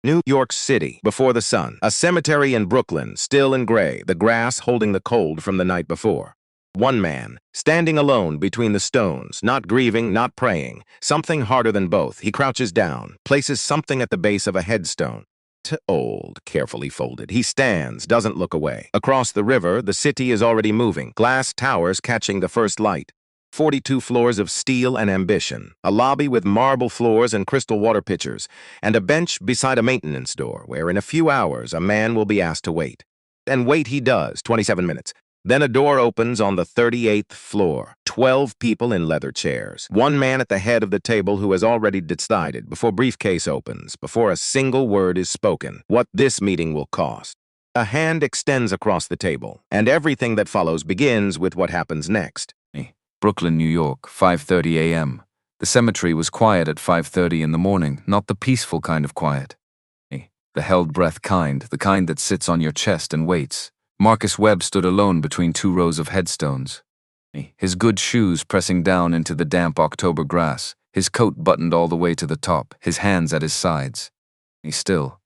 New York City, before the sun. A cemetery in Brooklyn, still and gray, the grass holding the cold from the night before. One man, standing alone between the stones, not grieving, not praying. Something harder than both. He crouches down, places something at the base of a headstone. Old, carefully folded. He stands, doesn't look away. Across the river, the city is already moving, glass towers catching the first light. 42 floors of steel and ambition, a lobby with marble floors and crystal water pitchers, and a bench beside a maintenance door where in a few hours a man will be asked to wait. And wait he does, 27 minutes. Then a door opens on the 38th floor. 12 people in leather chairs. One man at the head of the table who has already decided, before briefcase opens, before a single word is spoken, what this meeting will cost. A hand extends across the table, and everything that follows begins with what happens next. Brooklyn, New York, 5:30 a.m. The cemetery was quiet at 5:30 in the morning, not the peaceful kind of quiet. The held breath kind, the kind that sits on your chest and waits. Marcus Webb stood alone between two rows of headstones. His good shoes pressing down into the damp October grass, his coat buttoned all the way to the top, his hands at his sides. Still.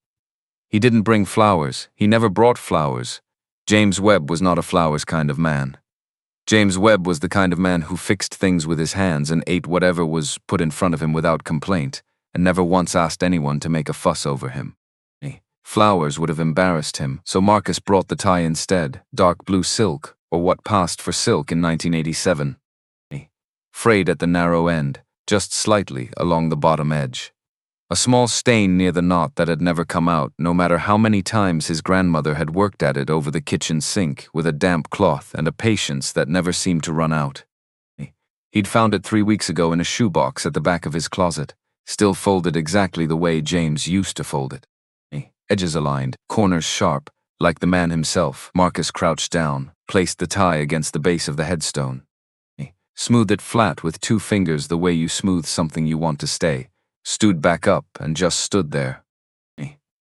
He didn't bring flowers. He never brought flowers. James Webb was not a flowers kind of man. James Webb was the kind of man who fixed things with his hands and ate whatever was put in front of him without complaint, and never once asked anyone to make a fuss over him. Flowers would have embarrassed him, so Marcus brought the tie instead, dark blue silk, or what passed for silk in 1987. Frayed at the narrow end, just slightly along the bottom edge. A small stain near the knot that had never come out, no matter how many times his grandmother had worked at it over the kitchen sink with a damp cloth and a patience that never seemed to run out. He'd found it 3 weeks ago in a shoebox at the back of his closet, still folded exactly the way James used to fold it. Edges aligned, corners sharp, like the man himself. Marcus crouched down, placed the tie against the base of the headstone. Smoothed it flat with 2 fingers the way you smooth something you want to stay. Stood back up and just stood there.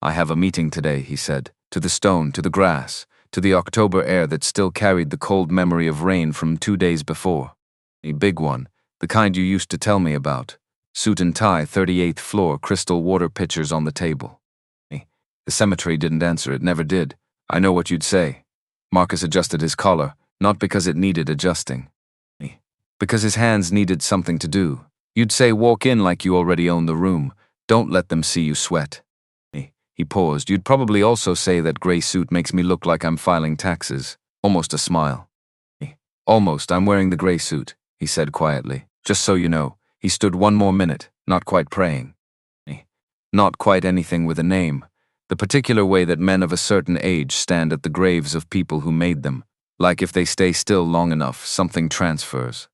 I have a meeting today, he said, to the stone, to the grass, to the October air that still carried the cold memory of rain from 2 days before. A big one, the kind you used to tell me about. Suit and tie, 38th floor, crystal water pitchers on the table. The cemetery didn't answer, it never did. I know what you'd say. Marcus adjusted his collar, not because it needed adjusting. Because his hands needed something to do. You'd say walk in like you already own the room. Don't let them see you sweat. He paused. You'd probably also say that gray suit makes me look like I'm filing taxes. Almost a smile. Almost, I'm wearing the gray suit, he said quietly. Just so you know. He stood 1 more minute, not quite praying. Not quite anything with a name. The particular way that men of a certain age stand at the graves of people who made them. Like if they stay still long enough, something transfers.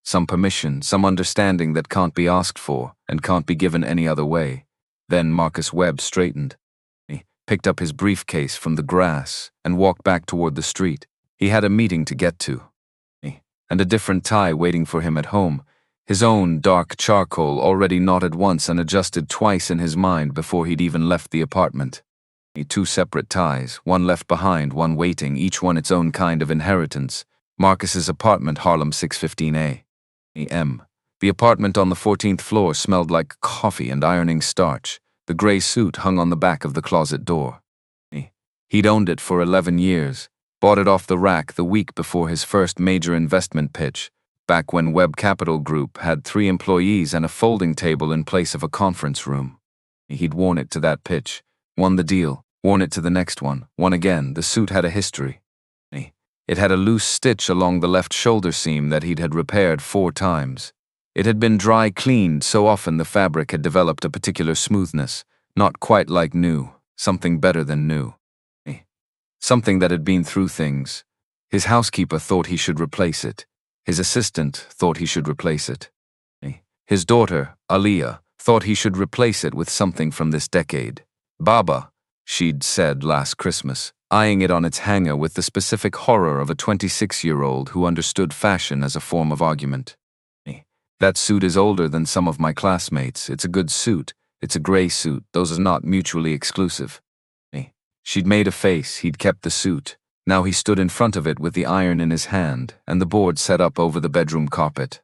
Some permission, some understanding that can't be asked for and can't be given any other way. Then Marcus Webb straightened. He picked up his briefcase from the grass and walked back toward the street. He had a meeting to get to. And a different tie waiting for him at home. His own dark charcoal already knotted once and adjusted twice in his mind before he'd even left the apartment. 2 separate ties, one left behind, one waiting, each one its own kind of inheritance. Marcus's apartment, Harlem 615A. M. The apartment on the 14th floor smelled like coffee and ironing starch. The gray suit hung on the back of the closet door. He'd owned it for 11 years, bought it off the rack the week before his first major investment pitch, back when Webb Capital Group had 3 employees and a folding table in place of a conference room. He'd worn it to that pitch, won the deal, worn it to the next one, won again. The suit had a history. It had a loose stitch along the left shoulder seam that he'd had repaired 4 times. It had been dry cleaned so often the fabric had developed a particular smoothness, not quite like new, something better than new. Something that had been through things. His housekeeper thought he should replace it. His assistant thought he should replace it. His daughter, Aliyah, thought he should replace it with something from this decade. Baba, she'd said last Christmas, eyeing it on its hanger with the specific horror of a 26-year-old who understood fashion as a form of argument. That suit is older than some of my classmates. It's a good suit. It's a gray suit. Those are not mutually exclusive. She'd made a face. He'd kept the suit. Now he stood in front of it with the iron in his hand and the board set up over the bedroom carpet.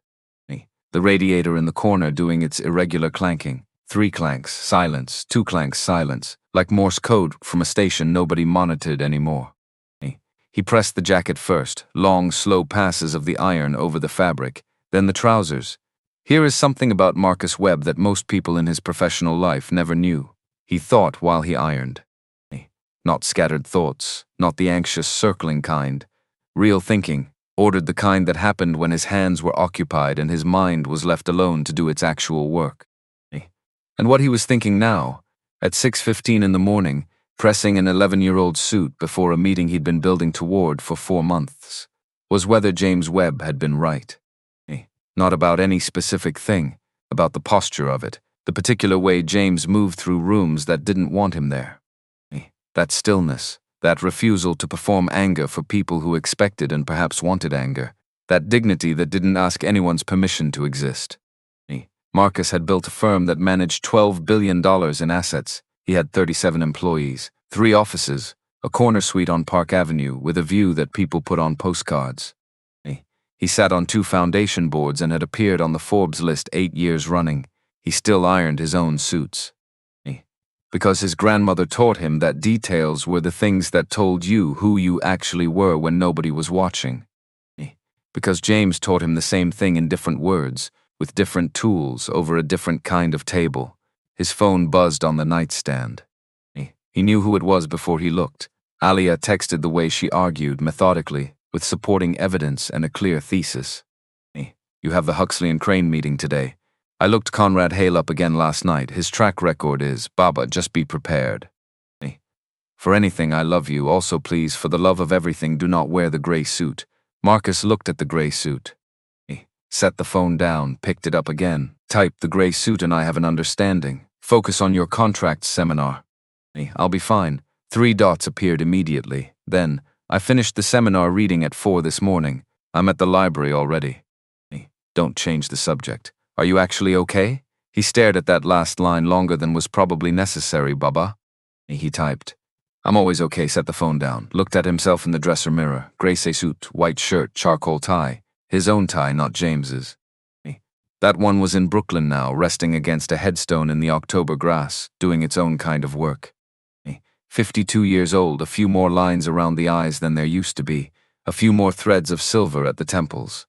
The radiator in the corner doing its irregular clanking. 3 clanks, silence, 2 clanks, silence, like Morse code from a station nobody monitored anymore. He pressed the jacket first, long, slow passes of the iron over the fabric, then the trousers. Here is something about Marcus Webb that most people in his professional life never knew. He thought while he ironed. Not scattered thoughts, not the anxious circling kind. Real thinking, ordered the kind that happened when his hands were occupied and his mind was left alone to do its actual work. And what he was thinking now, at 6:15 in the morning, pressing an 11-year-old suit before a meeting he'd been building toward for 4 months, was whether James Webb had been right. Not about any specific thing, about the posture of it, the particular way James moved through rooms that didn't want him there. That stillness, that refusal to perform anger for people who expected and perhaps wanted anger, that dignity that didn't ask anyone's permission to exist. Marcus had built a firm that managed $12 billion in assets. He had 37 employees, 3 offices, a corner suite on Park Avenue with a view that people put on postcards. He sat on 2 foundation boards and had appeared on the Forbes list 8 years running. He still ironed his own suits. Because his grandmother taught him that details were the things that told you who you actually were when nobody was watching. Because James taught him the same thing in different words, with different tools over a different kind of table. His phone buzzed on the nightstand. He knew who it was before he looked. Alia texted the way she argued, methodically, with supporting evidence and a clear thesis. You have the Huxley and Crane meeting today. I looked Conrad Hale up again last night. His track record is, Baba, just be prepared. For anything, I love you. Also, please, for the love of everything, do not wear the gray suit. Marcus looked at the gray suit. Set the phone down, picked it up again. Typed the gray suit and I have an understanding. Focus on your contracts seminar. I'll be fine. 3 dots appeared immediately. Then, I finished the seminar reading at 4 this morning. I'm at the library already. Don't change the subject. Are you actually okay? He stared at that last line longer than was probably necessary, Baba. He typed. I'm always okay, set the phone down. Looked at himself in the dresser mirror. Gray suit, white shirt, charcoal tie. His own tie, not James's. That one was in Brooklyn now, resting against a headstone in the October grass, doing its own kind of work. 52 years old, a few more lines around the eyes than there used to be, a few more threads of silver at the temples.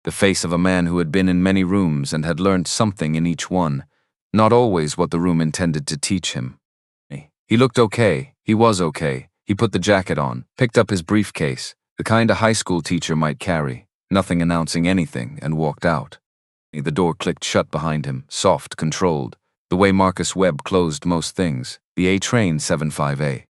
The face of a man who had been in many rooms and had learned something in each one, not always what the room intended to teach him. He looked okay. He was okay. He put the jacket on, picked up his briefcase, the kind a high school teacher might carry, nothing announcing anything, and walked out. The door clicked shut behind him, soft, controlled, the way Marcus Webb closed most things. The A train 7:05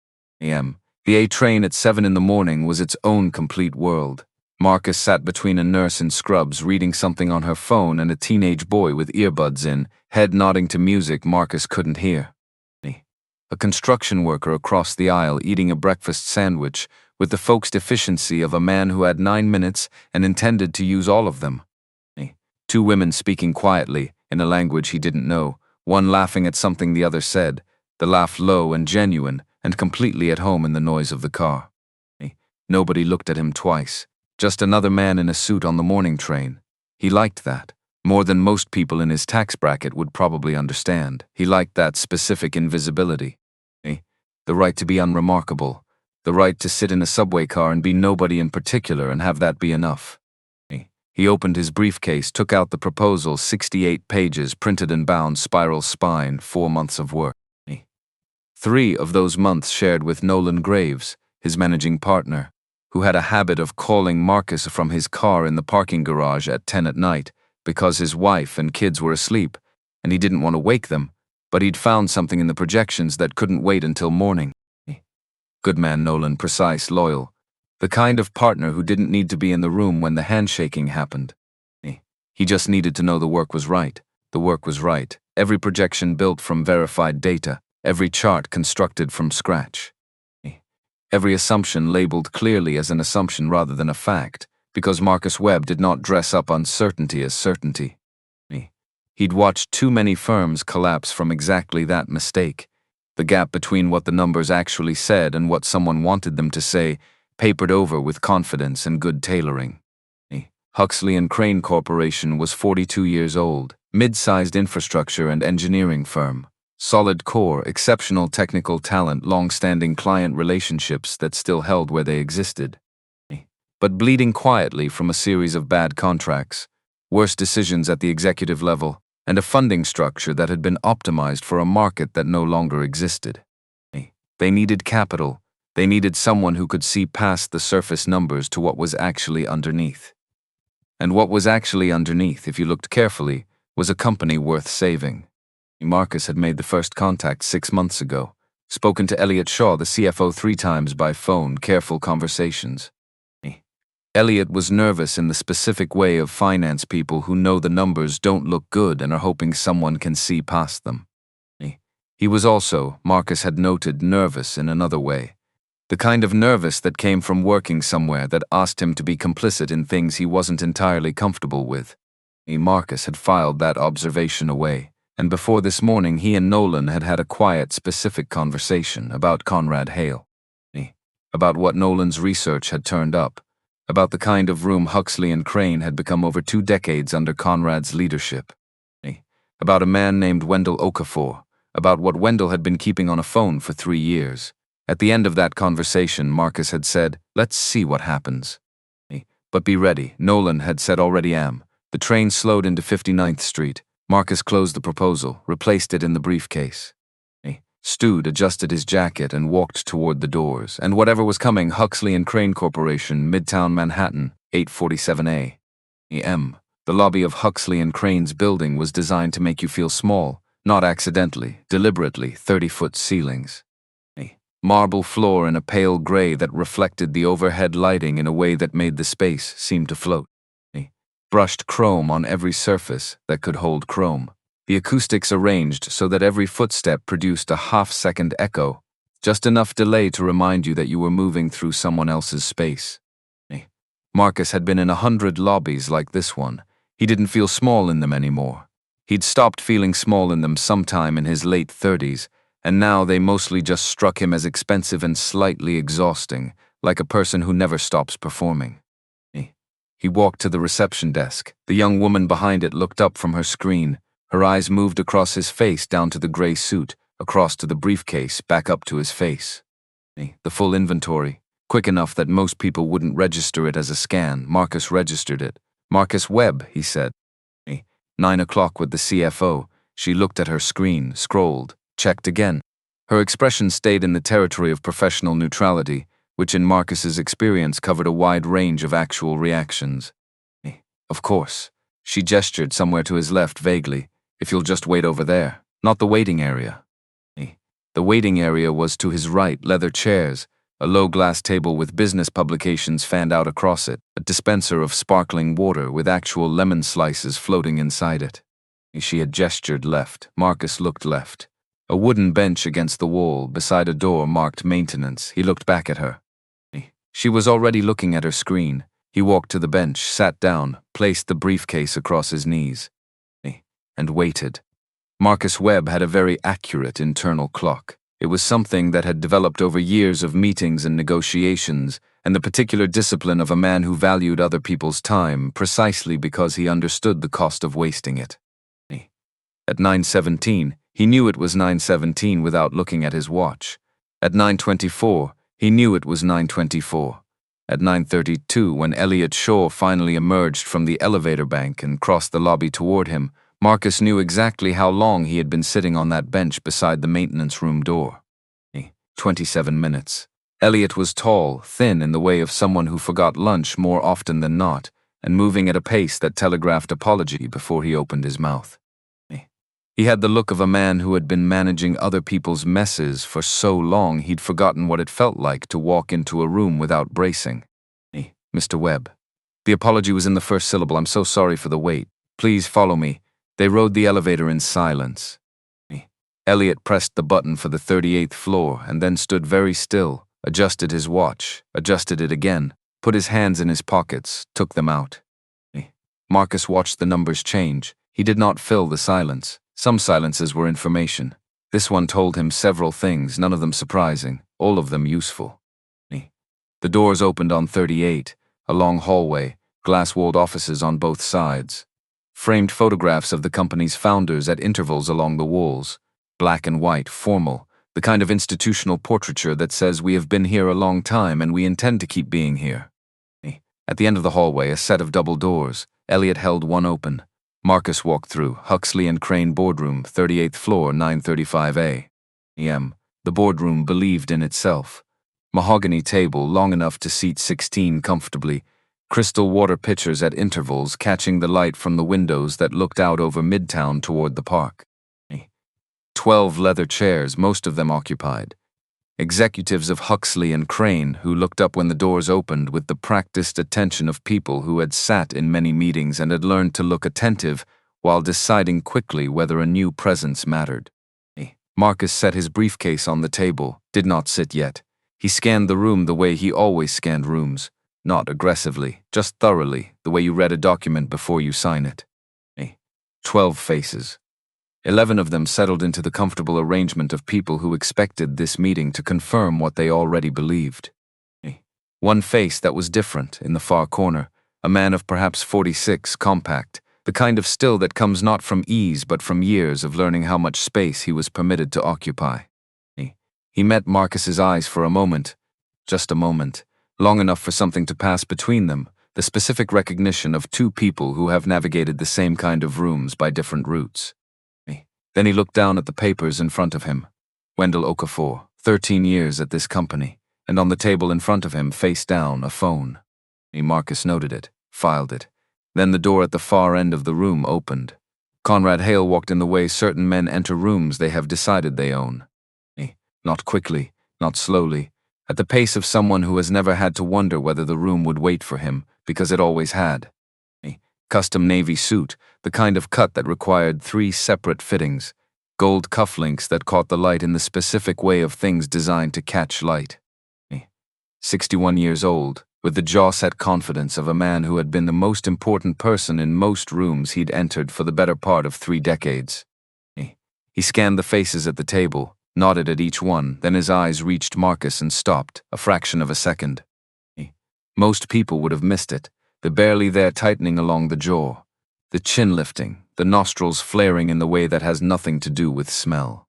a.m. The A train at 7 in the morning was its own complete world. Marcus sat between a nurse in scrubs reading something on her phone and a teenage boy with earbuds in, head nodding to music Marcus couldn't hear. A construction worker across the aisle eating a breakfast sandwich with the folksed efficiency of a man who had 9 minutes and intended to use all of them. 2 women speaking quietly, in a language he didn't know, one laughing at something the other said, the laugh low and genuine, and completely at home in the noise of the car. Nobody looked at him twice. Just another man in a suit on the morning train. He liked that. More than most people in his tax bracket would probably understand. He liked that specific invisibility. The right to be unremarkable. The right to sit in a subway car and be nobody in particular and have that be enough. He opened his briefcase, took out the proposal, 68 pages, printed and bound, spiral spine, 4 months of work. 3 of those months shared with Nolan Graves, his managing partner, who had a habit of calling Marcus from his car in the parking garage at 10 at night because his wife and kids were asleep, and he didn't want to wake them, but he'd found something in the projections that couldn't wait until morning. Good man Nolan, precise, loyal. The kind of partner who didn't need to be in the room when the handshaking happened. He just needed to know the work was right. The work was right. Every projection built from verified data. Every chart constructed from scratch. Every assumption labeled clearly as an assumption rather than a fact, because Marcus Webb did not dress up uncertainty as certainty. He'd watched too many firms collapse from exactly that mistake. The gap between what the numbers actually said and what someone wanted them to say, papered over with confidence and good tailoring. Huxley and Crane Corporation was 42 years old. Mid-sized infrastructure and engineering firm. Solid core, exceptional technical talent, long-standing client relationships that still held where they existed. But bleeding quietly from a series of bad contracts, worse decisions at the executive level, and a funding structure that had been optimized for a market that no longer existed. They needed capital. They needed someone who could see past the surface numbers to what was actually underneath. And what was actually underneath, if you looked carefully, was a company worth saving. Marcus had made the first contact 6 months ago, spoken to Elliot Shaw, the CFO, 3 times by phone, careful conversations. Elliot was nervous in the specific way of finance people who know the numbers don't look good and are hoping someone can see past them. He was also, Marcus had noted, nervous in another way. The kind of nervous that came from working somewhere that asked him to be complicit in things he wasn't entirely comfortable with. Marcus had filed that observation away, and before this morning he and Nolan had had a quiet, specific conversation about Conrad Hale. About what Nolan's research had turned up, about the kind of room Huxley and Crane had become over 2 decades under Conrad's leadership. About a man named Wendell Okafor, about what Wendell had been keeping on a phone for 3 years. At the end of that conversation, Marcus had said, "Let's see what happens." "But be ready," Nolan had said, "already am." The train slowed into 59th Street. Marcus closed the proposal, replaced it in the briefcase. Stood, adjusted his jacket, and walked toward the doors. And whatever was coming, Huxley and Crane Corporation, Midtown Manhattan, 847 A.M. The lobby of Huxley and Crane's building was designed to make you feel small, not accidentally, deliberately, 30-foot ceilings. Marble floor in a pale gray that reflected the overhead lighting in a way that made the space seem to float. Brushed chrome on every surface that could hold chrome. The acoustics arranged so that every footstep produced a half-second echo, just enough delay to remind you that you were moving through someone else's space. Marcus had been in 100 lobbies like this one. He didn't feel small in them anymore. He'd stopped feeling small in them sometime in his late 30s, and now they mostly just struck him as expensive and slightly exhausting, like a person who never stops performing. He walked to the reception desk. The young woman behind it looked up from her screen. Her eyes moved across his face down to the gray suit, across to the briefcase, back up to his face. The full inventory, quick enough that most people wouldn't register it as a scan. Marcus registered it. "Marcus Webb," he said. 9 o'clock with the CFO. She looked at her screen, scrolled, checked again. Her expression stayed in the territory of professional neutrality, which in Marcus's experience covered a wide range of actual reactions. "Of course." She gestured somewhere to his left vaguely. "If you'll just wait over there. Not the waiting area." The waiting area was to his right, leather chairs, a low glass table with business publications fanned out across it, a dispenser of sparkling water with actual lemon slices floating inside it. She had gestured left. Marcus looked left. A wooden bench against the wall, beside a door marked maintenance. He looked back at her. She was already looking at her screen. He walked to the bench, sat down, placed the briefcase across his knees, and waited. Marcus Webb had a very accurate internal clock. It was something that had developed over years of meetings and negotiations, and the particular discipline of a man who valued other people's time precisely because he understood the cost of wasting it. At 9:17, he knew it was 9:17 without looking at his watch. At 9:24, he knew it was 9:24. At 9:32, when Elliot Shaw finally emerged from the elevator bank and crossed the lobby toward him, Marcus knew exactly how long he had been sitting on that bench beside the maintenance room door. 27 minutes. Elliot was tall, thin in the way of someone who forgot lunch more often than not, and moving at a pace that telegraphed apology before he opened his mouth. He had the look of a man who had been managing other people's messes for so long he'd forgotten what it felt like to walk into a room without bracing. "Mr. Webb." The apology was in the first syllable. "I'm so sorry for the wait. Please follow me." They rode the elevator in silence. Elliot pressed the button for the 38th floor and then stood very still, adjusted his watch, adjusted it again, put his hands in his pockets, took them out. Marcus watched the numbers change. He did not fill the silence. Some silences were information. This one told him several things, none of them surprising, all of them useful. The doors opened on 38, a long hallway, glass-walled offices on both sides. framed photographs of the company's founders at intervals along the walls, black and white, formal, the kind of institutional portraiture that says we have been here a long time and we intend to keep being here. At the end of the hallway, a set of double doors. Elliot held one open. Marcus walked through. Huxley and Crane boardroom, 38th floor, 9:35 a.m. The boardroom believed in itself. Mahogany table long enough to seat 16 comfortably. Crystal water pitchers at intervals catching the light from the windows that looked out over Midtown toward the park. 12 leather chairs, most of them occupied. Executives of Huxley and Crane who looked up when the doors opened with the practiced attention of people who had sat in many meetings and had learned to look attentive while deciding quickly whether a new presence mattered. Marcus set his briefcase on the table, did not sit yet. He scanned the room the way he always scanned rooms, not aggressively, just thoroughly, the way you read a document before you sign it. 12 faces. 11 of them settled into the comfortable arrangement of people who expected this meeting to confirm what they already believed. One face that was different in the far corner, a man of perhaps 46, compact, the kind of still that comes not from ease but from years of learning how much space he was permitted to occupy. He met Marcus's eyes for a moment, just a moment, long enough for something to pass between them, the specific recognition of two people who have navigated the same kind of rooms by different routes. Then he looked down at the papers in front of him. Wendell Okafor, 13 years at this company, and on the table in front of him, face down, a phone. Marcus noted it, filed it. Then the door at the far end of the room opened. Conrad Hale walked in the way certain men enter rooms they have decided they own. Not quickly, not slowly, at the pace of someone who has never had to wonder whether the room would wait for him, because it always had. Custom navy suit, the kind of cut that required 3 separate fittings, gold cufflinks that caught the light in the specific way of things designed to catch light. 61 years old, with the jaw-set confidence of a man who had been the most important person in most rooms he'd entered for the better part of 3 decades. He scanned the faces at the table, nodded at each one, then his eyes reached Marcus and stopped, a fraction of a second. Most people would have missed it, the barely there tightening along the jaw, the chin lifting, the nostrils flaring in the way that has nothing to do with smell.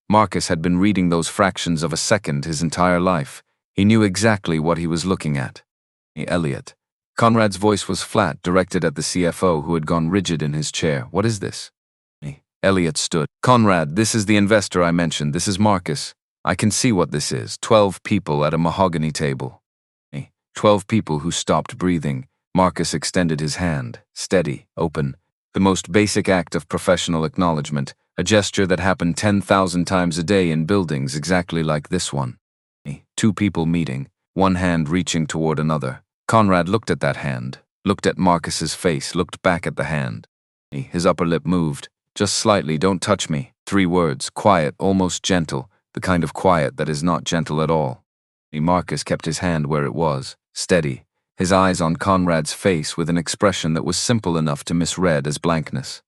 Marcus had been reading those fractions of a second his entire life. He knew exactly what he was looking at. Elliot. Conrad's voice was flat, directed at the CFO who had gone rigid in his chair. What is this? Elliot stood. Conrad, this is the investor I mentioned. This is Marcus. I can see what this is. 12 people at a mahogany table. 12 people who stopped breathing. Marcus extended his hand, steady, open, the most basic act of professional acknowledgement, a gesture that happened 10,000 times a day in buildings exactly like this one. 2 people meeting, one hand reaching toward another. Conrad looked at that hand, looked at Marcus's face, looked back at the hand. His upper lip moved, just slightly, don't touch me. 3 words, quiet, almost gentle, the kind of quiet that is not gentle at all. Marcus kept his hand where it was, steady, his eyes on Conrad's face with an expression that was simple enough to misread as blankness.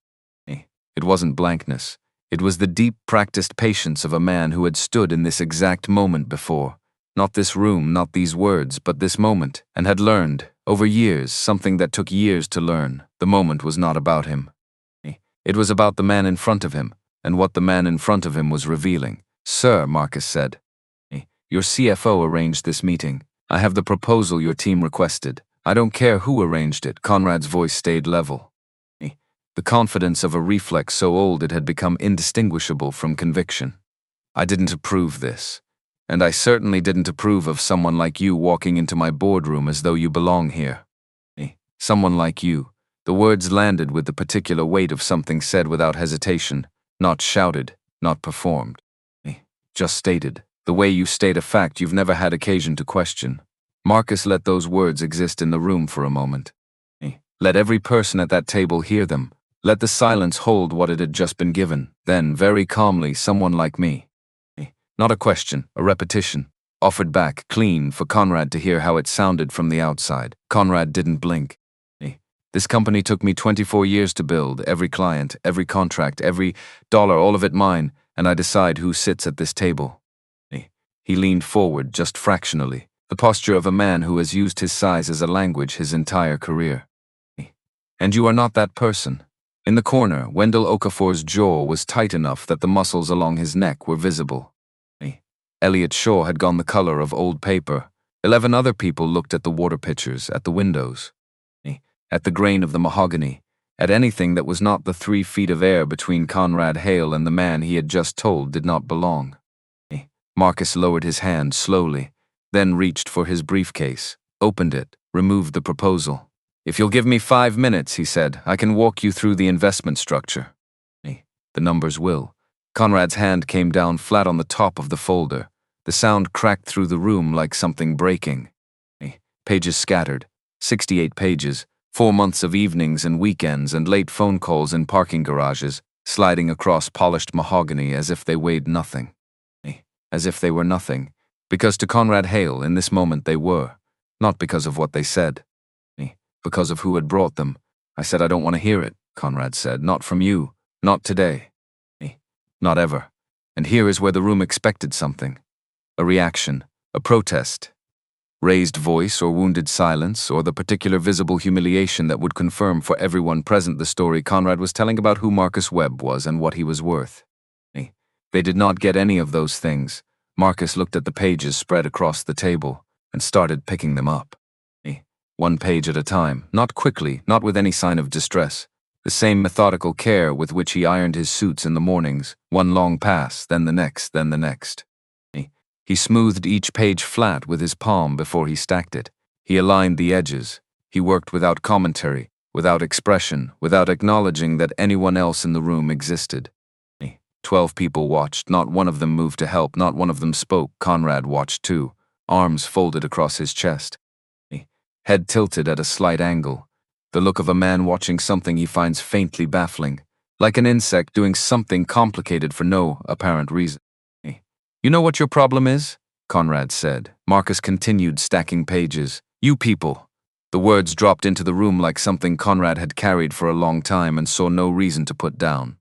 It wasn't blankness. It was the deep, practiced patience of a man who had stood in this exact moment before. Not this room, not these words, but this moment, and had learned, over years, something that took years to learn. The moment was not about him. It was about the man in front of him, and what the man in front of him was revealing. Sir, Marcus said. Your CFO arranged this meeting. I have the proposal your team requested. I don't care who arranged it. Conrad's voice stayed level. The confidence of a reflex so old it had become indistinguishable from conviction. I didn't approve this. And I certainly didn't approve of someone like you walking into my boardroom as though you belong here. Someone like you. The words landed with the particular weight of something said without hesitation, not shouted, not performed. Just stated. The way you state a fact you've never had occasion to question. Marcus let those words exist in the room for a moment. Let every person at that table hear them. Let the silence hold what it had just been given. Then, very calmly, someone like me. Not a question, a repetition. Offered back, clean, for Conrad to hear how it sounded from the outside. Conrad didn't blink. This company took me 24 years to build. Every client, every contract, every dollar, all of it mine, and I decide who sits at this table. He leaned forward just fractionally, the posture of a man who has used his size as a language his entire career. And you are not that person. In the corner, Wendell Okafor's jaw was tight enough that the muscles along his neck were visible. Elliot Shaw had gone the color of old paper. 11 other people looked at the water pitchers, at the windows, at the grain of the mahogany, at anything that was not the 3 feet of air between Conrad Hale and the man he had just told did not belong. Marcus lowered his hand slowly, then reached for his briefcase, opened it, removed the proposal. "If you'll give me 5 minutes," he said, "I can walk you through the investment structure." The numbers will. Conrad's hand came down flat on the top of the folder. The sound cracked through the room like something breaking. Pages scattered. 68 pages. 4 months of evenings and weekends and late phone calls in parking garages, sliding across polished mahogany as if they weighed nothing. As if they were nothing. Because to Conrad Hale, in this moment they were. Not because of what they said. Because of who had brought them. "I said I don't want to hear it," Conrad said. "Not from you. Not today. Not ever." And here is where the room expected something. A reaction, a protest. Raised voice or wounded silence, or the particular visible humiliation that would confirm for everyone present the story Conrad was telling about who Marcus Webb was and what he was worth. They did not get any of those things. Marcus looked at the pages spread across the table and started picking them up. 1 page at a time, not quickly, not with any sign of distress. The same methodical care with which he ironed his suits in the mornings, 1 long pass, then the next, then the next. He smoothed each page flat with his palm before he stacked it. He aligned the edges. He worked without commentary, without expression, without acknowledging that anyone else in the room existed. 12 people watched, not one of them moved to help, not one of them spoke. Conrad watched too, arms folded across his chest. Head tilted at a slight angle. The look of a man watching something he finds faintly baffling, like an insect doing something complicated for no apparent reason. "You know what your problem is?" Conrad said. Marcus continued stacking pages. "You people." The words dropped into the room like something Conrad had carried for a long time and saw no reason to put down.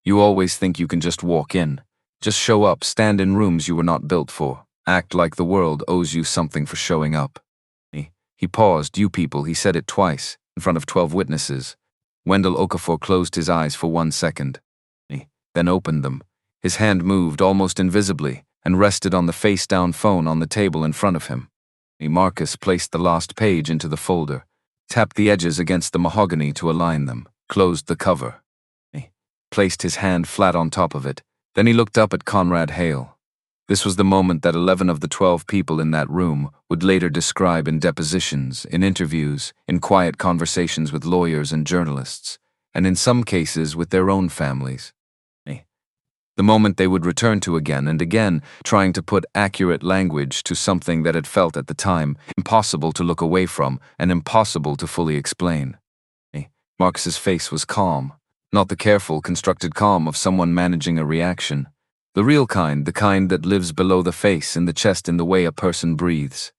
"You always think you can just walk in. Just show up, stand in rooms you were not built for. Act like the world owes you something for showing up." He paused. "You people," he said it twice, in front of 12 witnesses. Wendell Okafor closed his eyes for 1 second. Then opened them. His hand moved almost invisibly and rested on the face-down phone on the table in front of him. Marcus placed the last page into the folder, tapped the edges against the mahogany to align them, closed the cover. Placed his hand flat on top of it. Then he looked up at Conrad Hale. This was the moment that 11 of the 12 people in that room would later describe in depositions, in interviews, in quiet conversations with lawyers and journalists, and in some cases with their own families. The moment they would return to again and again, trying to put accurate language to something that had felt at the time impossible to look away from and impossible to fully explain. Marcus's face was calm, not the careful, constructed calm of someone managing a reaction. The real kind, the kind that lives below the face, in the chest, in the way a person breathes.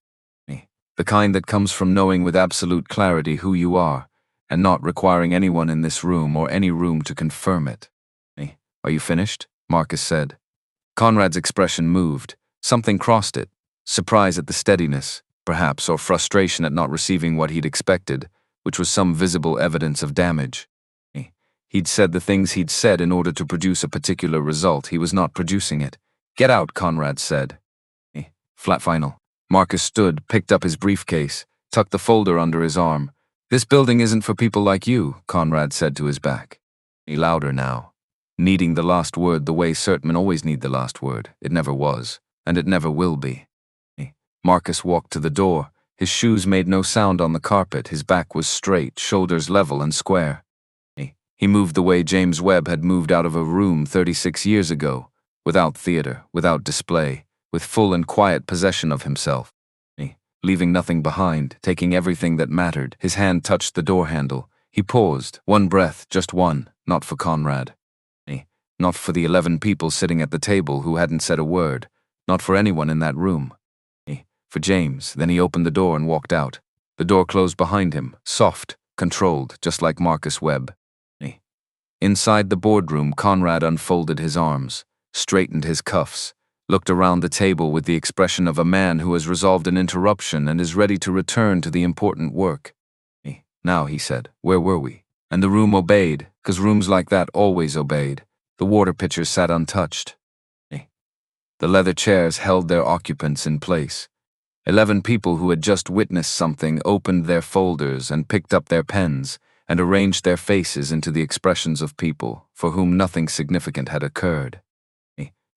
The kind that comes from knowing with absolute clarity who you are, and not requiring anyone in this room or any room to confirm it. "Are you finished?" Marcus said. Conrad's expression moved. Something crossed it. Surprise at the steadiness, perhaps, or frustration at not receiving what he'd expected, which was some visible evidence of damage. He'd said the things he'd said in order to produce a particular result. He was not producing it. "Get out," Conrad said. Flat final. Marcus stood, picked up his briefcase, tucked the folder under his arm. "This building isn't for people like you," Conrad said to his back. Louder now. Needing the last word the way certain always need the last word. It never was, and it never will be. Marcus walked to the door. His shoes made no sound on the carpet. His back was straight, shoulders level and square. He moved the way James Webb had moved out of a room 36 years ago, without theater, without display, with full and quiet possession of himself. Leaving nothing behind, taking everything that mattered. His hand touched the door handle. He paused, 1 breath, just one, not for Conrad. Not for the 11 people sitting at the table who hadn't said a word, not for anyone in that room. For James. Then he opened the door and walked out. The door closed behind him, soft, controlled, just like Marcus Webb. Inside the boardroom, Conrad unfolded his arms, straightened his cuffs, looked around the table with the expression of a man who has resolved an interruption and is ready to return to the important work. Now, he said, where were we? And the room obeyed, 'cause rooms like that always obeyed. The water pitchers sat untouched. The leather chairs held their occupants in place. 11 people who had just witnessed something opened their folders and picked up their pens and arranged their faces into the expressions of people for whom nothing significant had occurred.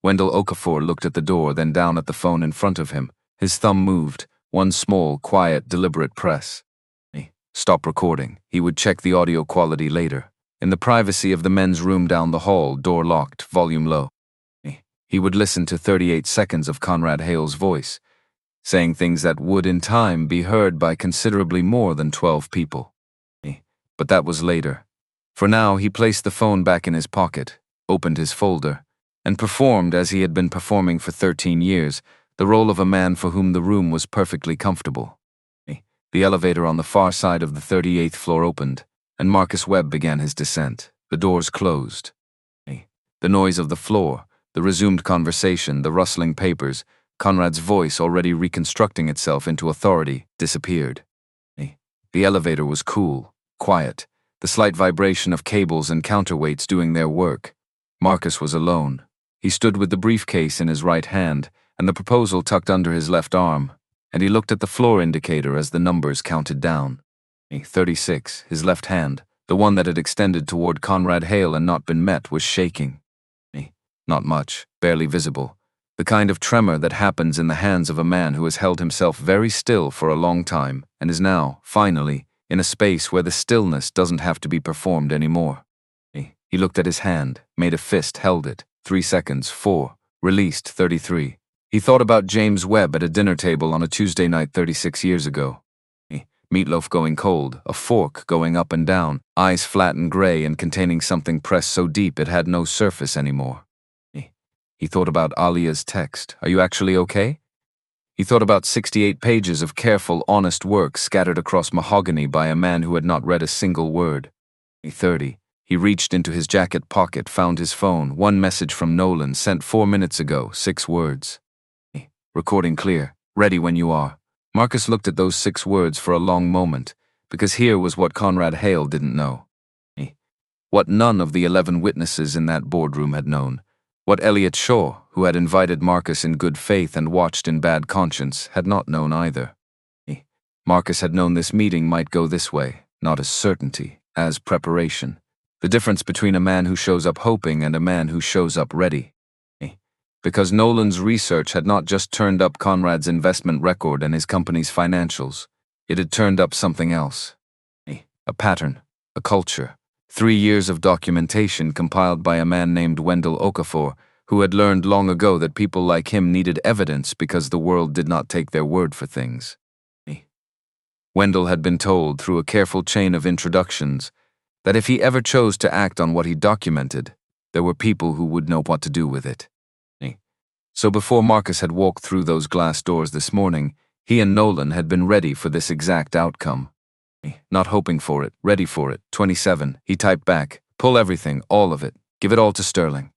Wendell Okafor looked at the door, then down at the phone in front of him. His thumb moved, one small, quiet, deliberate press. Stop recording. He would check the audio quality later. In the privacy of the men's room down the hall, door locked, volume low. He would listen to 38 seconds of Conrad Hale's voice, saying things that would in time be heard by considerably more than 12 people. But that was later. For now, he placed the phone back in his pocket, opened his folder, and performed, as he had been performing for 13 years, the role of a man for whom the room was perfectly comfortable. The elevator on the far side of the 38th floor opened, and Marcus Webb began his descent. The doors closed. The noise of the floor, the resumed conversation, the rustling papers, Conrad's voice already reconstructing itself into authority, disappeared. The elevator was cool, quiet, the slight vibration of cables and counterweights doing their work. Marcus was alone. He stood with the briefcase in his right hand and the proposal tucked under his left arm, and he looked at the floor indicator as the numbers counted down. 36, his left hand, the one that had extended toward Conrad Hale and not been met, was shaking. Not much, barely visible. The kind of tremor that happens in the hands of a man who has held himself very still for a long time and is now, finally, in a space where the stillness doesn't have to be performed anymore. He looked at his hand, made a fist, held it. 3 seconds, 4, released, 33. He thought about James Webb at a dinner table on a Tuesday night 36 years ago. Meatloaf going cold, a fork going up and down, eyes flat and gray and containing something pressed so deep it had no surface anymore. He thought about Alia's text, "Are you actually okay?" He thought about 68 pages of careful, honest work scattered across mahogany by a man who had not read a single word. 30. He reached into his jacket pocket, found his phone, one message from Nolan sent 4 minutes ago, 6 words. Recording clear, ready when you are. Marcus looked at those 6 words for a long moment, because here was what Conrad Hale didn't know. What none of the 11 witnesses in that boardroom had known. What Elliot Shaw, who had invited Marcus in good faith and watched in bad conscience, had not known either. Marcus had known this meeting might go this way, not as certainty, as preparation. The difference between a man who shows up hoping and a man who shows up ready. Because Nolan's research had not just turned up Conrad's investment record and his company's financials, it had turned up something else. A pattern, a culture. 3 years of documentation compiled by a man named Wendell Okafor, who had learned long ago that people like him needed evidence because the world did not take their word for things. Wendell had been told through a careful chain of introductions that if he ever chose to act on what he documented, there were people who would know what to do with it. So before Marcus had walked through those glass doors this morning, he and Nolan had been ready for this exact outcome. Not hoping for it, ready for it. 27, he typed back, pull everything, all of it, give it all to Sterling.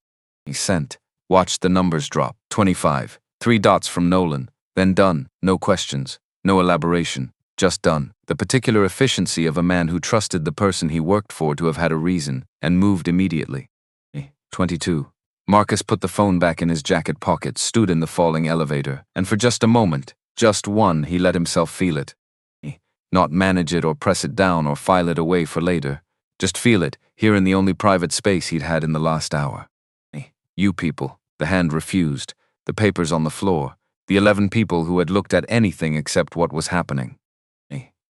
He sent, watched the numbers drop. 25, 3 dots from Nolan, then done, no questions, no elaboration, just done. The particular efficiency of a man who trusted the person he worked for to have had a reason, and moved immediately. 22. Marcus put the phone back in his jacket pocket, stood in the falling elevator, and for just a moment, just one, he let himself feel it. Not manage it or press it down or file it away for later. Just feel it, here in the only private space he'd had in the last hour. You people, the hand refused, the papers on the floor, the 11 people who had looked at anything except what was happening.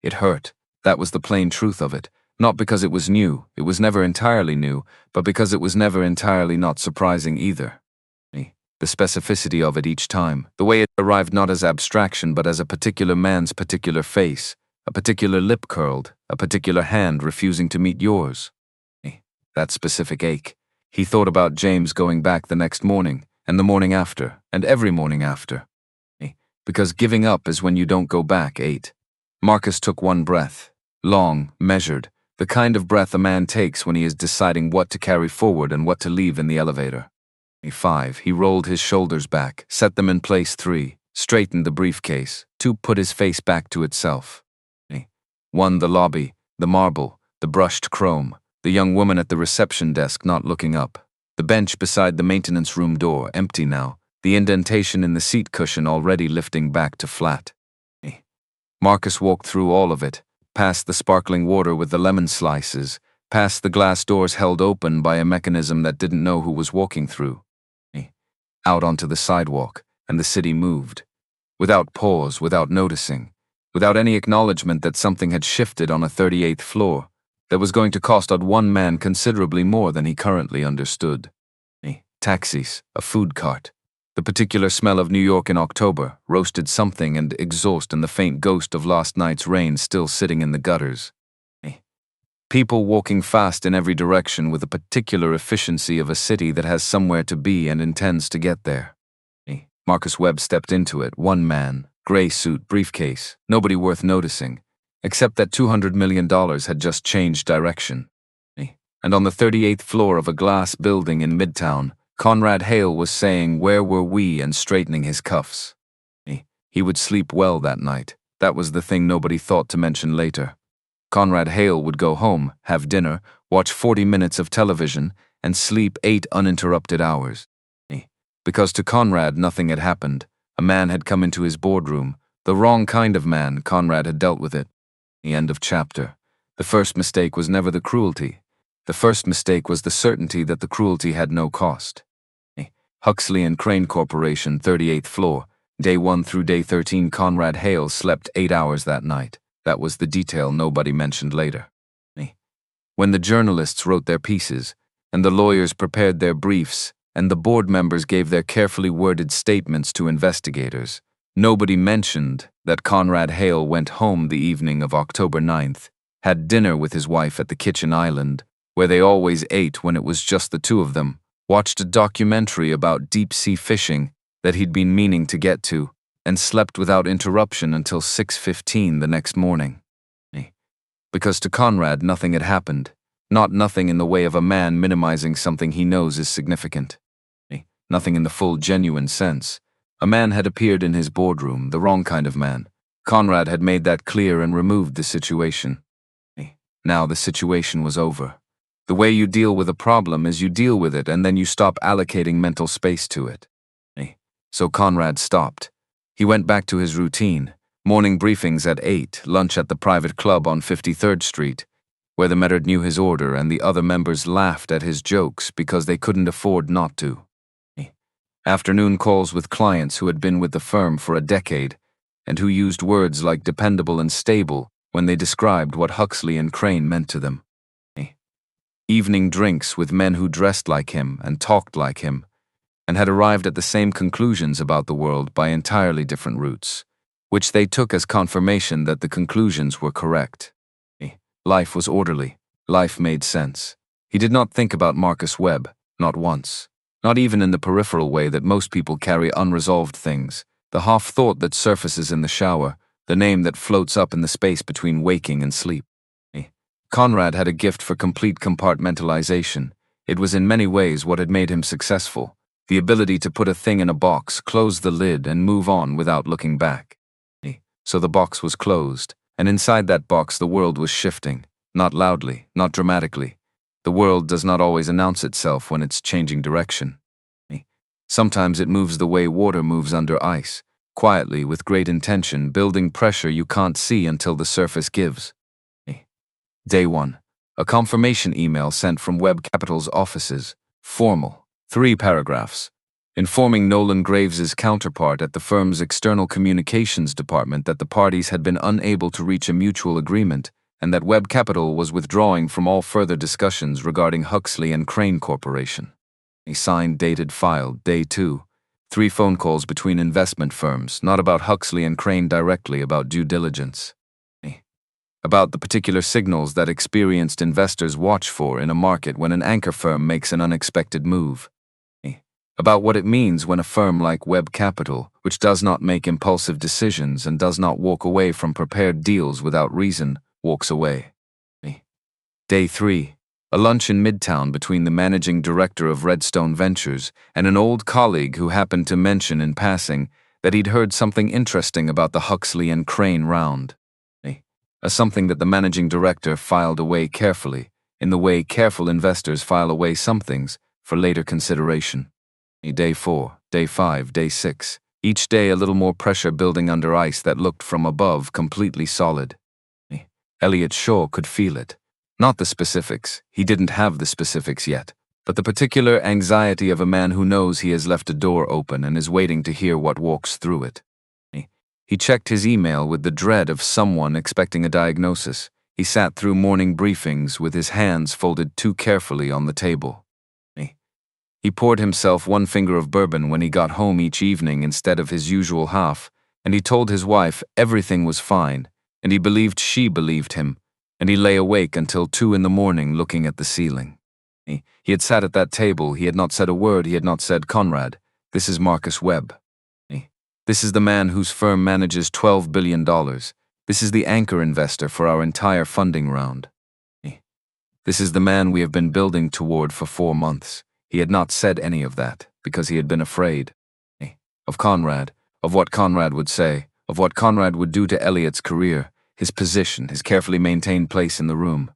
It hurt, that was the plain truth of it. Not because it was new, it was never entirely new, but because it was never entirely not surprising either. The specificity of it each time, the way it arrived not as abstraction but as a particular man's particular face, a particular lip curled, a particular hand refusing to meet yours. That specific ache. He thought about James going back the next morning, and the morning after, and every morning after. Because giving up is when you don't go back. 8. Marcus took one breath, long, measured, the kind of breath a man takes when he is deciding what to carry forward and what to leave in the elevator. 5. He rolled his shoulders back, set them in place. 3. Straightened the briefcase. 2. Put his face back to itself. 1. The lobby. The marble, the brushed chrome, the young woman at the reception desk not looking up, the bench beside the maintenance room door empty now, the indentation in the seat cushion already lifting back to flat. Marcus walked through all of it, past the sparkling water with the lemon slices, past the glass doors held open by a mechanism that didn't know who was walking through. Out onto the sidewalk, and the city moved. Without pause, without noticing, without any acknowledgement that something had shifted on a 38th floor, that was going to cost odd one man considerably more than he currently understood. Taxis, a food cart, the particular smell of New York in October, roasted something and exhaust and the faint ghost of last night's rain still sitting in the gutters. People walking fast in every direction with a particular efficiency of a city that has somewhere to be and intends to get there. Marcus Webb stepped into it, one man, gray suit, briefcase, nobody worth noticing, except that $200 million had just changed direction. And on the 38th floor of a glass building in Midtown, Conrad Hale was saying, "Where were we?" and straightening his cuffs. He would sleep well that night. That was the thing nobody thought to mention later. Conrad Hale would go home, have dinner, watch 40 minutes of television, and sleep 8 uninterrupted hours. Because to Conrad nothing had happened. A man had come into his boardroom. The wrong kind of man. Conrad had dealt with it. The end of chapter. The first mistake was never the cruelty. The first mistake was the certainty that the cruelty had no cost. Huxley and Crane Corporation, 38th floor. Day 1 through day 13, Conrad Hale slept 8 hours that night. That was the detail nobody mentioned later. When the journalists wrote their pieces, and the lawyers prepared their briefs, and the board members gave their carefully worded statements to investigators, nobody mentioned that Conrad Hale went home the evening of October 9th, had dinner with his wife at the kitchen island, where they always ate when it was just the two of them, watched a documentary about deep-sea fishing that he'd been meaning to get to, and slept without interruption until 6:15 the next morning. Because to Conrad nothing had happened, not nothing in the way of a man minimizing something he knows is significant. Nothing in the full genuine sense. A man had appeared in his boardroom, the wrong kind of man. Conrad had made that clear and removed the situation. Now the situation was over. The way you deal with a problem is you deal with it and then you stop allocating mental space to it. So Conrad stopped. He went back to his routine. Morning briefings at 8, lunch at the private club on 53rd Street, where the Metterd knew his order and the other members laughed at his jokes because they couldn't afford not to. Afternoon calls with clients who had been with the firm for a decade and who used words like dependable and stable when they described what Huxley and Crane meant to them. Evening drinks with men who dressed like him and talked like him and had arrived at the same conclusions about the world by entirely different routes, which they took as confirmation that the conclusions were correct. Life was orderly. Life made sense. He did not think about Marcus Webb, not once. Not even in the peripheral way that most people carry unresolved things, the half-thought that surfaces in the shower, the name that floats up in the space between waking and sleep. Conrad had a gift for complete compartmentalization. It was in many ways what had made him successful. The ability to put a thing in a box, close the lid, and move on without looking back. So the box was closed, and inside that box the world was shifting, not loudly, not dramatically. The world does not always announce itself when it's changing direction. Sometimes it moves the way water moves under ice, quietly, with great intention, building pressure you can't see until the surface gives. Day 1. A confirmation email sent from Webb Capital's offices, formal. 3 paragraphs, informing Nolan Graves's counterpart at the firm's external communications department that the parties had been unable to reach a mutual agreement and that Webb Capital was withdrawing from all further discussions regarding Huxley and Crane Corporation. A signed, dated, filed, Day 2. 3 phone calls between investment firms, not about Huxley and Crane directly, about due diligence. About the particular signals that experienced investors watch for in a market when an anchor firm makes an unexpected move. About what it means when a firm like Webb Capital, which does not make impulsive decisions and does not walk away from prepared deals without reason, walks away. Day 3. A lunch in Midtown between the managing director of Redstone Ventures and an old colleague who happened to mention in passing that he'd heard something interesting about the Huxley and Crane round. as something that the managing director filed away carefully, in the way careful investors file away some things for later consideration. Day 4, day 5, day 6. Each day a little more pressure building under ice that looked from above completely solid. Elliot Shaw could feel it. Not the specifics, he didn't have the specifics yet, but the particular anxiety of a man who knows he has left a door open and is waiting to hear what walks through it. He checked his email with the dread of someone expecting a diagnosis. He sat through morning briefings with his hands folded too carefully on the table. He poured himself one finger of bourbon when he got home each evening instead of his usual half, and he told his wife everything was fine, and he believed she believed him, and he lay awake until 2 in the morning looking at the ceiling. He had sat at that table, he had not said a word, he had not said, "Conrad, this is Marcus Webb. This is the man whose firm manages $12 billion. This is the anchor investor for our entire funding round. This is the man we have been building toward for 4 months." He had not said any of that, because he had been afraid. Of Conrad, of what Conrad would say, of what Conrad would do to Elliot's career, his position, his carefully maintained place in the room.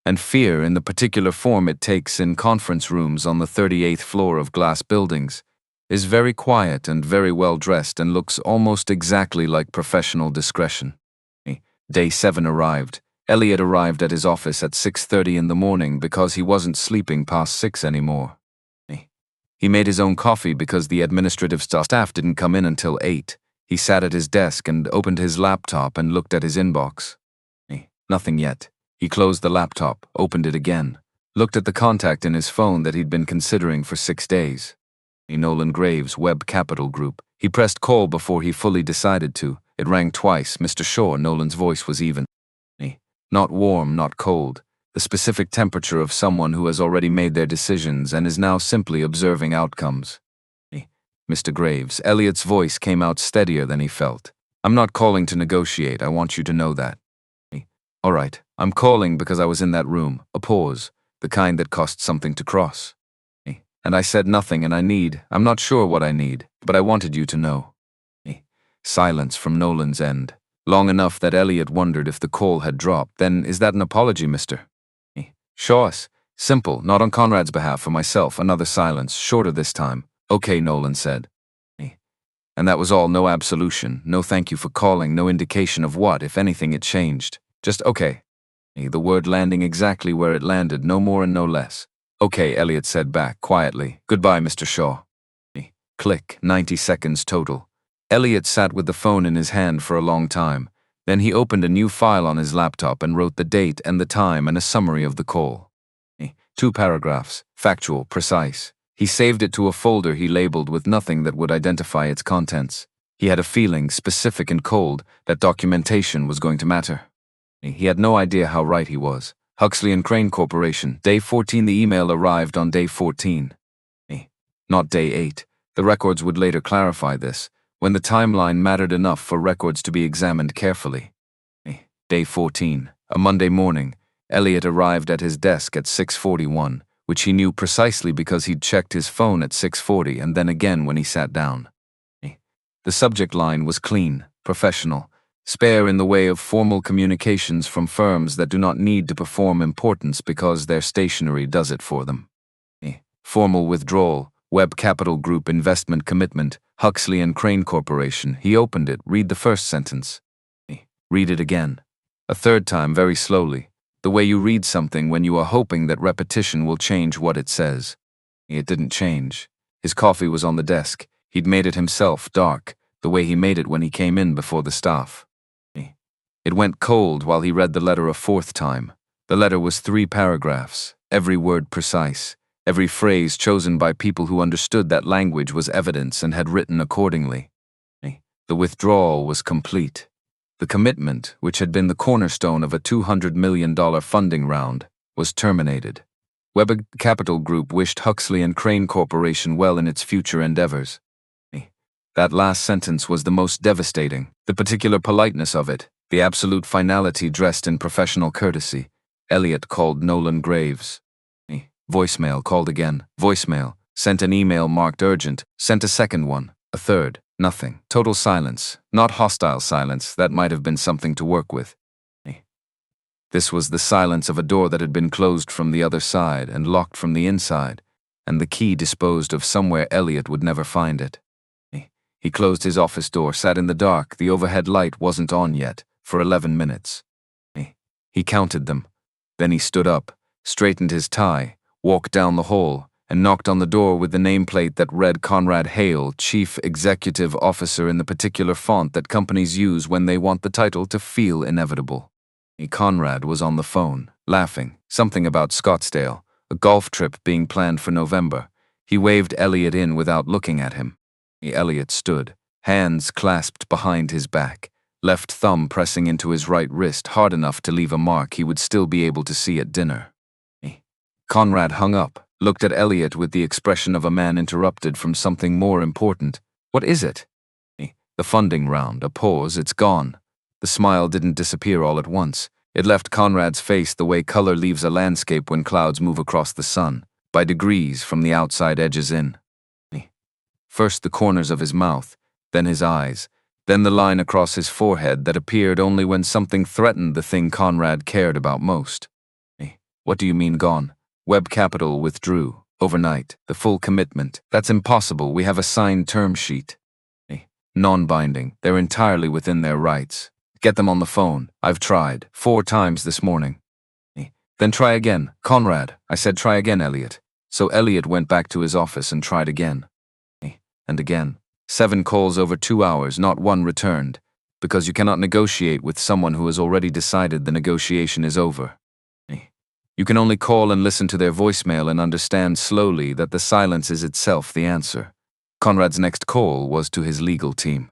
And fear, in the particular form it takes in conference rooms on the 38th floor of glass buildings, is very quiet and very well dressed and looks almost exactly like professional discretion. Day 7 arrived. Elliot arrived at his office at 6:30 in the morning because he wasn't sleeping past 6 anymore. He made his own coffee because the administrative staff didn't come in until 8. He sat at his desk and opened his laptop and looked at his inbox. Nothing yet. He closed the laptop, opened it again, looked at the contact in his phone that he'd been considering for 6 days. Nolan Graves, Webb Capital Group. He pressed call before he fully decided to. It rang twice. Mr. Shaw, Nolan's voice was even. Not warm, not cold. The specific temperature of someone who has already made their decisions and is now simply observing outcomes. Mr. Graves, Elliot's voice came out steadier than he felt. "I'm not calling to negotiate, I want you to know that." "All right, I'm calling because I was in that room." A pause, the kind that costs something to cross. "And I said nothing and I'm not sure what I need, but I wanted you to know." Silence from Nolan's end. Long enough that Elliot wondered if the call had dropped. "Then is that an apology, Mr. Shaws?" "Simple, not on Conrad's behalf, for myself." Another silence, shorter this time. "Okay," Nolan said. And that was all, no absolution, no thank you for calling, no indication of what, if anything, it changed. Just okay. The word landing exactly where it landed, no more and no less. "Okay," Elliot said back, quietly. "Goodbye, Mr. Shaw." Click, 90 seconds total. Elliot sat with the phone in his hand for a long time. Then he opened a new file on his laptop and wrote the date and the time and a summary of the call. 2 paragraphs, factual, precise. He saved it to a folder he labeled with nothing that would identify its contents. He had a feeling, specific and cold, that documentation was going to matter. He had no idea how right he was. Huxley and Crane Corporation, day 14. The email arrived on day 14. Not day 8. The records would later clarify this, when the timeline mattered enough for records to be examined carefully. Day 14, a Monday morning, Elliot arrived at his desk at 6:41, which he knew precisely because he'd checked his phone at 6:40 and then again when he sat down. The subject line was clean, professional, spare in the way of formal communications from firms that do not need to perform importance because their stationery does it for them. Formal withdrawal, Webb Capital Group investment commitment, Huxley and Crane Corporation. He opened it, read the first sentence. Read it again. A third time, very slowly, the way you read something when you are hoping that repetition will change what it says. It didn't change. His coffee was on the desk. He'd made it himself, dark, the way he made it when he came in before the staff. It went cold while he read the letter a 4th time. The letter was 3 paragraphs, every word precise. Every phrase chosen by people who understood that language was evidence and had written accordingly. The withdrawal was complete. The commitment, which had been the cornerstone of a $200 million funding round, was terminated. Webb Capital Group wished Huxley and Crane Corporation well in its future endeavors. That last sentence was the most devastating, the particular politeness of it, the absolute finality dressed in professional courtesy. Elliot called Nolan Graves. Voicemail, called again. Voicemail, sent an email marked urgent, sent a second one, a third, nothing. Total silence, not hostile silence, that might have been something to work with. This was the silence of a door that had been closed from the other side and locked from the inside, and the key disposed of somewhere Elliot would never find it. He closed his office door, sat in the dark. The overhead light wasn't on yet, for 11 minutes. He counted them. Then he stood up, straightened his tie, walked down the hall, and knocked on the door with the nameplate that read Conrad Hale, Chief Executive Officer, in the particular font that companies use when they want the title to feel inevitable. Conrad was on the phone, laughing, something about Scottsdale, a golf trip being planned for November. He waved Elliot in without looking at him. Elliot stood, hands clasped behind his back, left thumb pressing into his right wrist hard enough to leave a mark he would still be able to see at dinner. Conrad hung up, looked at Elliot with the expression of a man interrupted from something more important. "What is it?" "The funding round, a pause, it's gone." The smile didn't disappear all at once. It left Conrad's face the way color leaves a landscape when clouds move across the sun, by degrees from the outside edges in. First the corners of his mouth, then his eyes, then the line across his forehead that appeared only when something threatened the thing Conrad cared about most. "What do you mean gone?" "Webb Capital withdrew, overnight, the full commitment. That's impossible, we have a signed term sheet." "Non-binding, they're entirely within their rights. Get them on the phone. I've tried, 4 times this morning." "Then try again." "Conrad, I said try again, Elliot." So Elliot went back to his office and tried again. And again. 7 calls over 2 hours, not one returned, because you cannot negotiate with someone who has already decided the negotiation is over. You can only call and listen to their voicemail and understand slowly that the silence is itself the answer. Conrad's next call was to his legal team.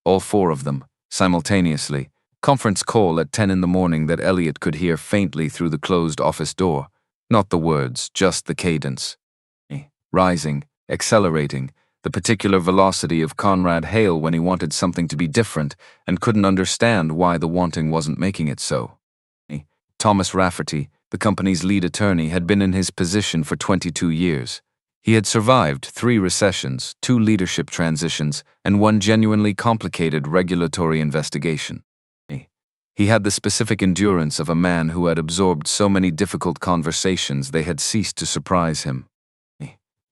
All 4 of them, simultaneously, conference call at 10 in the morning that Elliot could hear faintly through the closed office door. Not the words, just the cadence. Rising, accelerating, the particular velocity of Conrad Hale when he wanted something to be different and couldn't understand why the wanting wasn't making it so. Thomas Rafferty, the company's lead attorney, had been in his position for 22 years. He had survived 3 recessions, 2 leadership transitions, and 1 genuinely complicated regulatory investigation. He had the specific endurance of a man who had absorbed so many difficult conversations they had ceased to surprise him.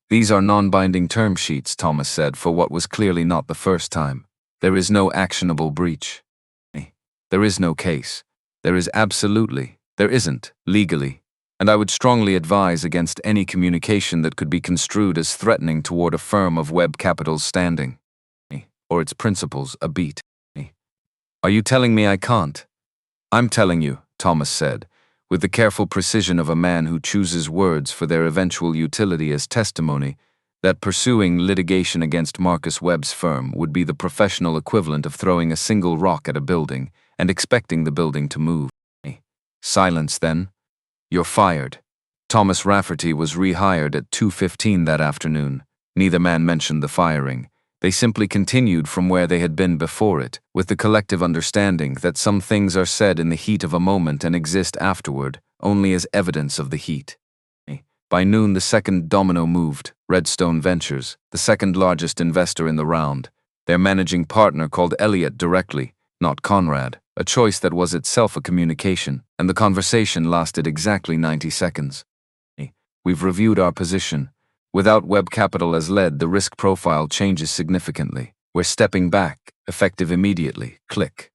"These are non-binding term sheets," Thomas said, for what was clearly not the first time. "There is no actionable breach. There is no case. There isn't, legally. And I would strongly advise against any communication that could be construed as threatening toward a firm of Webb Capital's standing, or its principles, a beat." "Are you telling me I can't?" "I'm telling you," Thomas said, with the careful precision of a man who chooses words for their eventual utility as testimony, that pursuing litigation against Marcus Webb's firm would be the professional equivalent of throwing a single rock at a building and expecting the building to move. "Silence, then. You're fired." Thomas Rafferty was rehired at 2:15 that afternoon. Neither man mentioned the firing. They simply continued from where they had been before it, with the collective understanding that some things are said in the heat of a moment and exist afterward, only as evidence of the heat. By noon, the second domino moved. Redstone Ventures, the second largest investor in the round. Their managing partner called Elliot directly, not Conrad, a choice that was itself a communication, and the conversation lasted exactly 90 seconds. "We've reviewed our position. Without Webb Capital as lead, the risk profile changes significantly. We're stepping back, effective immediately. Click."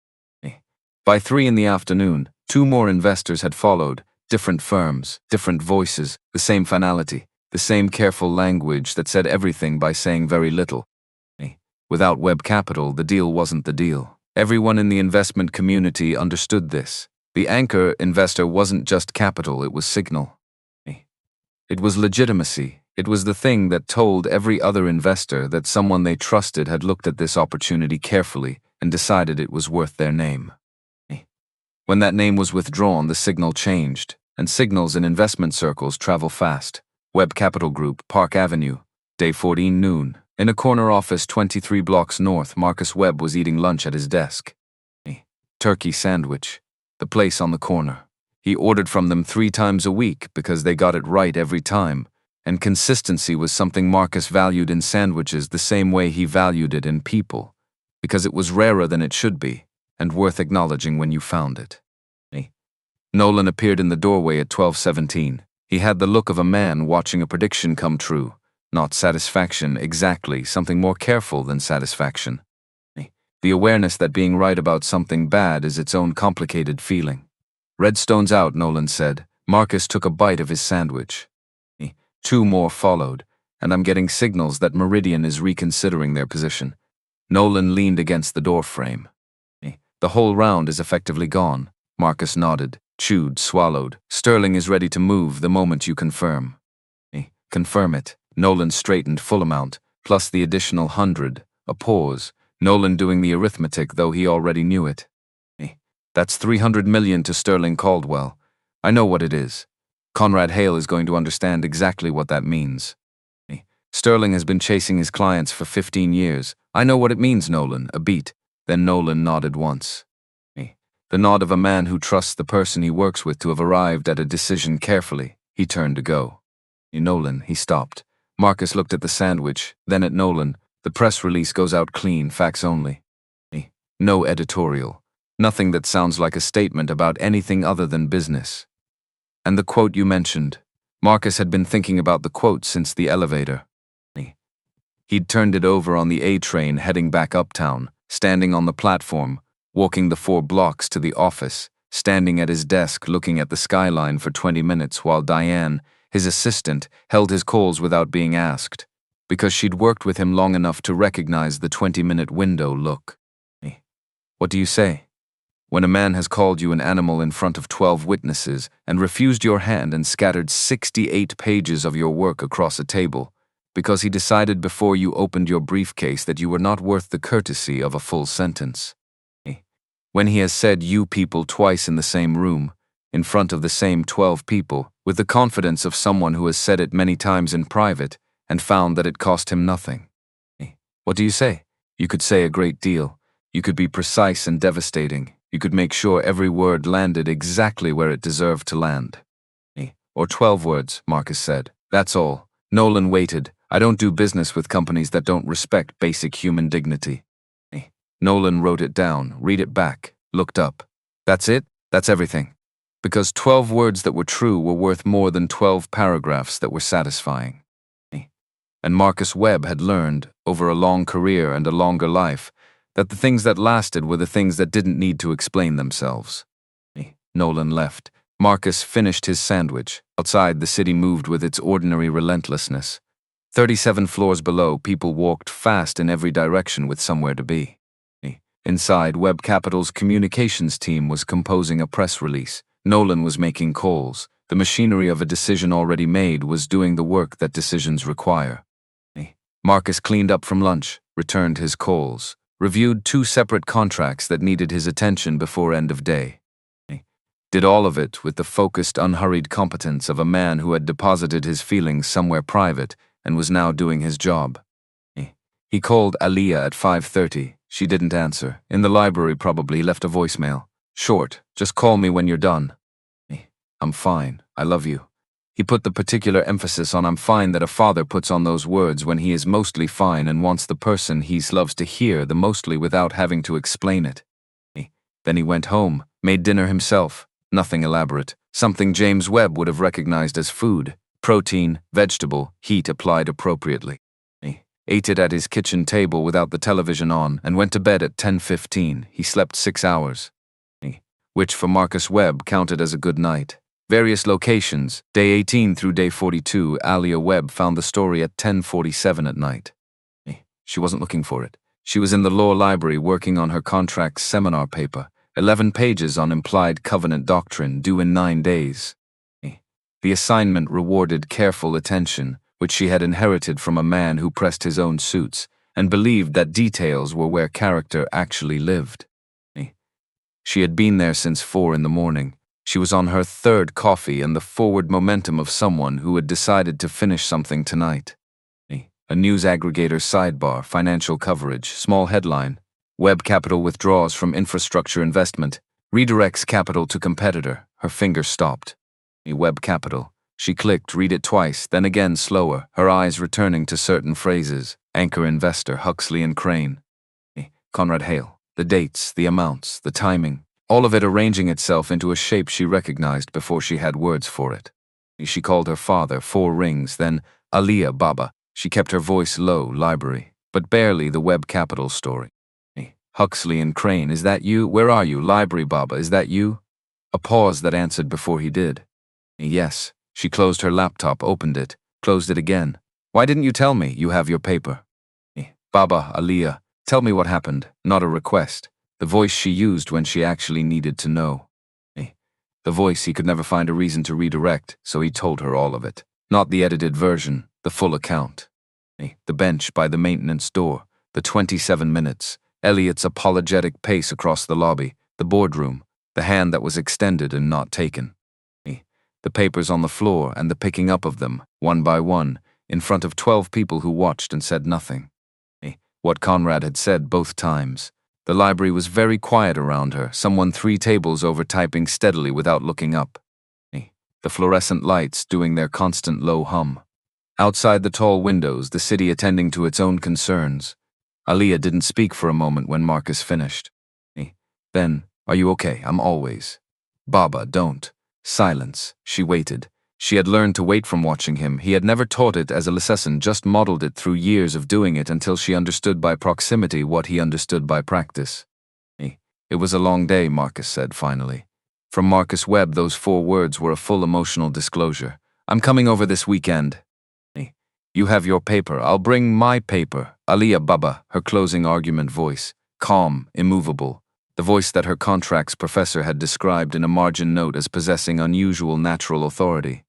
By 3 in the afternoon, 2 more investors had followed, different firms, different voices, the same finality, the same careful language that said everything by saying very little. Without Webb Capital, the deal wasn't the deal. Everyone in the investment community understood this. The anchor investor wasn't just capital, it was signal. It was legitimacy. It was the thing that told every other investor that someone they trusted had looked at this opportunity carefully and decided it was worth their name. When that name was withdrawn, the signal changed, and signals in investment circles travel fast. Webb Capital Group, Park Avenue, day 14 noon. In a corner office 23 blocks north, Marcus Webb was eating lunch at his desk. Turkey sandwich, the place on the corner. He ordered from them 3 times a week because they got it right every time. And consistency was something Marcus valued in sandwiches the same way he valued it in people, because it was rarer than it should be, and worth acknowledging when you found it. Nolan appeared in the doorway at 12:17. He had the look of a man watching a prediction come true. Not satisfaction, exactly, something more careful than satisfaction. The awareness that being right about something bad is its own complicated feeling. "Redstone's out," Nolan said. Marcus took a bite of his sandwich. 2 more followed, and I'm getting signals that Meridian is reconsidering their position. Nolan leaned against the door frame. "The whole round is effectively gone." Marcus nodded, chewed, swallowed. "Sterling is ready to move the moment you confirm." "Confirm it." Nolan straightened full amount, plus the additional 100. A pause. Nolan doing the arithmetic, though he already knew it. "That's 300 million to Sterling Caldwell. I know what it is. Conrad Hale is going to understand exactly what that means. Sterling has been chasing his clients for 15 years. I know what it means, Nolan." A beat. Then Nolan nodded once. The nod of a man who trusts the person he works with to have arrived at a decision carefully. He turned to go. "Nolan," he stopped. Marcus looked at the sandwich, then at Nolan. "The press release goes out clean, facts only. No editorial. Nothing that sounds like a statement about anything other than business." "And the quote you mentioned?" Marcus had been thinking about the quote since the elevator. He'd turned it over on the A train heading back uptown, standing on the platform, walking the 4 blocks to the office, standing at his desk looking at the skyline for 20 minutes while Diane, his assistant, held his calls without being asked, because she'd worked with him long enough to recognize the 20-minute window look. "What do you say? When a man has called you an animal in front of 12 witnesses and refused your hand and scattered 68 pages of your work across a table, because he decided before you opened your briefcase that you were not worth the courtesy of a full sentence. When he has said you people twice in the same room, in front of the same 12 people, with the confidence of someone who has said it many times in private and found that it cost him nothing. What do you say? You could say a great deal. You could be precise and devastating. You could make sure every word landed exactly where it deserved to land." "Or 12 words," Marcus said. "That's all." Nolan waited. "I don't do business with companies that don't respect basic human dignity." Nolan wrote it down, read it back, looked up. "That's it? That's everything?" Because 12 words that were true were worth more than 12 paragraphs that were satisfying. And Marcus Webb had learned, over a long career and a longer life, that the things that lasted were the things that didn't need to explain themselves. Nolan left. Marcus finished his sandwich. Outside, the city moved with its ordinary relentlessness. 37 floors below, people walked fast in every direction with somewhere to be. Inside, Webb Capital's communications team was composing a press release. Nolan was making calls. The machinery of a decision already made was doing the work that decisions require. Marcus cleaned up from lunch, returned his calls, reviewed 2 separate contracts that needed his attention before end of day. Did all of it with the focused, unhurried competence of a man who had deposited his feelings somewhere private and was now doing his job. He called Aliyah at 5:30. She didn't answer. In the library probably, left a voicemail. Short, "Just call me when you're done." "I'm fine. I love you." He put the particular emphasis on "I'm fine" that a father puts on those words when he is mostly fine and wants the person he loves to hear the mostly without having to explain it. Then he went home, made dinner himself. Nothing elaborate. Something James Webb would have recognized as food. Protein, vegetable, heat applied appropriately. Ate it at his kitchen table without the television on and went to bed at 10:15. He slept 6 hours. Which for Marcus Webb counted as a good night. Various locations, day 18 through day 42, Aliyah Webb found the story at 10:47 at night. She wasn't looking for it. She was in the law library working on her contract seminar paper, 11 pages on implied covenant doctrine due in 9 days. The assignment rewarded careful attention, which she had inherited from a man who pressed his own suits and believed that details were where character actually lived. She had been there since 4 in the morning. She was on her 3rd coffee and the forward momentum of someone who had decided to finish something tonight. A news aggregator sidebar, financial coverage, small headline. Webb Capital withdraws from infrastructure investment, redirects capital to competitor. Her finger stopped. Webb Capital. She clicked, read it twice, then again slower, her eyes returning to certain phrases. Anchor investor, Huxley and Crane. Conrad Hale. The dates, the amounts, the timing. all of it arranging itself into a shape she recognized before she had words for it. She called her father 4 rings, then Aliyah Baba. She kept her voice low, library, but barely the web capital story. Huxley and Crane, is that you? Where are you? Library Baba, is that you? A pause that answered before he did. Yes. She closed her laptop, opened it, closed it again. Why didn't you tell me? You have your paper. Baba, Aliyah, tell me what happened, not a request. The voice she used when she actually needed to know. The voice he could never find a reason to redirect, so he told her all of it. Not the edited version, the full account. The bench by the maintenance door, the 27 minutes, Elliot's apologetic pace across the lobby, the boardroom, the hand that was extended and not taken. The papers on the floor and the picking up of them, one by one, in front of 12 people who watched and said nothing. What Conrad had said both times. The library was very quiet around her, someone 3 tables over typing steadily without looking up. The fluorescent lights doing their constant low hum. Outside the tall windows, the city attending to its own concerns. Aliyah didn't speak for a moment when Marcus finished. Then, are you okay? I'm always. Baba, don't. Silence. She waited. She had learned to wait from watching him. He had never taught it as a lesson, just modeled it through years of doing it until she understood by proximity what he understood by practice. It was a long day, Marcus said finally. From Marcus Webb, those 4 words were a full emotional disclosure. I'm coming over this weekend. You have your paper. I'll bring my paper. Aliyah Baba, her closing argument voice. Calm, immovable. The voice that her contracts professor had described in a margin note as possessing unusual natural authority.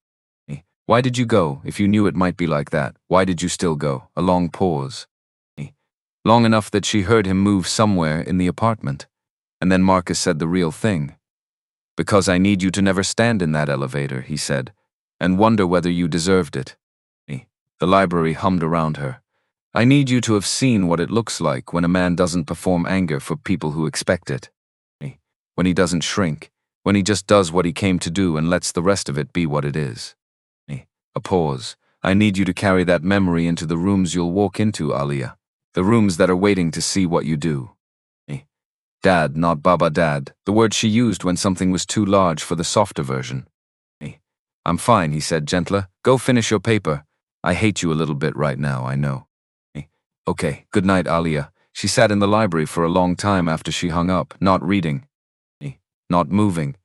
Why did you go? If you knew it might be like that, why did you still go? A long pause. Long enough that she heard him move somewhere in the apartment. And then Marcus said the real thing. Because I need you to never stand in that elevator, he said, and wonder whether you deserved it. The library hummed around her. I need you to have seen what it looks like when a man doesn't perform anger for people who expect it. When he doesn't shrink, when he just does what he came to do and lets the rest of it be what it is. A pause. I need you to carry that memory into the rooms you'll walk into, Aliyah. The rooms that are waiting to see what you do. Dad, not Baba, Dad, the word she used when something was too large for the softer version. I'm fine, he said gentler. Go finish your paper. I hate you a little bit right now, I know. Okay, good night, Aliyah. She sat in the library for a long time after she hung up, not reading. Not moving.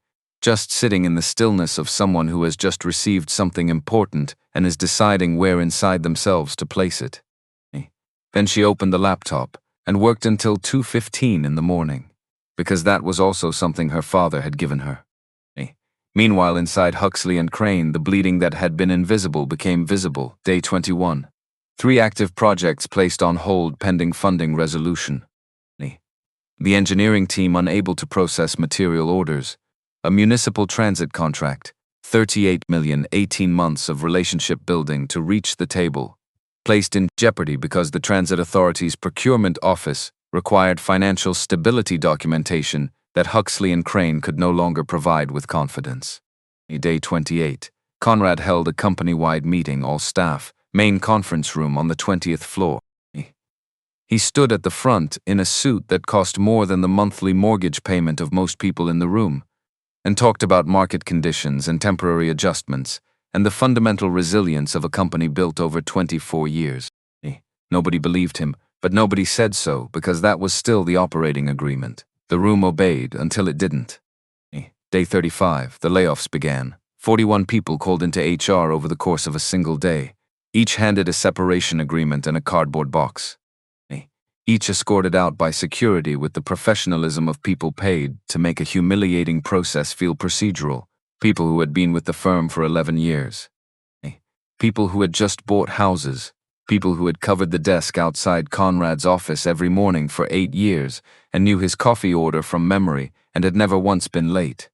Just sitting in the stillness of someone who has just received something important and is deciding where inside themselves to place it. Then she opened the laptop and worked until 2:15 in the morning, because that was also something her father had given her. Meanwhile, inside Huxley and Crane, the bleeding that had been invisible became visible. Day 21. 3 active projects placed on hold pending funding resolution. The engineering team unable to process material orders. A municipal transit contract. 38 million, 18 months of relationship building to reach the table. Placed in jeopardy because the Transit Authority's procurement office required financial stability documentation that Huxley and Crane could no longer provide with confidence. Day 28. Conrad held a company-wide meeting, all staff, main conference room on the 20th floor. He stood at the front in a suit that cost more than the monthly mortgage payment of most people in the room, and talked about market conditions and temporary adjustments, and the fundamental resilience of a company built over 24 years. Nobody believed him, but nobody said so because that was still the operating agreement. The room obeyed until it didn't. Day 35, the layoffs began. 41 people called into HR over the course of a single day, each handed a separation agreement and a cardboard box. Each escorted out by security with the professionalism of people paid to make a humiliating process feel procedural. People who had been with the firm for 11 years. People who had just bought houses. People who had covered the desk outside Conrad's office every morning for 8 years and knew his coffee order from memory and had never once been late.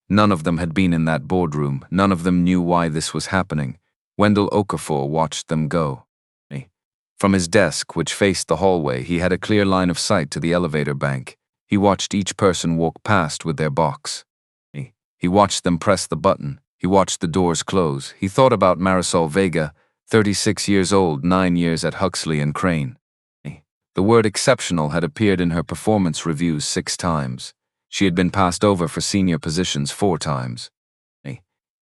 None of them had been in that boardroom. None of them knew why this was happening. Wendell Okafor watched them go. From his desk, which faced the hallway, he had a clear line of sight to the elevator bank. He watched each person walk past with their box. He watched them press the button. He watched the doors close. He thought about Marisol Vega, 36 years old, 9 years at Huxley and Crane. The word exceptional had appeared in her performance reviews 6 times. She had been passed over for senior positions 4 times.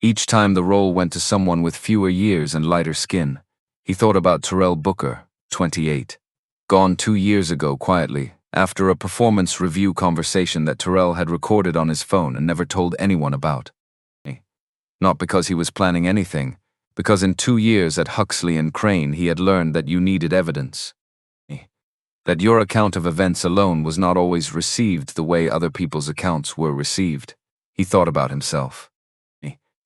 Each time the role went to someone with fewer years and lighter skin. He thought about Terrell Booker, 28. Gone 2 years ago quietly, after a performance review conversation that Terrell had recorded on his phone and never told anyone about. Not because he was planning anything, because in 2 years at Huxley and Crane he had learned that you needed evidence. That your account of events alone was not always received the way other people's accounts were received. He thought about himself.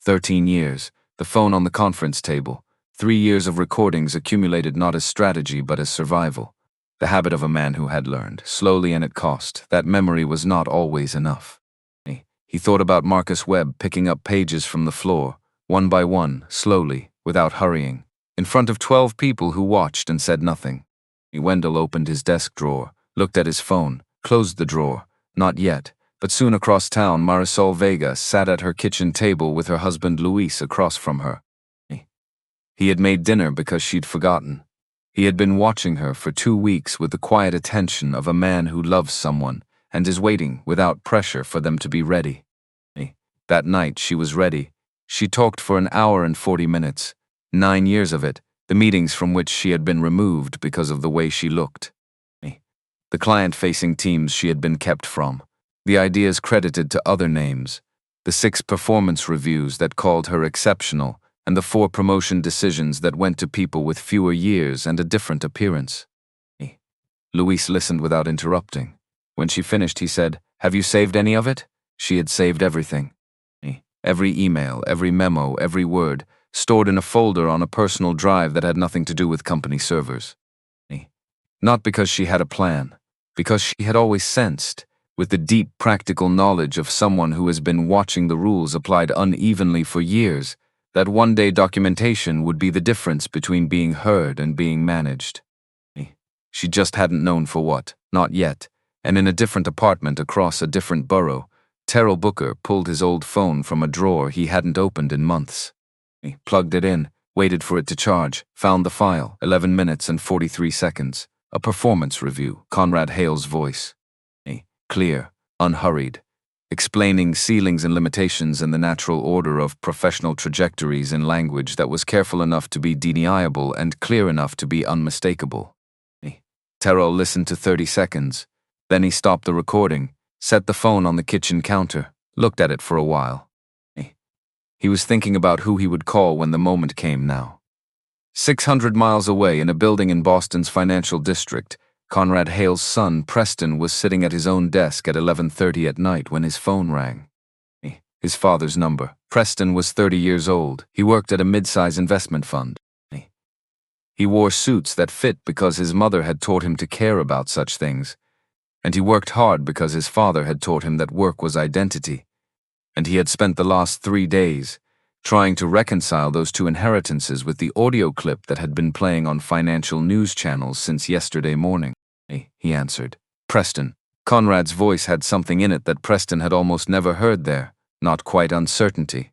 13 years, the phone on the conference table, 3 years of recordings accumulated not as strategy but as survival. The habit of a man who had learned, slowly and at cost, that memory was not always enough. He thought about Marcus Webb picking up pages from the floor, one by one, slowly, without hurrying, in front of 12 people who watched and said nothing. Wendell opened his desk drawer, looked at his phone, closed the drawer. Not yet, but soon across town Marisol Vega sat at her kitchen table with her husband Luis across from her. He had made dinner because she'd forgotten. He had been watching her for 2 weeks with the quiet attention of a man who loves someone and is waiting without pressure for them to be ready. That night she was ready. She talked for an hour and 40 minutes, 9 years of it, the meetings from which she had been removed because of the way she looked. The client-facing teams she had been kept from, the ideas credited to other names, the 6 performance reviews that called her exceptional, and the 4 promotion decisions that went to people with fewer years and a different appearance. Luis listened without interrupting. When she finished, he said, "Have you saved any of it?" She had saved everything. Every email, every memo, every word, stored in a folder on a personal drive that had nothing to do with company servers. Not because she had a plan, because she had always sensed, with the deep practical knowledge of someone who has been watching the rules applied unevenly for years, that one day documentation would be the difference between being heard and being managed. She just hadn't known for what, not yet, and in a different apartment across a different borough, Terrell Booker pulled his old phone from a drawer he hadn't opened in months. He plugged it in, waited for it to charge, found the file, 11 minutes and 43 seconds. A performance review, Conrad Hale's voice. Clear, unhurried, explaining ceilings and limitations in the natural order of professional trajectories in language that was careful enough to be deniable and clear enough to be unmistakable. Terrell listened to 30 seconds. Then he stopped the recording, set the phone on the kitchen counter, looked at it for a while. He was thinking about who he would call when the moment came now. 600 miles away in a building in Boston's financial district, Conrad Hale's son, Preston, was sitting at his own desk at 11:30 at night when his phone rang. His father's number. Preston was 30 years old. He worked at a mid-size investment fund. He wore suits that fit because his mother had taught him to care about such things. And he worked hard because his father had taught him that work was identity. And he had spent the last 3 days trying to reconcile those 2 inheritances with the audio clip that had been playing on financial news channels since yesterday morning. He answered. Preston. Conrad's voice had something in it that Preston had almost never heard there, not quite uncertainty.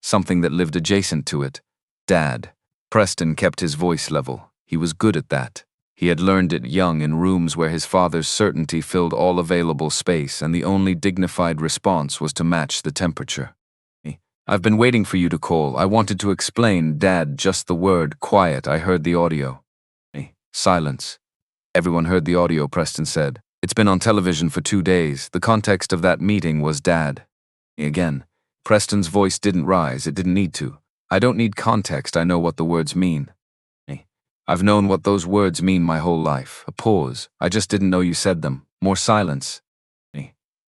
Something that lived adjacent to it. Dad. Preston kept his voice level. He was good at that. He had learned it young in rooms where his father's certainty filled all available space and the only dignified response was to match the temperature. I've been waiting for you to call. I wanted to explain, Dad, just the word, quiet. I heard the audio. Silence. Everyone heard the audio, Preston said. It's been on television for 2 days. The context of that meeting was Dad. Again, Preston's voice didn't rise. It didn't need to. I don't need context. I know what the words mean. I've known what those words mean my whole life. A pause. I just didn't know you said them. More silence.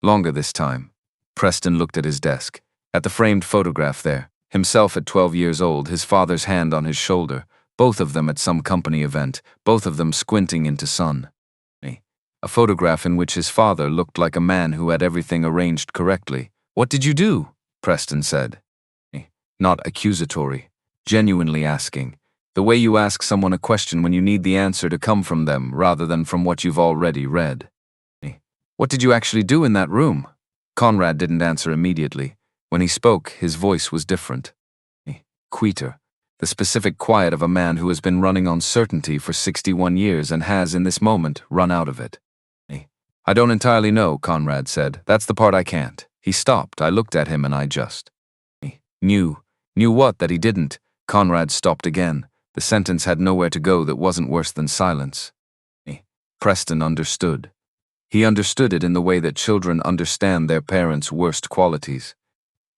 Longer this time. Preston looked at his desk. At the framed photograph there. Himself at 12 years old, his father's hand on his shoulder. Both of them at some company event. Both of them squinting into sun. A photograph in which his father looked like a man who had everything arranged correctly. What did you do? Preston said. Not accusatory. Genuinely asking. The way you ask someone a question when you need the answer to come from them rather than from what you've already read. What did you actually do in that room? Conrad didn't answer immediately. When he spoke, his voice was different. Quieter. The specific quiet of a man who has been running on certainty for 61 years and has, in this moment, run out of it. I I don't entirely know, Conrad said. That's the part I can't. He stopped. I looked at him and I just knew. Knew what? That he didn't. Conrad stopped again. The sentence had nowhere to go that wasn't worse than silence. Preston understood. He understood it in the way that children understand their parents' worst qualities.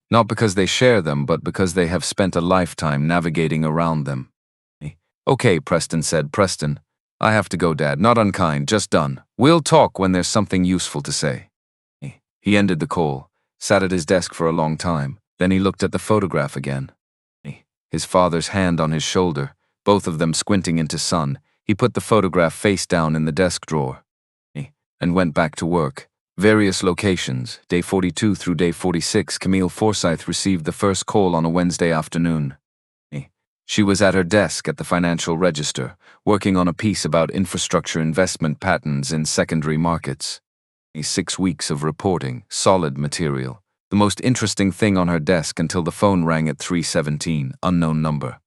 Not because they share them, but because they have spent a lifetime navigating around them. Okay, Preston said. Preston, I have to go, Dad. Not unkind, just done. We'll talk when there's something useful to say. He ended the call, sat at his desk for a long time. Then he looked at the photograph again. His father's hand on his shoulder, both of them squinting into sun. He put the photograph face down in the desk drawer and went back to work. Various locations, day 42 through day 46, Camille Forsyth received the first call on a Wednesday afternoon. She was at her desk at the Financial Register, working on a piece about infrastructure investment patterns in secondary markets. 6 weeks of reporting, solid material. The most interesting thing on her desk until the phone rang at 3:17, unknown number.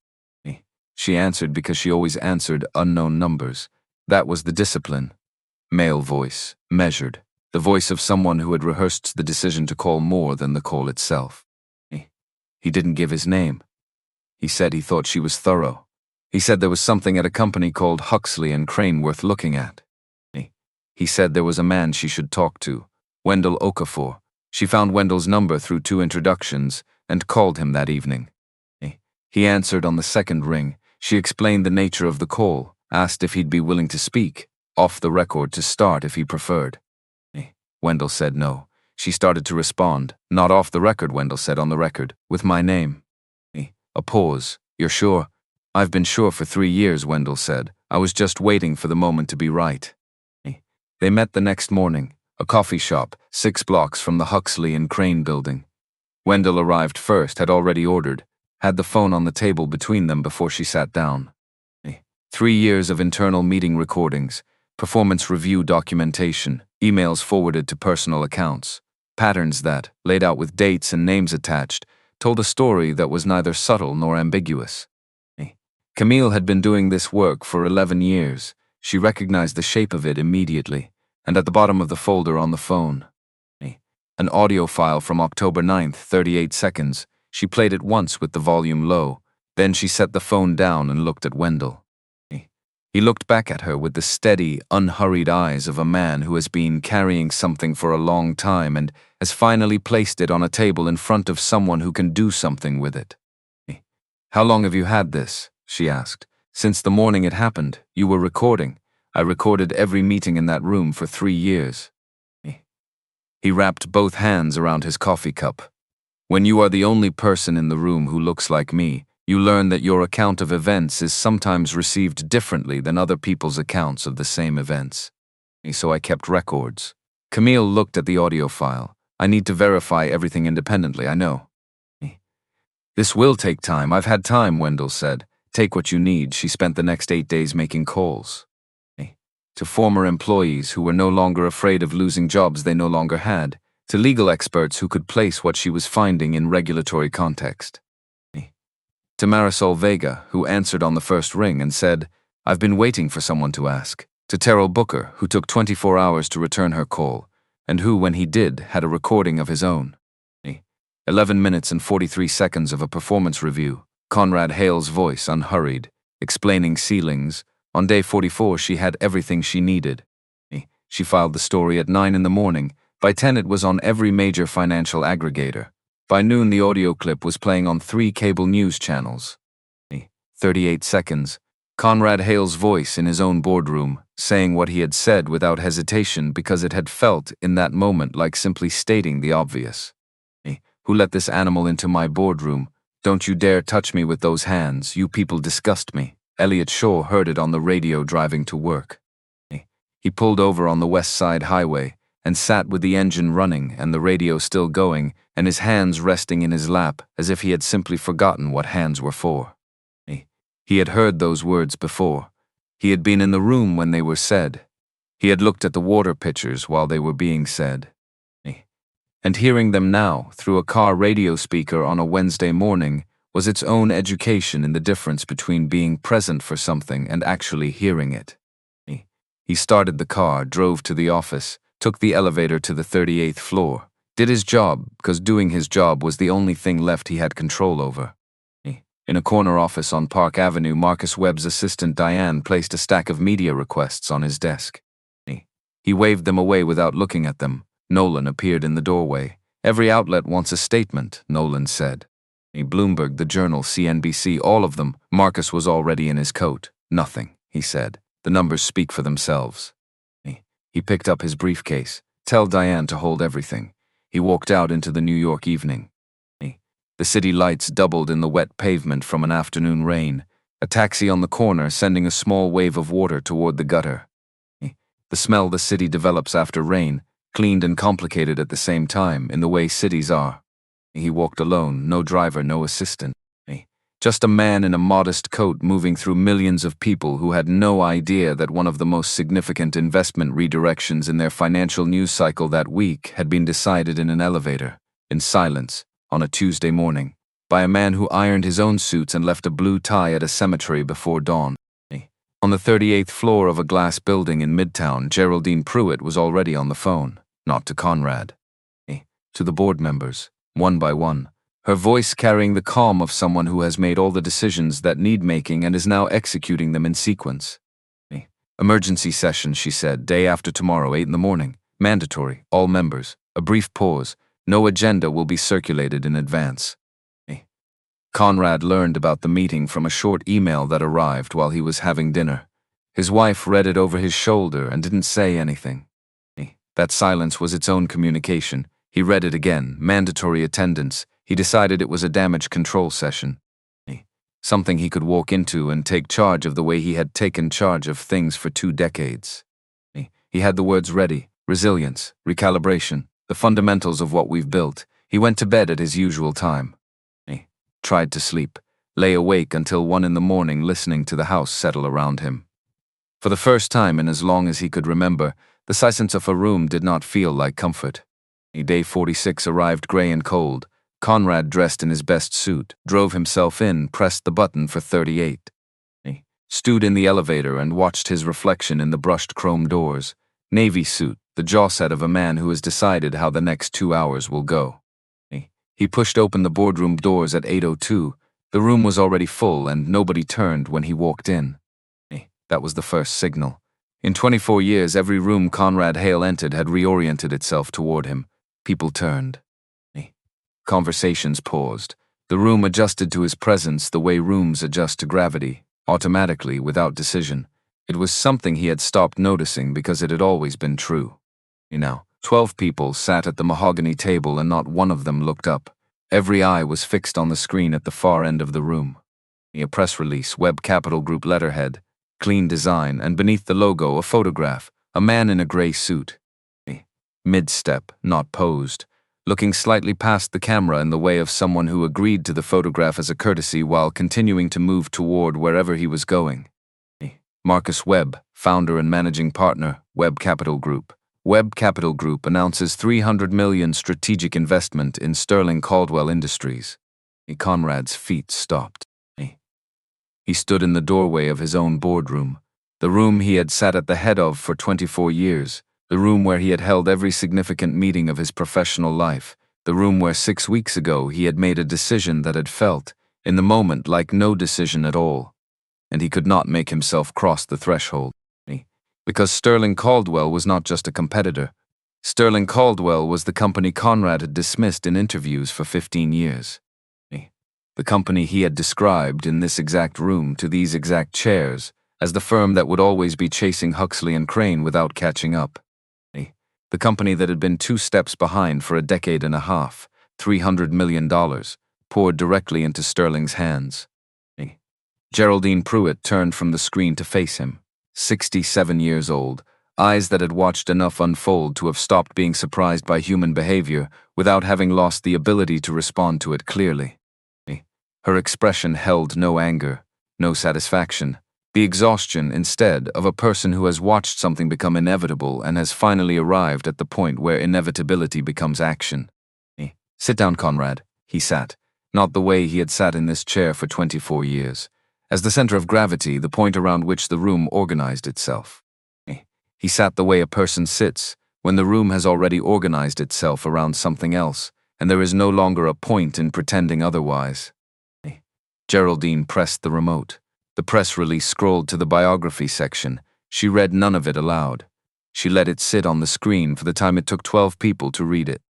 She answered because she always answered unknown numbers. That was the discipline. Male voice, measured. The voice of someone who had rehearsed the decision to call more than the call itself. He didn't give his name. He said he thought she was thorough. He said there was something at a company called Huxley and Crane worth looking at. He said there was a man she should talk to, Wendell Okafor. She found Wendell's number through 2 introductions and called him that evening. He answered on the second ring. She explained the nature of the call, asked if he'd be willing to speak, off the record to start if he preferred. Wendell said no. She started to respond. Not off the record, Wendell said, on the record, with my name. A pause. You're sure? I've been sure for 3 years, Wendell said. I was just waiting for the moment to be right. They met the next morning, a coffee shop, 6 blocks from the Huxley and Crane building. Wendell arrived first, had already ordered, had the phone on the table between them before she sat down. 3 years of internal meeting recordings, performance review documentation, emails forwarded to personal accounts, patterns that, laid out with dates and names attached, told a story that was neither subtle nor ambiguous. Camille had been doing this work for 11 years. She recognized the shape of it immediately, and at the bottom of the folder on the phone. An audio file from October 9th, 38 seconds. She played it once with the volume low, then she set the phone down and looked at Wendell. He looked back at her with the steady, unhurried eyes of a man who has been carrying something for a long time and has finally placed it on a table in front of someone who can do something with it. How long have you had this? She asked. Since the morning it happened. You were recording. I recorded every meeting in that room for 3 years. He wrapped both hands around his coffee cup. When you are the only person in the room who looks like me, you learn that your account of events is sometimes received differently than other people's accounts of the same events. So I kept records. Camille looked at the audio file. I need to verify everything independently, I know. This will take time. I've had time, Wendell said. Take what you need. She spent the next 8 days making calls. To former employees who were no longer afraid of losing jobs they no longer had. To legal experts who could place what she was finding in regulatory context. To Marisol Vega, who answered on the first ring and said, I've been waiting for someone to ask. To Terrell Booker, who took 24 hours to return her call, and who, when he did, had a recording of his own. 11 minutes and 43 seconds of a performance review. Conrad Hale's voice, unhurried, explaining ceilings. On day 44, she had everything she needed. She filed the story at 9 in the morning. By 10, it was on every major financial aggregator. By noon, the audio clip was playing on 3 cable news channels. 38 seconds. Conrad Hale's voice in his own boardroom, saying what he had said without hesitation because it had felt, in that moment, like simply stating the obvious. Who let this animal into my boardroom? Don't you dare touch me with those hands. You people disgust me. Elliot Shaw heard it on the radio driving to work. He pulled over on the West Side Highway and sat with the engine running and the radio still going and his hands resting in his lap as if he had simply forgotten what hands were for. He had heard those words before. He had been in the room when they were said. He had looked at the water pitchers while they were being said. And hearing them now, through a car radio speaker on a Wednesday morning, was its own education in the difference between being present for something and actually hearing it. He started the car, drove to the office, took the elevator to the 38th floor, did his job because doing his job was the only thing left he had control over. In a corner office on Park Avenue, Marcus Webb's assistant Diane placed a stack of media requests on his desk. He waved them away without looking at them. Nolan appeared in the doorway. "Every outlet wants a statement," Nolan said. "Bloomberg, the Journal, CNBC, all of them." Marcus was already in his coat. "Nothing," he said. "The numbers speak for themselves." He picked up his briefcase. "Tell Diane to hold everything." He walked out into the New York evening. The city lights doubled in the wet pavement from an afternoon rain. A taxi on the corner sending a small wave of water toward the gutter. The smell the city develops after rain, cleaned and complicated at the same time, in the way cities are. He walked alone, no driver, no assistant. Just a man in a modest coat moving through millions of people who had no idea that one of the most significant investment redirections in their financial news cycle that week had been decided in an elevator, in silence, on a Tuesday morning, by a man who ironed his own suits and left a blue tie at a cemetery before dawn. On the 38th floor of a glass building in Midtown, Geraldine Pruitt was already on the phone, not to Conrad. To the board members, one by one, her voice carrying the calm of someone who has made all the decisions that need making and is now executing them in sequence. "Emergency session," she said, "day after tomorrow, 8 in the morning. Mandatory, all members. A brief pause. No agenda will be circulated in advance." Conrad learned about the meeting from a short email that arrived while he was having dinner. His wife read it over his shoulder and didn't say anything. That silence was its own communication. He read it again, mandatory attendance. He decided it was a damage control session. Something he could walk into and take charge of the way he had taken charge of things for 2 decades. He had the words ready: resilience, recalibration, the fundamentals of what we've built. He went to bed at his usual time. Tried to sleep, lay awake until 1 in the morning listening to the house settle around him. For the first time in as long as he could remember, the silence of a room did not feel like comfort. Day 46 arrived gray and cold. Conrad, dressed in his best suit, drove himself in, pressed the button for 38. He stood in the elevator and watched his reflection in the brushed chrome doors. Navy suit, the jaw set of a man who has decided how the next 2 hours will go. He pushed open the boardroom doors at 8:02. The room was already full and nobody turned when he walked in. That was the first signal. In 24 years, every room Conrad Hale entered had reoriented itself toward him. People turned. Conversations paused. The room adjusted to his presence the way rooms adjust to gravity, automatically, without decision. It was something he had stopped noticing because it had always been true. 12 people sat at the mahogany table and not one of them looked up. Every eye was fixed on the screen at the far end of the room. A press release, Webb Capital Group letterhead, clean design, and beneath the logo a photograph, a man in a gray suit. Mid-step, not posed, looking slightly past the camera in the way of someone who agreed to the photograph as a courtesy while continuing to move toward wherever he was going. Marcus Webb, founder and managing partner, Webb Capital Group. Webb Capital Group announces $300 million strategic investment in Sterling Caldwell Industries. Conrad's feet stopped. He stood in the doorway of his own boardroom, the room he had sat at the head of for 24 years, the room where he had held every significant meeting of his professional life, the room where 6 weeks ago he had made a decision that had felt, in the moment, like no decision at all. And he could not make himself cross the threshold. Because Sterling Caldwell was not just a competitor. Sterling Caldwell was the company Conrad had dismissed in interviews for 15 years. The company he had described in this exact room to these exact chairs as the firm that would always be chasing Huxley and Crane without catching up. The company that had been 2 steps behind for a decade and a half, $300 million, poured directly into Sterling's hands. Geraldine Pruitt turned from the screen to face him. 67 years old, eyes that had watched enough unfold to have stopped being surprised by human behavior without having lost the ability to respond to it clearly. Her expression held no anger, no satisfaction, the exhaustion, instead, of a person who has watched something become inevitable and has finally arrived at the point where inevitability becomes action. "Sit down, Conrad," he sat, not the way he had sat in this chair for 24 years. As the center of gravity, the point around which the room organized itself. He sat the way a person sits when the room has already organized itself around something else, and there is no longer a point in pretending otherwise. Geraldine pressed the remote. The press release scrolled to the biography section. She read none of it aloud. She let it sit on the screen for the time it took 12 people to read it.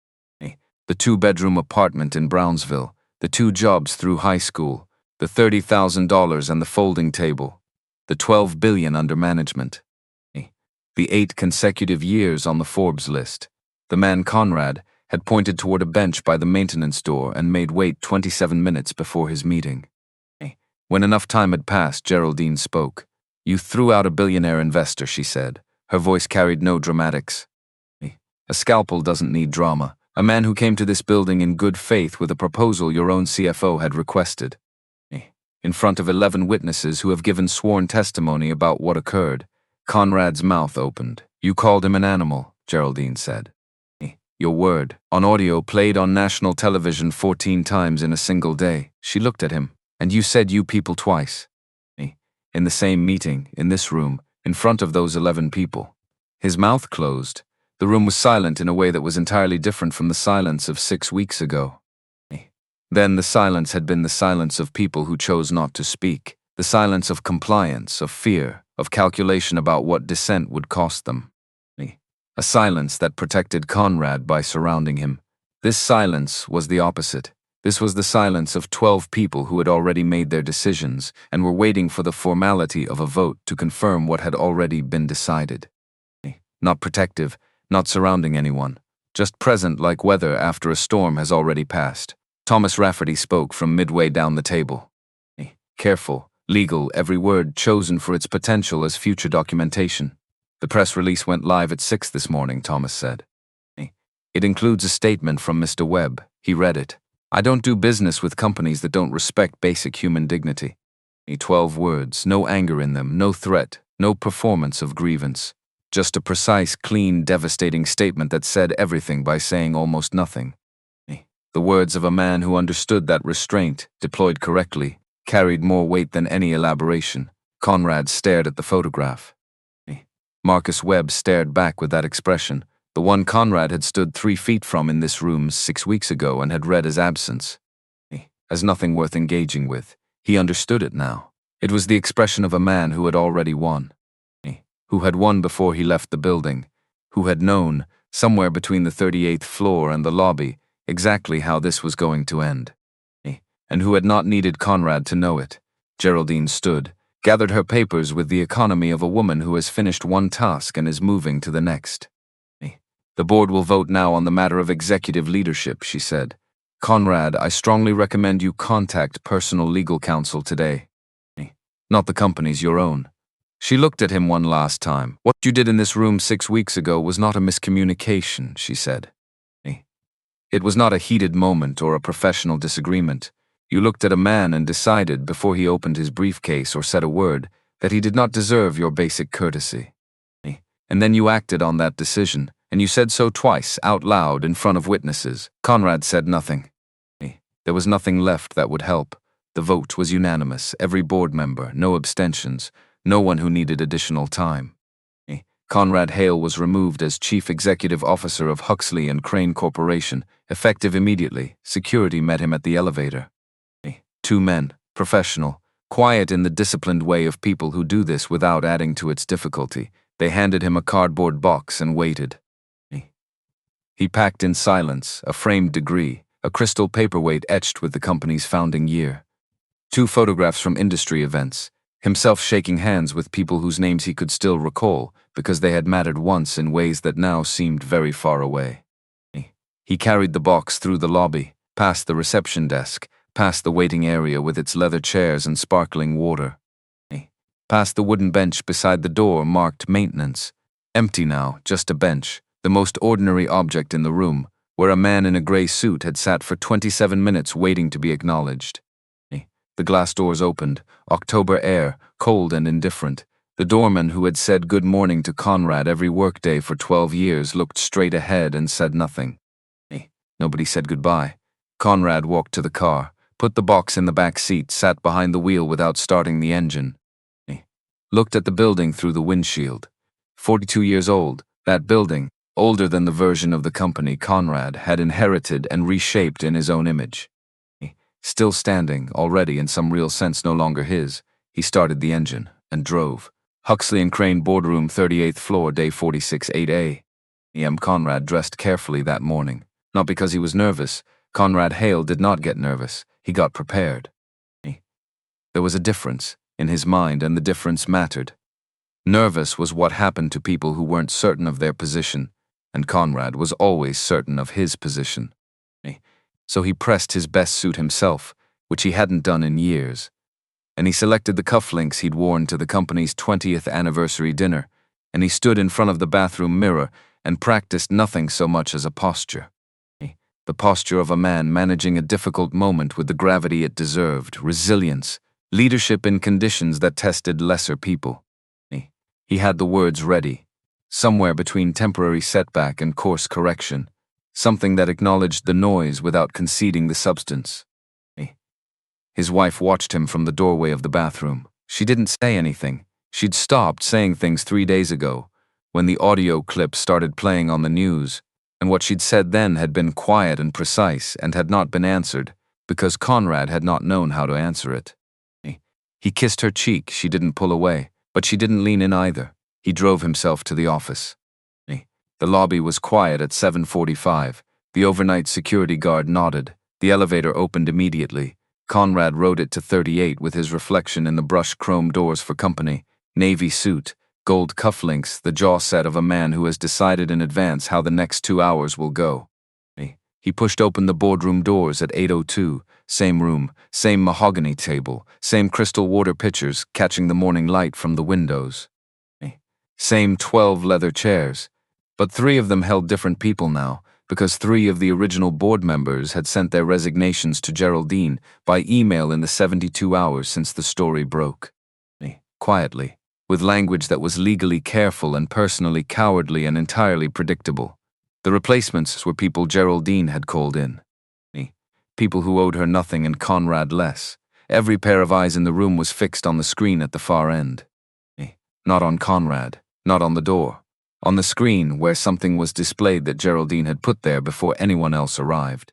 The 2-bedroom apartment in Brownsville, the 2 jobs through high school, the $30,000 and the folding table, the $12 billion under management, the 8 consecutive years on the Forbes list. The man, Conrad, had pointed toward a bench by the maintenance door and made wait 27 minutes before his meeting. When enough time had passed, Geraldine spoke. "You threw out a billionaire investor," she said. Her voice carried no dramatics. "A scalpel doesn't need drama. A man who came to this building in good faith with a proposal your own CFO had requested. In front of 11 witnesses who have given sworn testimony about what occurred." Conrad's mouth opened. "You called him an animal," Geraldine said. "Your word, on audio played on national television 14 times in a single day." She looked at him. "And you said you people twice." "In the same meeting, in this room, in front of those 11 people." His mouth closed. The room was silent in a way that was entirely different from the silence of 6 weeks ago. Then the silence had been the silence of people who chose not to speak, the silence of compliance, of fear, of calculation about what dissent would cost them. A silence that protected Conrad by surrounding him. This silence was the opposite. This was the silence of 12 people who had already made their decisions and were waiting for the formality of a vote to confirm what had already been decided. Not protective, not surrounding anyone, just present like weather after a storm has already passed. Thomas Rafferty spoke from midway down the table. Careful, legal, every word chosen for its potential as future documentation. "The press release went live at 6 this morning," Thomas said. "It includes a statement from Mr. Webb." He read it. "I don't do business with companies that don't respect basic human dignity." 12 words, no anger in them, no threat, no performance of grievance. Just a precise, clean, devastating statement that said everything by saying almost nothing. The words of a man who understood that restraint, deployed correctly, carried more weight than any elaboration. Conrad stared at the photograph. Marcus Webb stared back with that expression, the one Conrad had stood 3 feet from in this room 6 weeks ago and had read as absence. As nothing worth engaging with. He understood it now. It was the expression of a man who had already won. Who had won before he left the building. Who had known, somewhere between the 38th floor and the lobby, exactly how this was going to end. And who had not needed Conrad to know it. Geraldine stood, gathered her papers with the economy of a woman who has finished one task and is moving to the next. "The board will vote now on the matter of executive leadership," she said. "Conrad, I strongly recommend you contact personal legal counsel today. Not the company's, your own." She looked at him one last time. "What you did in this room 6 weeks ago was not a miscommunication," she said. "It was not a heated moment or a professional disagreement. You looked at a man and decided, before he opened his briefcase or said a word, that he did not deserve your basic courtesy. And then you acted on that decision, and you said so twice, out loud, in front of witnesses." Conrad said nothing. There was nothing left that would help. The vote was unanimous, every board member, no abstentions, no one who needed additional time. Conrad Hale was removed as Chief Executive Officer of Huxley and Crane Corporation, effective immediately. Security met him at the elevator. 2 men, professional, quiet in the disciplined way of people who do this without adding to its difficulty. They handed him a cardboard box and waited. He packed in silence, a framed degree, a crystal paperweight etched with the company's founding year. 2 photographs from industry events, himself shaking hands with people whose names he could still recall because they had mattered once in ways that now seemed very far away. He carried the box through the lobby, past the reception desk, past the waiting area with its leather chairs and sparkling water. Past the wooden bench beside the door marked maintenance. Empty now, just a bench, the most ordinary object in the room, where a man in a gray suit had sat for 27 minutes waiting to be acknowledged. The glass doors opened, October air, cold and indifferent. The doorman who had said good morning to Conrad every workday for 12 years looked straight ahead and said nothing. Nobody said goodbye. Conrad walked to the car, put the box in the back seat, sat behind the wheel without starting the engine. Looked at the building through the windshield. 42 years old, that building, older than the version of the company Conrad had inherited and reshaped in his own image. Still standing, already in some real sense no longer his, he started the engine and drove. Huxley and Crane Boardroom, 38th floor, day 46, 8A. E.M. Conrad dressed carefully that morning. Not because he was nervous. Conrad Hale did not get nervous. He got prepared. There was a difference in his mind, and the difference mattered. Nervous was what happened to people who weren't certain of their position, and Conrad was always certain of his position. So he pressed his best suit himself, which he hadn't done in years. And he selected the cufflinks he'd worn to the company's 20th anniversary dinner, and he stood in front of the bathroom mirror and practiced nothing so much as a posture. The posture of a man managing a difficult moment with the gravity it deserved, resilience, leadership in conditions that tested lesser people. He had the words ready, somewhere between temporary setback and course correction, something that acknowledged the noise without conceding the substance. His wife watched him from the doorway of the bathroom. She didn't say anything. She'd stopped saying things 3 days ago, when the audio clip started playing on the news, and what she'd said then had been quiet and precise and had not been answered, because Conrad had not known how to answer it. He kissed her cheek. She didn't pull away, but she didn't lean in either. He drove himself to the office. The lobby was quiet at 7:45. The overnight security guard nodded. The elevator opened immediately. Conrad rode it to 38 with his reflection in the brushed chrome doors for company, navy suit, gold cufflinks, the jaw set of a man who has decided in advance how the next 2 hours will go. He pushed open the boardroom doors at 8:02, same room, same mahogany table, same crystal water pitchers catching the morning light from the windows. Same 12 leather chairs, but 3 of them held different people now, because 3 of the original board members had sent their resignations to Geraldine by email in the 72 hours since the story broke. Quietly, with language that was legally careful and personally cowardly and entirely predictable. The replacements were people Geraldine had called in. People who owed her nothing and Conrad less. Every pair of eyes in the room was fixed on the screen at the far end. Not on Conrad, not on the door. On the screen, where something was displayed that Geraldine had put there before anyone else arrived.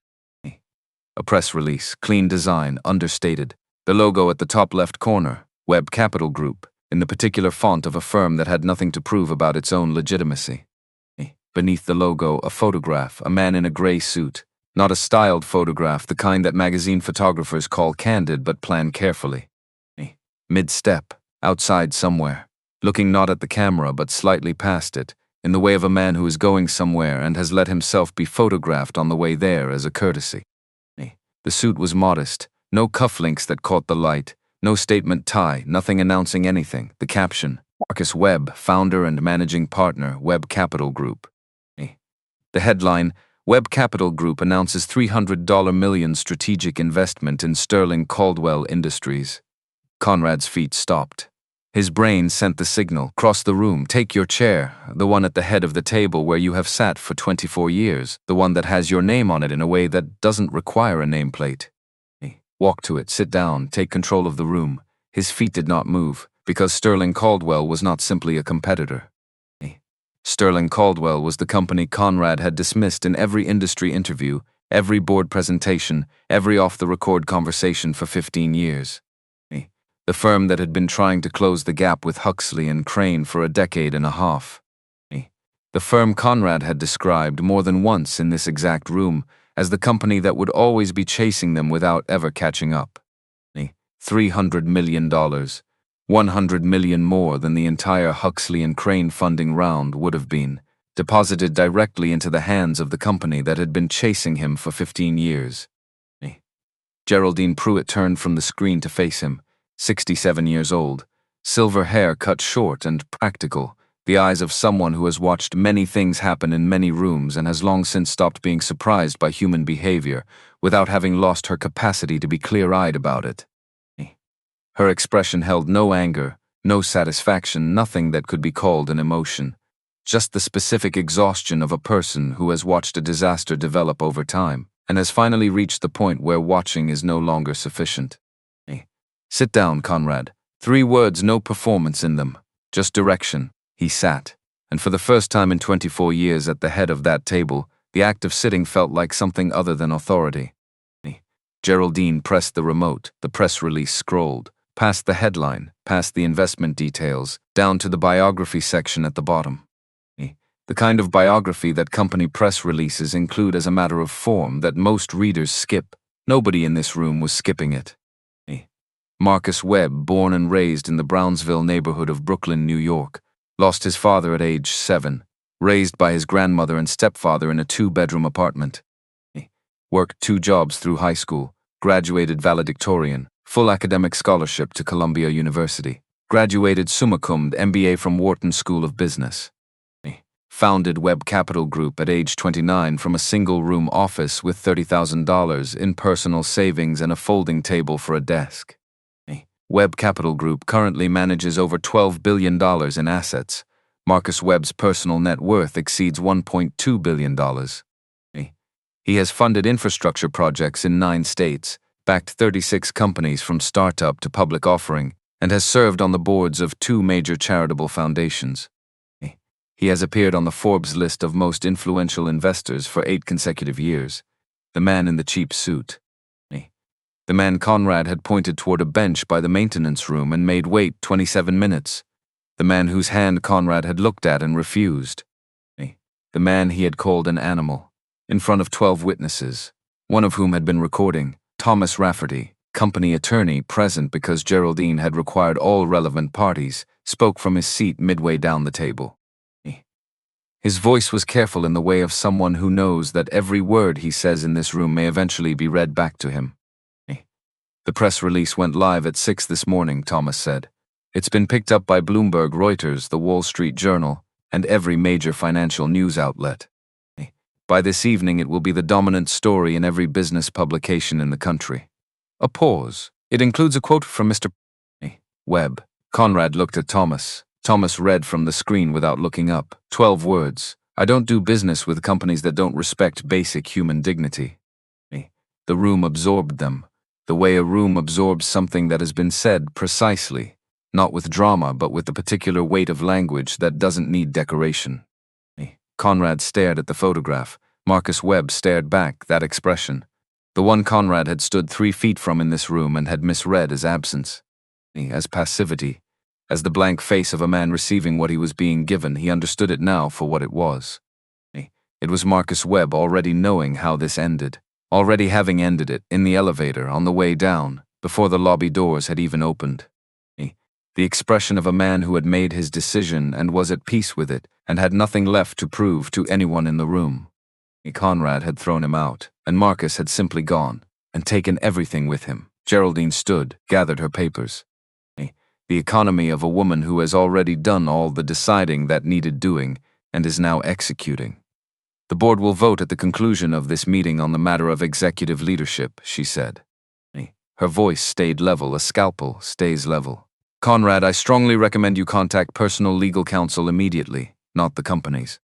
A press release, clean design, understated. The logo at the top left corner, Webb Capital Group, in the particular font of a firm that had nothing to prove about its own legitimacy. Beneath the logo, a photograph, a man in a gray suit. Not a styled photograph, the kind that magazine photographers call candid but plan carefully. Mid-step, outside somewhere. Looking not at the camera but slightly past it, in the way of a man who is going somewhere and has let himself be photographed on the way there as a courtesy. The suit was modest, no cufflinks that caught the light, no statement tie, nothing announcing anything. The caption, Marcus Webb, founder and managing partner, Webb Capital Group. The headline, Webb Capital Group announces $300 million strategic investment in Sterling Caldwell Industries. Conrad's feet stopped. His brain sent the signal, cross the room, take your chair, the one at the head of the table where you have sat for 24 years, the one that has your name on it in a way that doesn't require a nameplate. Walk to it, sit down, take control of the room. His feet did not move, because Sterling Caldwell was not simply a competitor. Sterling Caldwell was the company Conrad had dismissed in every industry interview, every board presentation, every off-the-record conversation for 15 years. The firm that had been trying to close the gap with Huxley and Crane for a decade and a half. The firm Conrad had described more than once in this exact room as the company that would always be chasing them without ever catching up. $300 million, $100 million more than the entire Huxley and Crane funding round would have been, deposited directly into the hands of the company that had been chasing him for 15 years. Geraldine Pruitt turned from the screen to face him. 67 years old, silver hair cut short and practical, the eyes of someone who has watched many things happen in many rooms and has long since stopped being surprised by human behavior without having lost her capacity to be clear-eyed about it. Her expression held no anger, no satisfaction, nothing that could be called an emotion, just the specific exhaustion of a person who has watched a disaster develop over time and has finally reached the point where watching is no longer sufficient. Sit down, Conrad. 3 words, no performance in them. Just direction. He sat. And for the first time in 24 years at the head of that table, the act of sitting felt like something other than authority. Geraldine pressed the remote, the press release scrolled, past the headline, past the investment details, down to the biography section at the bottom. The kind of biography that company press releases include as a matter of form that most readers skip. Nobody in this room was skipping it. Marcus Webb, born and raised in the Brownsville neighborhood of Brooklyn, New York, lost his father at age 7, raised by his grandmother and stepfather in a 2-bedroom apartment. Worked 2 jobs through high school, graduated valedictorian, full academic scholarship to Columbia University, graduated summa cum MBA from Wharton School of Business. Founded Webb Capital Group at age 29 from a single-room office with $30,000 in personal savings and a folding table for a desk. Webb Capital Group currently manages over $12 billion in assets. Marcus Webb's personal net worth exceeds $1.2 billion. He has funded infrastructure projects in 9 states, backed 36 companies from startup to public offering, and has served on the boards of 2 major charitable foundations. He has appeared on the Forbes list of most influential investors for 8 consecutive years. The man in the cheap suit. The man Conrad had pointed toward a bench by the maintenance room and made wait 27 minutes. The man whose hand Conrad had looked at and refused. The man he had called an animal. In front of 12 witnesses, one of whom had been recording, Thomas Rafferty, company attorney present because Geraldine had required all relevant parties, spoke from his seat midway down the table. His voice was careful in the way of someone who knows that every word he says in this room may eventually be read back to him. The press release went live at 6 this morning, Thomas said. It's been picked up by Bloomberg, Reuters, the Wall Street Journal, and every major financial news outlet. By this evening, it will be the dominant story in every business publication in the country. A pause. It includes a quote from Mr. Webb. Conrad looked at Thomas. Thomas read from the screen without looking up. 12 words. I don't do business with companies that don't respect basic human dignity. The room absorbed them. The way a room absorbs something that has been said precisely, not with drama but with the particular weight of language that doesn't need decoration. Conrad stared at the photograph. Marcus Webb stared back, that expression. The one Conrad had stood 3 feet from in this room and had misread as absence, as passivity, as the blank face of a man receiving what he was being given. He understood it now for what it was. It was Marcus Webb already knowing how this ended. Already having ended it, in the elevator, on the way down, before the lobby doors had even opened. The expression of a man who had made his decision and was at peace with it, and had nothing left to prove to anyone in the room. Conrad had thrown him out, and Marcus had simply gone, and taken everything with him. Geraldine stood, gathered her papers. The economy of a woman who has already done all the deciding that needed doing, and is now executing. The board will vote at the conclusion of this meeting on the matter of executive leadership, she said. Her voice stayed level. A scalpel stays level. Conrad, I strongly recommend you contact personal legal counsel immediately, not the company's.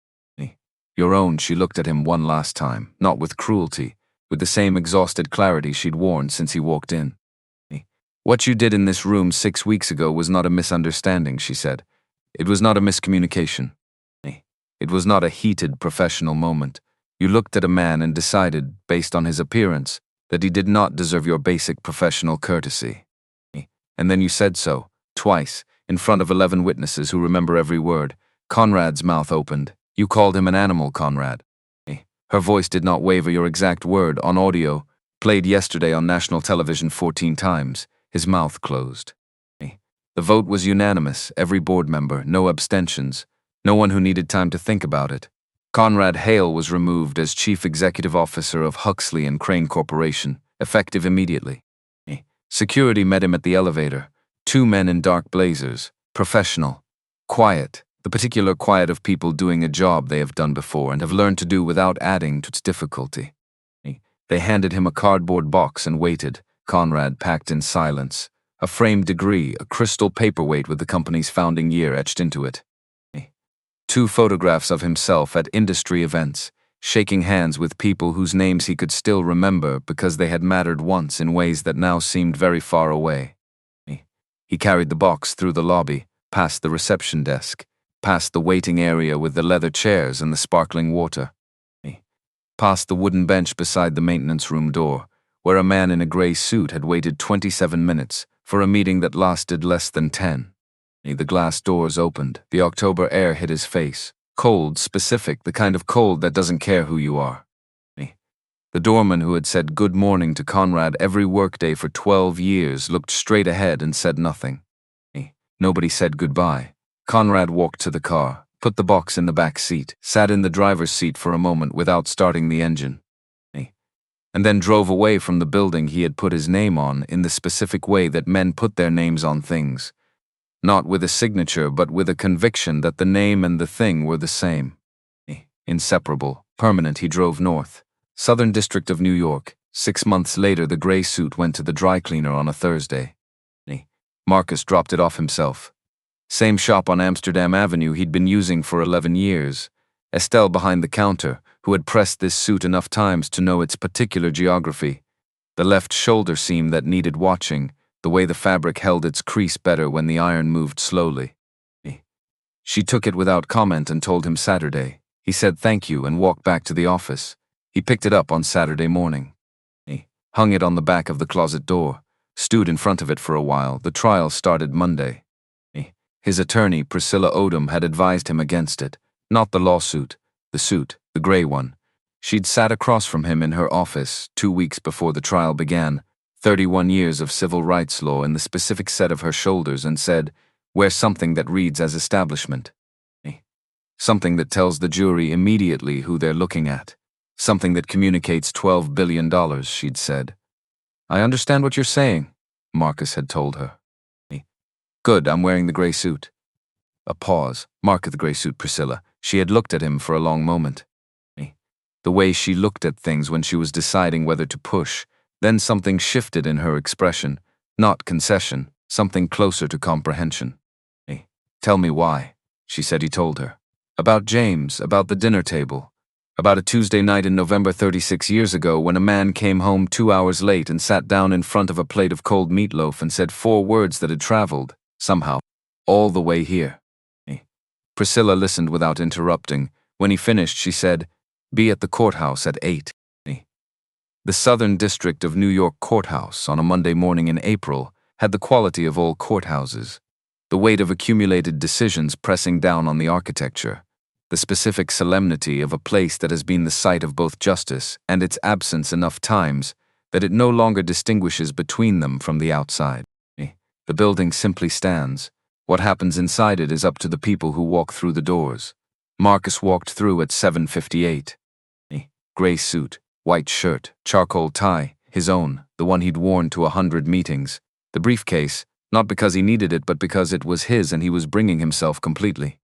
Your own. She looked at him one last time, not with cruelty, with the same exhausted clarity she'd worn since he walked in. What you did in this room 6 weeks ago was not a misunderstanding, she said. It was not a miscommunication. It was not a heated professional moment. You looked at a man and decided, based on his appearance, that he did not deserve your basic professional courtesy. And then you said so, twice, in front of 11 witnesses who remember every word. Conrad's mouth opened. You called him an animal, Conrad. Her voice did not waver. Your exact word, on audio, played yesterday on national television 14 times. His mouth closed. The vote was unanimous, every board member, no abstentions. No one who needed time to think about it. Conrad Hale was removed as Chief Executive Officer of Huxley and Crane Corporation, effective immediately. Security met him at the elevator. 2 men in dark blazers, professional, quiet, the particular quiet of people doing a job they have done before and have learned to do without adding to its difficulty. They handed him a cardboard box and waited. Conrad packed in silence. A framed degree, a crystal paperweight with the company's founding year etched into it. 2 photographs of himself at industry events, shaking hands with people whose names he could still remember because they had mattered once in ways that now seemed very far away. He carried the box through the lobby, past the reception desk, Past the waiting area with the leather chairs and the sparkling water. Past the wooden bench beside the maintenance room door, where a man in a grey suit had waited 27 minutes for a meeting that lasted less than 10. The glass doors opened, the October air hit his face. Cold, specific, the kind of cold that doesn't care who you are. The doorman who had said good morning to Conrad every workday for 12 years looked straight ahead and said nothing. Nobody said goodbye. Conrad walked to the car, put the box in the back seat, sat in the driver's seat for a moment without starting the engine, and then drove away from the building he had put his name on in the specific way that men put their names on things. Not with a signature, but with a conviction that the name and the thing were the same. Inseparable, permanent. He drove north. Southern District of New York. 6 months later, the gray suit went to the dry cleaner on a Thursday. Marcus dropped it off himself. Same shop on Amsterdam Avenue he'd been using for 11 years. Estelle behind the counter, who had pressed this suit enough times to know its particular geography. The left shoulder seam that needed watching, the way the fabric held its crease better when the iron moved slowly. She took it without comment and told him Saturday. He said thank you and walked back to the office. He picked it up on Saturday morning. He hung it on the back of the closet door, stood in front of it for a while. The trial started Monday. His attorney, Priscilla Odom, had advised him against it. Not the lawsuit, the gray one. She'd sat across from him in her office 2 weeks before the trial began, 31 years of civil rights law in the specific set of her shoulders, and said, wear something that reads as establishment. Something that tells the jury immediately who they're looking at. Something that communicates $12 billion, she'd said. I understand what you're saying, Marcus had told her. Good, I'm wearing the gray suit. A pause. Mark the gray suit, Priscilla. She had looked at him for a long moment. The way she looked at things when she was deciding whether to push. Then something shifted in her expression. Not concession, something closer to comprehension. Tell me why, she said. He told her. About James, about the dinner table. About a Tuesday night in November 36 years ago when a man came home 2 hours late and sat down in front of a plate of cold meatloaf and said 4 words that had traveled, somehow, all the way here. Priscilla listened without interrupting. When he finished, she said, be at the courthouse at 8. The Southern District of New York courthouse on a Monday morning in April had the quality of all courthouses. The weight of accumulated decisions pressing down on the architecture. The specific solemnity of a place that has been the site of both justice and its absence enough times that it no longer distinguishes between them from the outside. The building simply stands. What happens inside it is up to the people who walk through the doors. Marcus walked through at 7:58. Gray suit, white shirt, charcoal tie, his own, the one he'd worn to 100 meetings. The briefcase, not because he needed it but because it was his and he was bringing himself completely.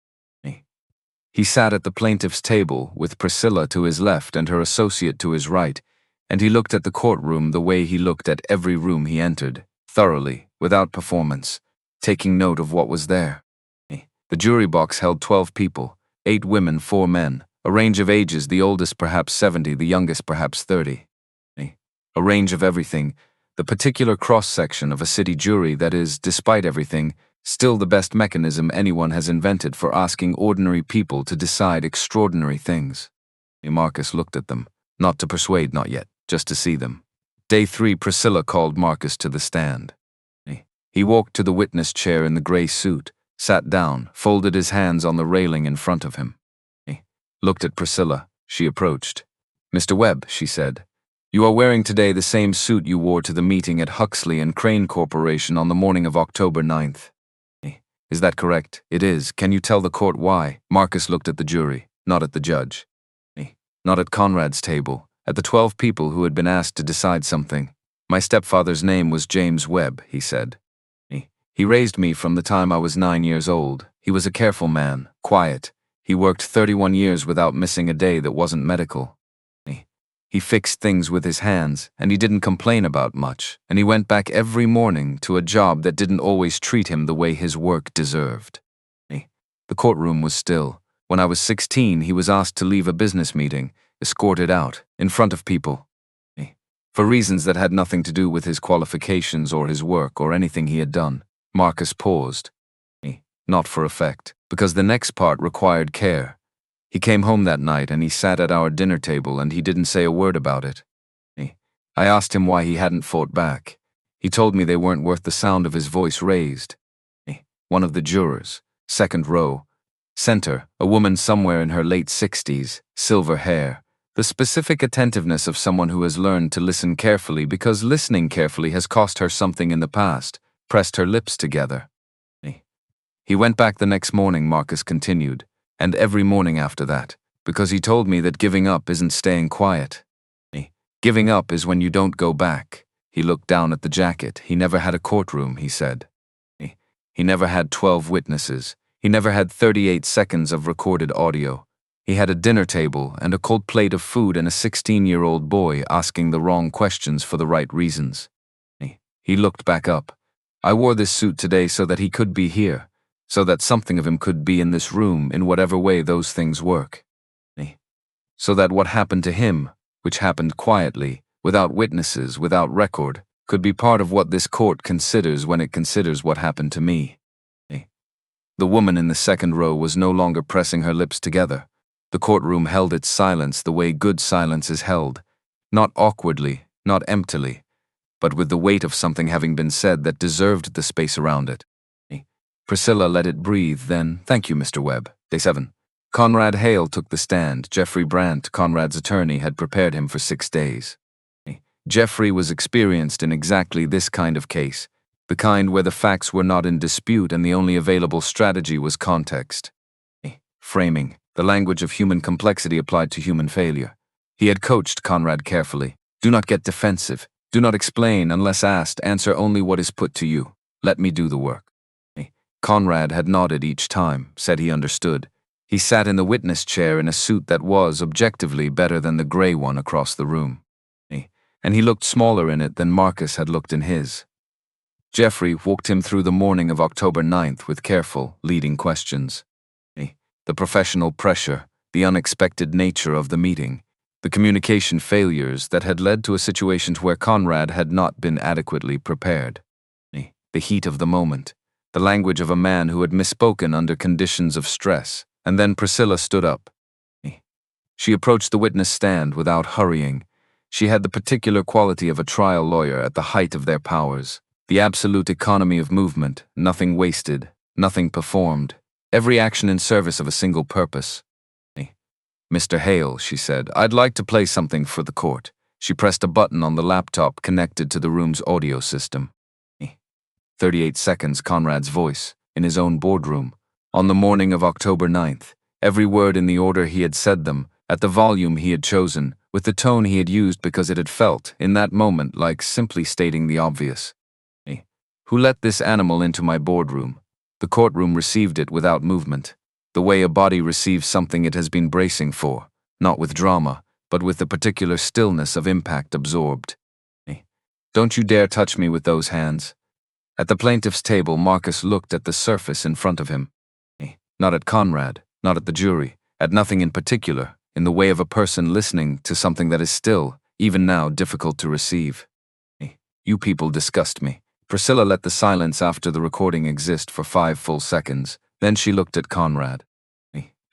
He sat at the plaintiff's table with Priscilla to his left and her associate to his right, and he looked at the courtroom the way he looked at every room he entered, thoroughly, without performance, taking note of what was there. The jury box held 12 people, 8 women, 4 men, a range of ages, the oldest perhaps 70, the youngest perhaps 30. A range of everything, the particular cross-section of a city jury that is, despite everything, still the best mechanism anyone has invented for asking ordinary people to decide extraordinary things. Marcus looked at them, not to persuade, not yet, just to see them. Day 3, Priscilla called Marcus to the stand. He walked to the witness chair in the gray suit, sat down, folded his hands on the railing in front of him. Looked at Priscilla. She approached. Mr. Webb, she said, you are wearing today the same suit you wore to the meeting at Huxley and Crane Corporation on the morning of October 9th. Is that correct? It is. Can you tell the court why? Marcus looked at the jury, not at the judge. Not at Conrad's table, at the 12 people who had been asked to decide something. My stepfather's name was James Webb, he said. He raised me from the time I was 9 years old. He was a careful man, quiet. He worked 31 years without missing a day that wasn't medical. He fixed things with his hands, and he didn't complain about much, and he went back every morning to a job that didn't always treat him the way his work deserved. The courtroom was still. When I was 16, he was asked to leave a business meeting, escorted out, in front of people. For reasons that had nothing to do with his qualifications or his work or anything he had done. Marcus paused. Not for effect, because the next part required care. He came home that night and he sat at our dinner table and he didn't say a word about it. I asked him why he hadn't fought back. He told me they weren't worth the sound of his voice raised. One of the jurors, second row, center, a woman somewhere in her late 60s, silver hair, the specific attentiveness of someone who has learned to listen carefully because listening carefully has cost her something in the past, pressed her lips together. He went back the next morning, Marcus continued, and every morning after that, because he told me that giving up isn't staying quiet. Giving up is when you don't go back. He looked down at the jacket. He never had a courtroom, he said. He never had 12 witnesses. He never had 38 seconds of recorded audio. He had a dinner table and a cold plate of food and a 16-year-old boy asking the wrong questions for the right reasons. He looked back up. I wore this suit today so that he could be here, so that something of him could be in this room in whatever way those things work. So that what happened to him, which happened quietly, without witnesses, without record, could be part of what this court considers when it considers what happened to me. The woman in the second row was no longer pressing her lips together. The courtroom held its silence the way good silence is held, not awkwardly, not emptily, but with the weight of something having been said that deserved the space around it. Priscilla let it breathe, then, "Thank you, Mr. Webb." Day 7. Conrad Hale took the stand. Jeffrey Brandt, Conrad's attorney, had prepared him for 6 days. Jeffrey was experienced in exactly this kind of case, the kind where the facts were not in dispute and the only available strategy was context. Framing, the language of human complexity applied to human failure. He had coached Conrad carefully. Do not get defensive. Do not explain unless asked. Answer only what is put to you. Let me do the work. Conrad had nodded each time, said he understood. He sat in the witness chair in a suit that was, objectively, better than the gray one across the room. And he looked smaller in it than Marcus had looked in his. Jeffrey walked him through the morning of October 9th with careful, leading questions. The professional pressure, the unexpected nature of the meeting, the communication failures that had led to a situation where Conrad had not been adequately prepared. The heat of the moment, the language of a man who had misspoken under conditions of stress, and then Priscilla stood up. She approached the witness stand without hurrying. She had the particular quality of a trial lawyer at the height of their powers, the absolute economy of movement, nothing wasted, nothing performed, every action in service of a single purpose. "Mr. Hale," she said, "I'd like to play something for the court." She pressed a button on the laptop connected to the room's audio system. 38 seconds, Conrad's voice, in his own boardroom, on the morning of October 9th, every word in the order he had said them, at the volume he had chosen, with the tone he had used because it had felt, in that moment, like simply stating the obvious. Who let this animal into my boardroom? The courtroom received it without movement, the way a body receives something it has been bracing for, not with drama, but with the particular stillness of impact absorbed. Don't you dare touch me with those hands. At the plaintiff's table, Marcus looked at the surface in front of him. Not at Conrad, not at the jury, at nothing in particular, in the way of a person listening to something that is still, even now, difficult to receive. You people disgust me. Priscilla let the silence after the recording exist for 5 full seconds. Then she looked at Conrad.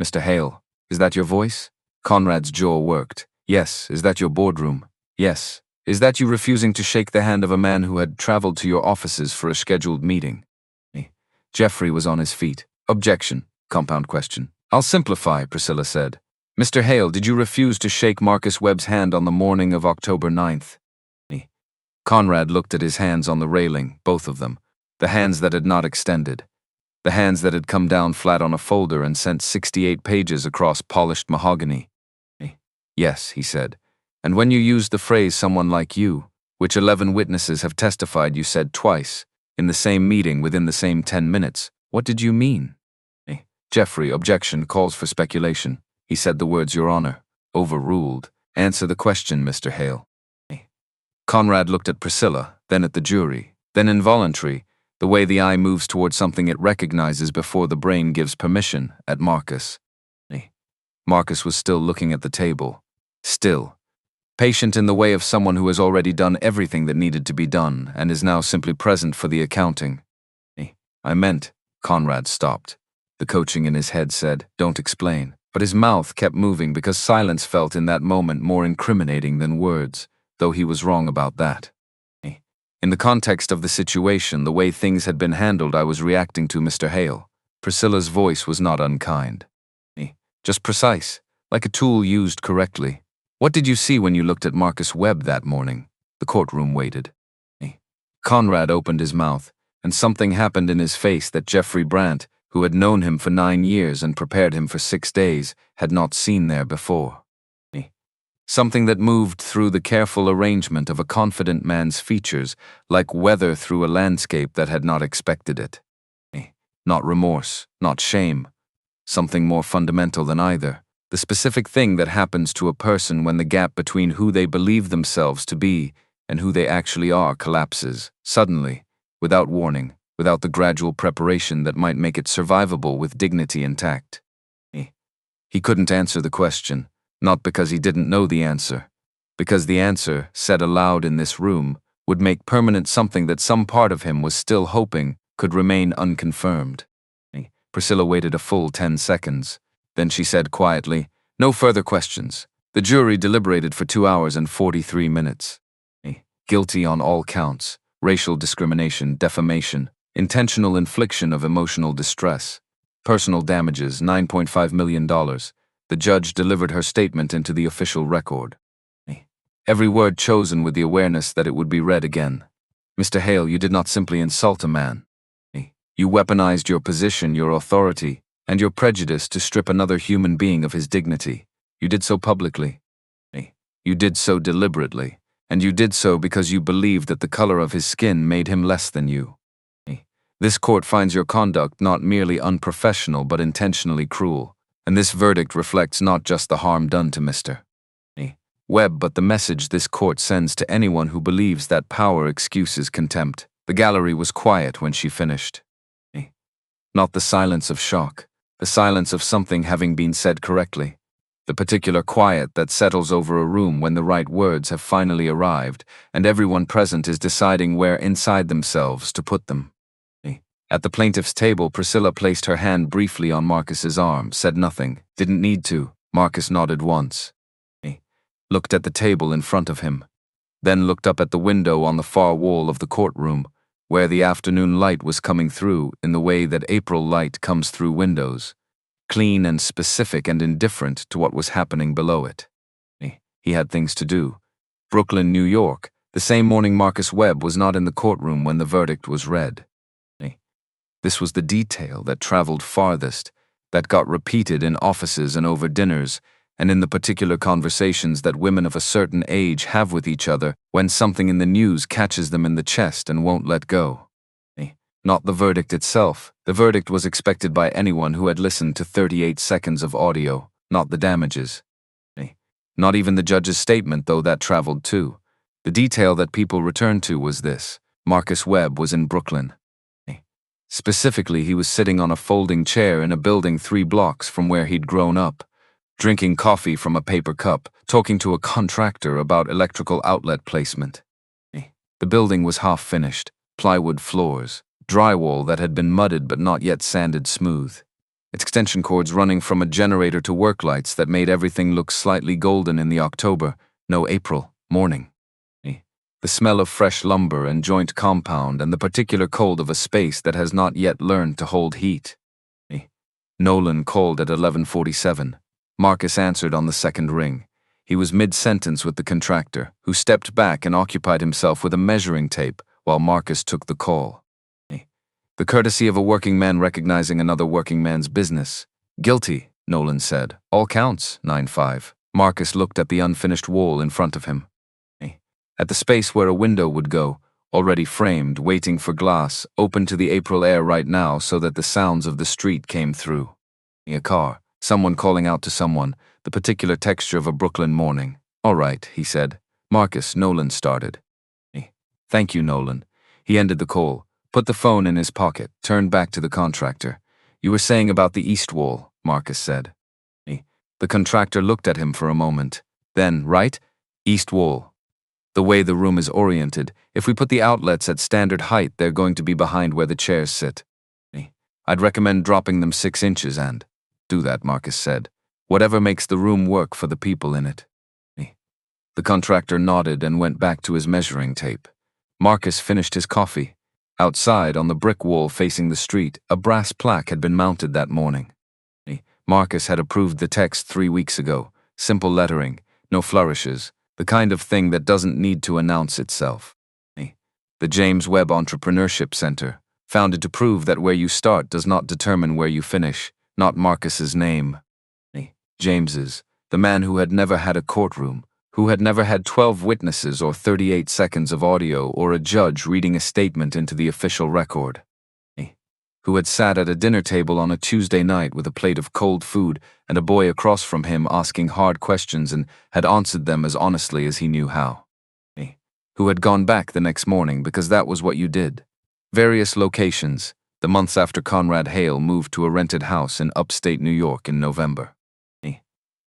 "Mr. Hale, is that your voice?" Conrad's jaw worked. "Yes. Is that your boardroom?" "Yes. Is that you refusing to shake the hand of a man who had traveled to your offices for a scheduled meeting?" Jeffrey was on his feet. "Objection. Compound question." "I'll simplify," Priscilla said. "Mr. Hale, did you refuse to shake Marcus Webb's hand on the morning of October 9th? Conrad looked at his hands on the railing, both of them, the hands that had not extended, the hands that had come down flat on a folder and sent 68 pages across polished mahogany. "Yes," he said. "And when you used the phrase 'someone like you,' which 11 witnesses have testified you said twice, in the same meeting within the same 10 minutes, what did you mean?" Jeffrey, objection calls for speculation. He said the words, "Your Honor." Overruled. Answer the question, Mr. Hale. Conrad looked at Priscilla, then at the jury, then involuntary, the way the eye moves towards something it recognizes before the brain gives permission, at Marcus. Marcus was still looking at the table. Still. Patient in the way of someone who has already done everything that needed to be done and is now simply present for the accounting. "I meant," Conrad stopped. The coaching in his head said, "Don't explain." But his mouth kept moving because silence felt in that moment more incriminating than words, though he was wrong about that. In the context of the situation, the way things had been handled, I was reacting to Mr. Hale. Priscilla's voice was not unkind. Just precise, like a tool used correctly. What did you see when you looked at Marcus Webb that morning? The courtroom waited. Conrad opened his mouth, and something happened in his face that Jeffrey Brandt, who had known him for 9 years and prepared him for 6 days, had not seen there before. Something that moved through the careful arrangement of a confident man's features, like weather through a landscape that had not expected it. Not remorse, not shame. Something more fundamental than either. The specific thing that happens to a person when the gap between who they believe themselves to be and who they actually are collapses, suddenly, without warning, without the gradual preparation that might make it survivable with dignity intact. He couldn't answer the question. Not because he didn't know the answer, because the answer, said aloud in this room, would make permanent something that some part of him was still hoping could remain unconfirmed. Priscilla waited a full 10 seconds. Then she said quietly, "No further questions." The jury deliberated for 2 hours and 43 minutes. Guilty on all counts: racial discrimination, defamation, intentional infliction of emotional distress, personal damages, $9.5 million. The judge delivered her statement into the official record. Every word chosen with the awareness that it would be read again. Mr. Hale, you did not simply insult a man. You weaponized your position, your authority, and your prejudice to strip another human being of his dignity. You did so publicly. You did so deliberately, and you did so because you believed that the color of his skin made him less than you. This court finds your conduct not merely unprofessional but intentionally cruel. And this verdict reflects not just the harm done to Mr. Webb, but the message this court sends to anyone who believes that power excuses contempt. The gallery was quiet when she finished. Not the silence of shock, the silence of something having been said correctly. The particular quiet that settles over a room when the right words have finally arrived, and everyone present is deciding where inside themselves to put them. At the plaintiff's table, Priscilla placed her hand briefly on Marcus's arm, said nothing, didn't need to. Marcus nodded once. Looked at the table in front of him, then looked up at the window on the far wall of the courtroom, where the afternoon light was coming through in the way that April light comes through windows, clean and specific and indifferent to what was happening below it. He had things to do. Brooklyn, New York, the same morning Marcus Webb was not in the courtroom when the verdict was read. This was the detail that traveled farthest, that got repeated in offices and over dinners, and in the particular conversations that women of a certain age have with each other when something in the news catches them in the chest and won't let go. Not the verdict itself. The verdict was expected by anyone who had listened to 38 seconds of audio, not the damages. Not even the judge's statement, though that traveled too. The detail that people returned to was this: Marcus Webb was in Brooklyn. Specifically, he was sitting on a folding chair in a building 3 blocks from where he'd grown up, drinking coffee from a paper cup, talking to a contractor about electrical outlet placement. The building was half finished, plywood floors, drywall that had been mudded but not yet sanded smooth, extension cords running from a generator to work lights that made everything look slightly golden in the April morning. The smell of fresh lumber and joint compound and the particular cold of a space that has not yet learned to hold heat. Nolan called at 11:47. Marcus answered on the second ring. He was mid-sentence with the contractor, who stepped back and occupied himself with a measuring tape while Marcus took the call. The courtesy of a working man recognizing another working man's business. "Guilty," Nolan said. "All counts, 9-5. Marcus looked at the unfinished wall in front of him. At the space where a window would go, already framed, waiting for glass, open to the April air right now so that the sounds of the street came through. A car, someone calling out to someone, the particular texture of a Brooklyn morning. "All right," he said. "Marcus," Nolan started. "Thank you, Nolan." He ended the call, put the phone in his pocket, turned back to the contractor. "You were saying about the east wall," Marcus said. The contractor looked at him for a moment. Then, "Right? East wall. The way the room is oriented, if we put the outlets at standard height, they're going to be behind where the chairs sit. I'd recommend dropping them 6 inches and— Do that, Marcus said. Whatever makes the room work for the people in it. The contractor nodded and went back to his measuring tape. Marcus finished his coffee. Outside, on the brick wall facing the street, a brass plaque had been mounted that morning. Marcus had approved the text 3 weeks ago. Simple lettering, no flourishes, the kind of thing that doesn't need to announce itself. The James Webb Entrepreneurship Center, founded to prove that where you start does not determine where you finish, not Marcus's name. James's, the man who had never had a courtroom, who had never had 12 witnesses or 38 seconds of audio or a judge reading a statement into the official record. Who had sat at a dinner table on a Tuesday night with a plate of cold food and a boy across from him asking hard questions and had answered them as honestly as he knew how. Who had gone back the next morning because that was what you did. Various locations, the months after Conrad Hale moved to a rented house in upstate New York in November.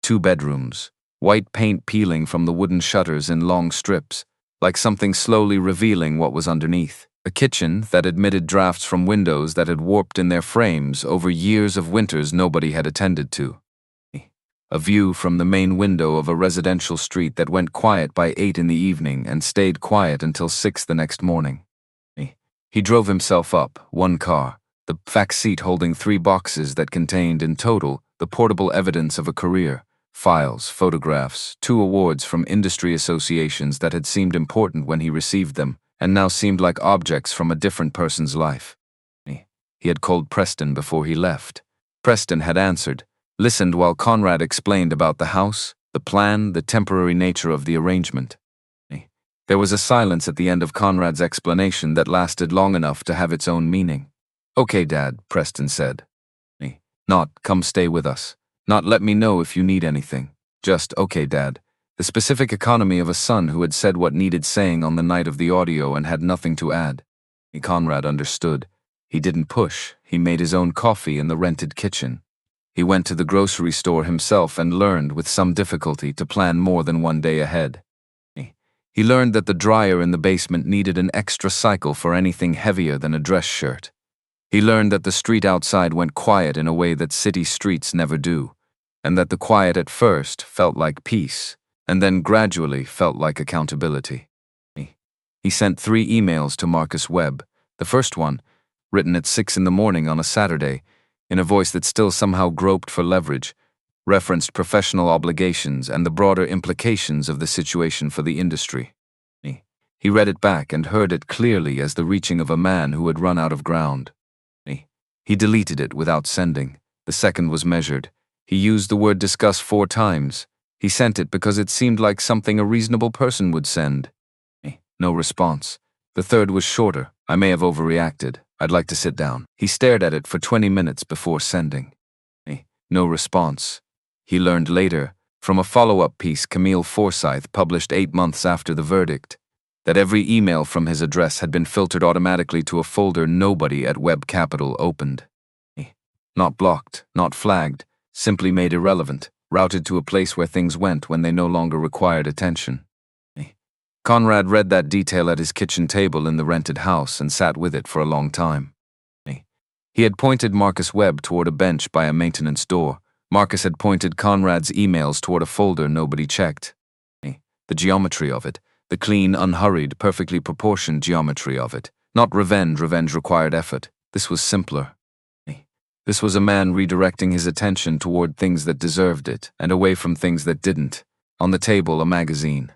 2 bedrooms, white paint peeling from the wooden shutters in long strips, like something slowly revealing what was underneath. A kitchen that admitted drafts from windows that had warped in their frames over years of winters nobody had attended to. A view from the main window of a residential street that went quiet by 8 in the evening and stayed quiet until 6 the next morning. He drove himself up, 1 car, the back seat holding 3 boxes that contained, in total, the portable evidence of a career, files, photographs, 2 awards from industry associations that had seemed important when he received them, and now seemed like objects from a different person's life. He had called Preston before he left. Preston had answered, listened while Conrad explained about the house, the plan, the temporary nature of the arrangement. There was a silence at the end of Conrad's explanation that lasted long enough to have its own meaning. "Okay, Dad," Preston said. Not, "Come stay with us." Not, "Let me know if you need anything." Just, "Okay, Dad." The specific economy of a son who had said what needed saying on the night of the audio and had nothing to add. Conrad understood. He didn't push. He made his own coffee in the rented kitchen. He went to the grocery store himself and learned, with some difficulty, to plan more than 1 day ahead. He learned that the dryer in the basement needed an extra cycle for anything heavier than a dress shirt. He learned that the street outside went quiet in a way that city streets never do, and that the quiet at first felt like peace, and then gradually felt like accountability. He sent 3 emails to Marcus Webb. The first one, written at 6 in the morning on a Saturday, in a voice that still somehow groped for leverage, referenced professional obligations and the broader implications of the situation for the industry. He read it back and heard it clearly as the reaching of a man who had run out of ground. He deleted it without sending. The second was measured. He used the word "discuss" 4 times. He sent it because it seemed like something a reasonable person would send. No response. The third was shorter. "I may have overreacted. I'd like to sit down." He stared at it for 20 minutes before sending. No response. He learned later, from a follow-up piece Camille Forsyth published 8 months after the verdict, that every email from his address had been filtered automatically to a folder nobody at Webb Capital opened. Not blocked, not flagged, simply made irrelevant, routed to a place where things went when they no longer required attention. Conrad read that detail at his kitchen table in the rented house and sat with it for a long time. He had pointed Marcus Webb toward a bench by a maintenance door. Marcus had pointed Conrad's emails toward a folder nobody checked. The geometry of it, the clean, unhurried, perfectly proportioned geometry of it. Not revenge required effort. This was simpler. This was a man redirecting his attention toward things that deserved it, and away from things that didn't. On the table, a magazine.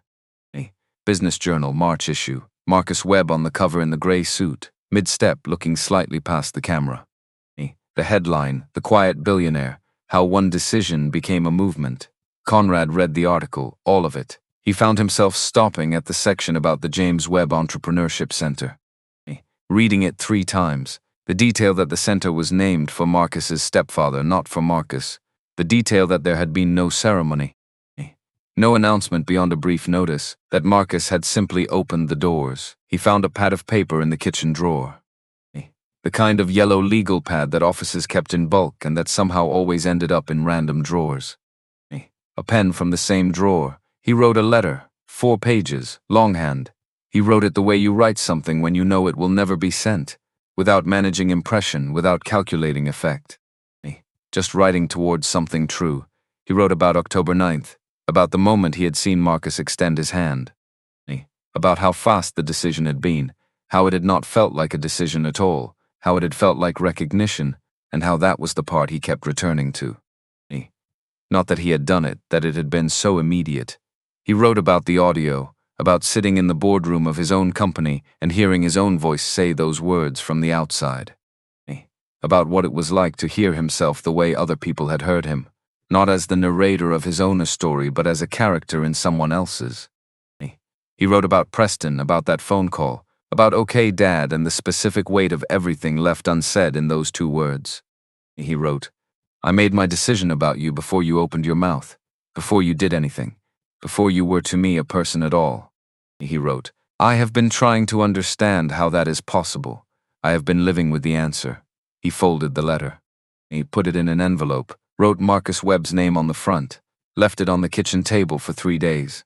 Business Journal, March issue. Marcus Webb on the cover in the gray suit, mid-step, looking slightly past the camera. The headline, "The Quiet Billionaire, How One Decision Became a Movement." Conrad read the article, all of it. He found himself stopping at the section about the James Webb Entrepreneurship Center. Reading it 3 times. The detail that the center was named for Marcus's stepfather, not for Marcus. The detail that there had been no ceremony. No announcement beyond a brief notice that Marcus had simply opened the doors. He found a pad of paper in the kitchen drawer. The kind of yellow legal pad that offices kept in bulk and that somehow always ended up in random drawers. A pen from the same drawer. He wrote a letter, 4 pages, longhand. He wrote it the way you write something when you know it will never be sent. without managing impression, without calculating effect. Just writing towards something true. He wrote about October 9th, about the moment he had seen Marcus extend his hand, about how fast the decision had been, how it had not felt like a decision at all, how it had felt like recognition, and how that was the part he kept returning to. Not that he had done it, that it had been so immediate. He wrote about the audio, about sitting in the boardroom of his own company and hearing his own voice say those words from the outside. About what it was like to hear himself the way other people had heard him, not as the narrator of his own story, but as a character in someone else's. He wrote about Preston, about that phone call, about "Okay, Dad," and the specific weight of everything left unsaid in those two words. He wrote, "I made my decision about you before you opened your mouth, before you did anything, before you were to me a person at all." He wrote, "I have been trying to understand how that is possible. I have been living with the answer." He folded the letter. He put it in an envelope, wrote Marcus Webb's name on the front, left it on the kitchen table for 3 days.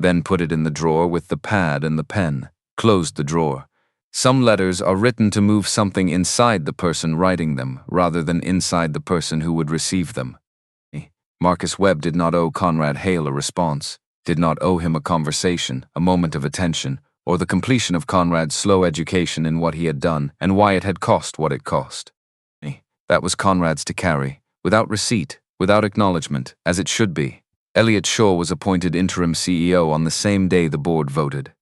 Then put it in the drawer with the pad and the pen, closed the drawer. Some letters are written to move something inside the person writing them, rather than inside the person who would receive them. Marcus Webb did not owe Conrad Hale a response, did not owe him a conversation, a moment of attention, or the completion of Conrad's slow education in what he had done and why it had cost what it cost. That was Conrad's to carry, without receipt, without acknowledgement, as it should be. Elliot Shaw was appointed interim CEO on the same day the board voted.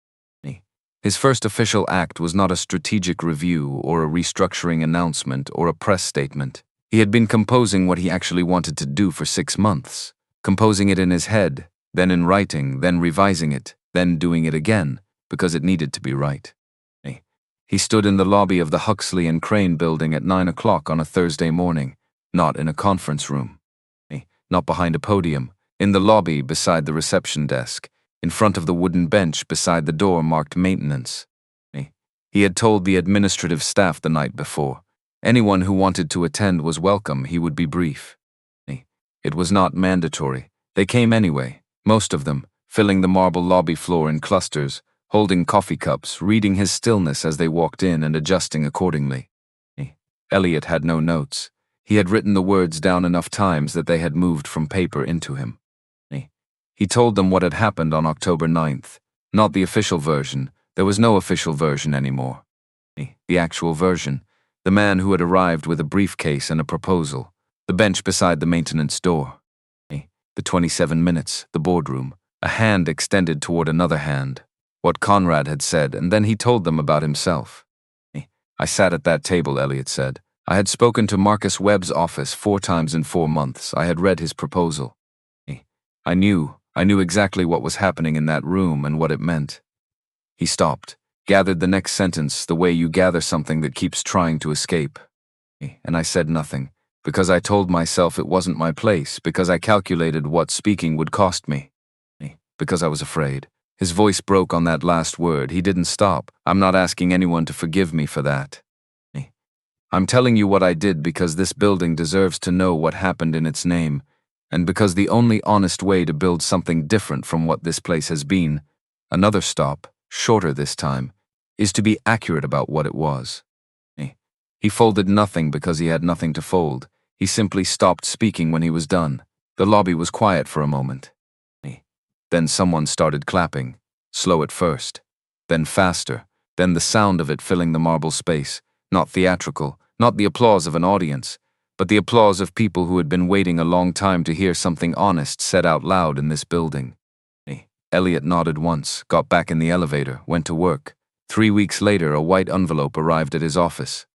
His first official act was not a strategic review or a restructuring announcement or a press statement. He had been composing what he actually wanted to do for 6 months, composing it in his head, then in writing, then revising it, then doing it again, because it needed to be right. He stood in the lobby of the Huxley and Crane building at 9 o'clock on a Thursday morning, not in a conference room, not behind a podium, in the lobby beside the reception desk, in front of the wooden bench beside the door marked maintenance. He had told the administrative staff the night before, anyone who wanted to attend was welcome, he would be brief. It was not mandatory. They came anyway, most of them, filling the marble lobby floor in clusters, holding coffee cups, reading his stillness as they walked in and adjusting accordingly. Elliot had no notes. He had written the words down enough times that they had moved from paper into him. He told them what had happened on October 9th, not the official version. There was no official version anymore. The actual version, the man who had arrived with a briefcase and a proposal, the bench beside the maintenance door. The 27 minutes, the boardroom, a hand extended toward another hand, what Conrad had said, and then he told them about himself. "I sat at that table," Elliot said. "I had spoken to Marcus Webb's office 4 times in 4 months. I had read his proposal. I knew exactly what was happening in that room and what it meant." He stopped, gathered the next sentence the way you gather something that keeps trying to escape. "And I said nothing, because I told myself it wasn't my place, because I calculated what speaking would cost me. Because I was afraid." His voice broke on that last word. He didn't stop. "I'm not asking anyone to forgive me for that. I'm telling you what I did because this building deserves to know what happened in its name, and because the only honest way to build something different from what this place has been, another stop, shorter this time, is to be accurate about what it was." He folded nothing because he had nothing to fold. He simply stopped speaking when he was done. The lobby was quiet for a moment. Then someone started clapping, slow at first, then faster, then the sound of it filling the marble space, not theatrical, not the applause of an audience, but the applause of people who had been waiting a long time to hear something honest said out loud in this building. Elliot nodded once, got back in the elevator, went to work. 3 weeks later, a white envelope arrived at his office.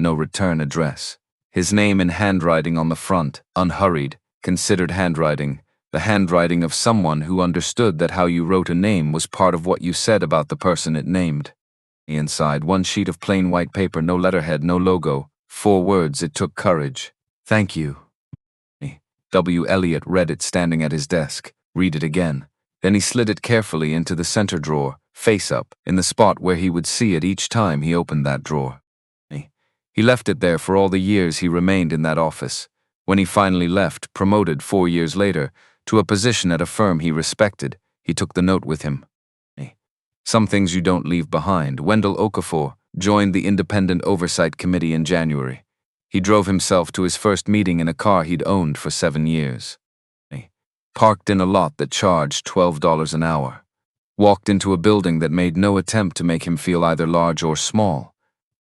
No return address. His name in handwriting on the front, unhurried, considered handwriting, the handwriting of someone who understood that how you wrote a name was part of what you said about the person it named. Inside, 1 sheet of plain white paper, no letterhead, no logo, 4 words. It took courage. "Thank you." W. Elliot read it standing at his desk, read it again. Then he slid it carefully into the center drawer, face up, in the spot where he would see it each time he opened that drawer. He left it there for all the years he remained in that office. When he finally left, promoted 4 years later, to a position at a firm he respected, he took the note with him. "Some things you don't leave behind." Wendell Okafor, joined the Independent Oversight Committee in January. He drove himself to his first meeting in a car he'd owned for 7 years. He parked in a lot that charged $12 an hour. Walked into a building that made no attempt to make him feel either large or small.